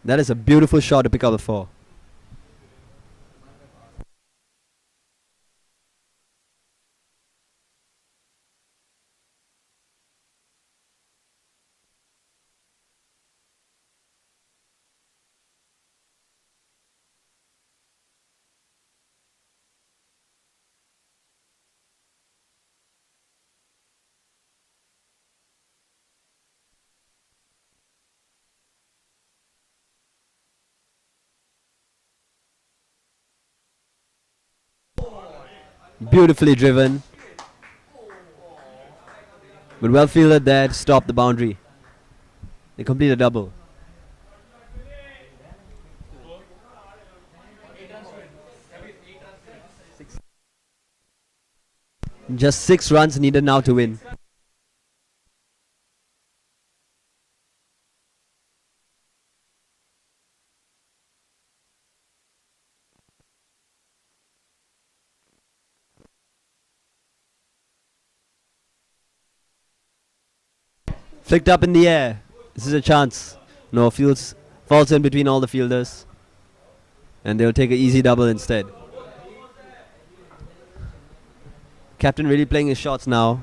That is a beautiful shot to pick up the 4. Beautifully driven. But well fielded there to stop the boundary. They complete a double. Just 6 runs needed now to win. Flicked up in the air. This is a chance. No, falls in between all the fielders. And they'll take an easy double instead. Captain really playing his shots now.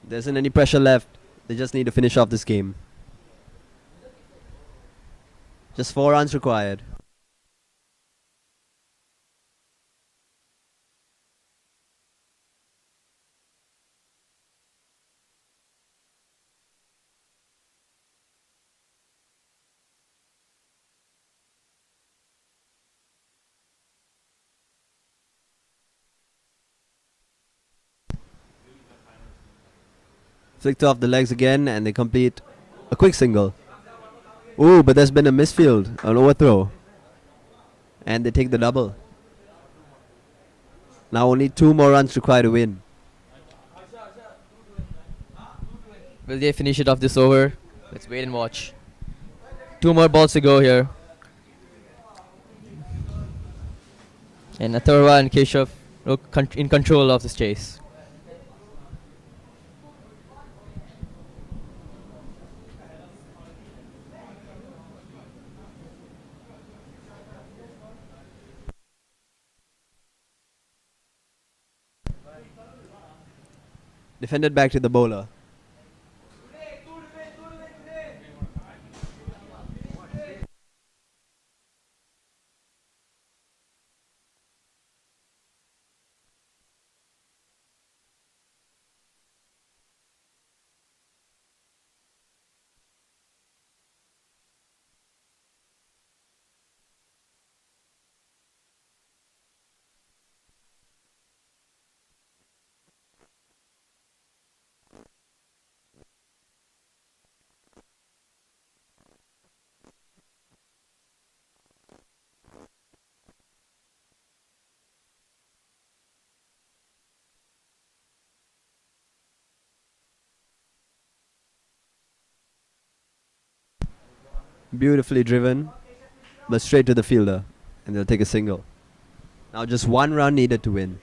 There isn't any pressure left. They just need to finish off this game. Just 4 runs required. Flicked off the legs again, and they complete a quick single. Ooh, but there's been a misfield, an overthrow. And they take the double. Now only 2 more runs required to win. Will they finish it off this over? Let's wait and watch. 2 more balls to go here. And Atharva and Keshav look in control of this chase. Defended back to the bowler. Beautifully driven, but straight to the fielder. And they'll take a single. Now just 1 run needed to win.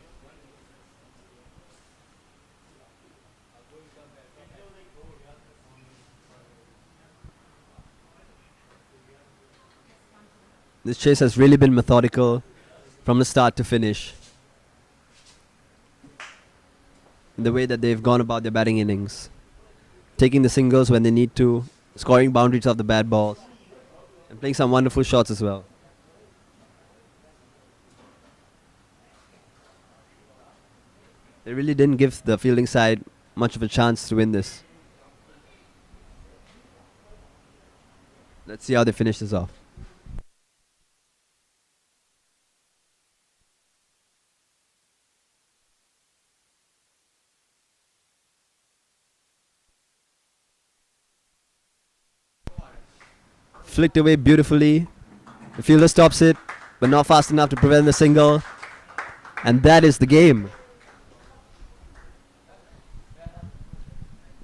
This chase has really been methodical from the start to finish. In the way that they've gone about their batting innings. Taking the singles when they need to, scoring boundaries off the bad balls, and playing some wonderful shots as well. They really didn't give the fielding side much of a chance to win this. Let's see how they finish this off. Flicked away beautifully. The fielder stops it, but not fast enough to prevent the single. And that is the game.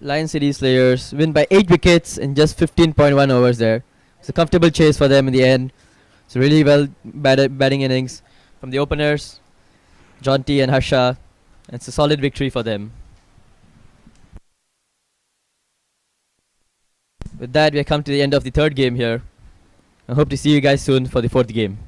Lion City Slayers win by 8 wickets in just 15.1 overs there. It's a comfortable chase for them in the end. It's a really well batting innings from the openers, Jonty and Harsha. And it's a solid victory for them. With that, we have come to the end of the 3rd game here. I hope to see you guys soon for the 4th game.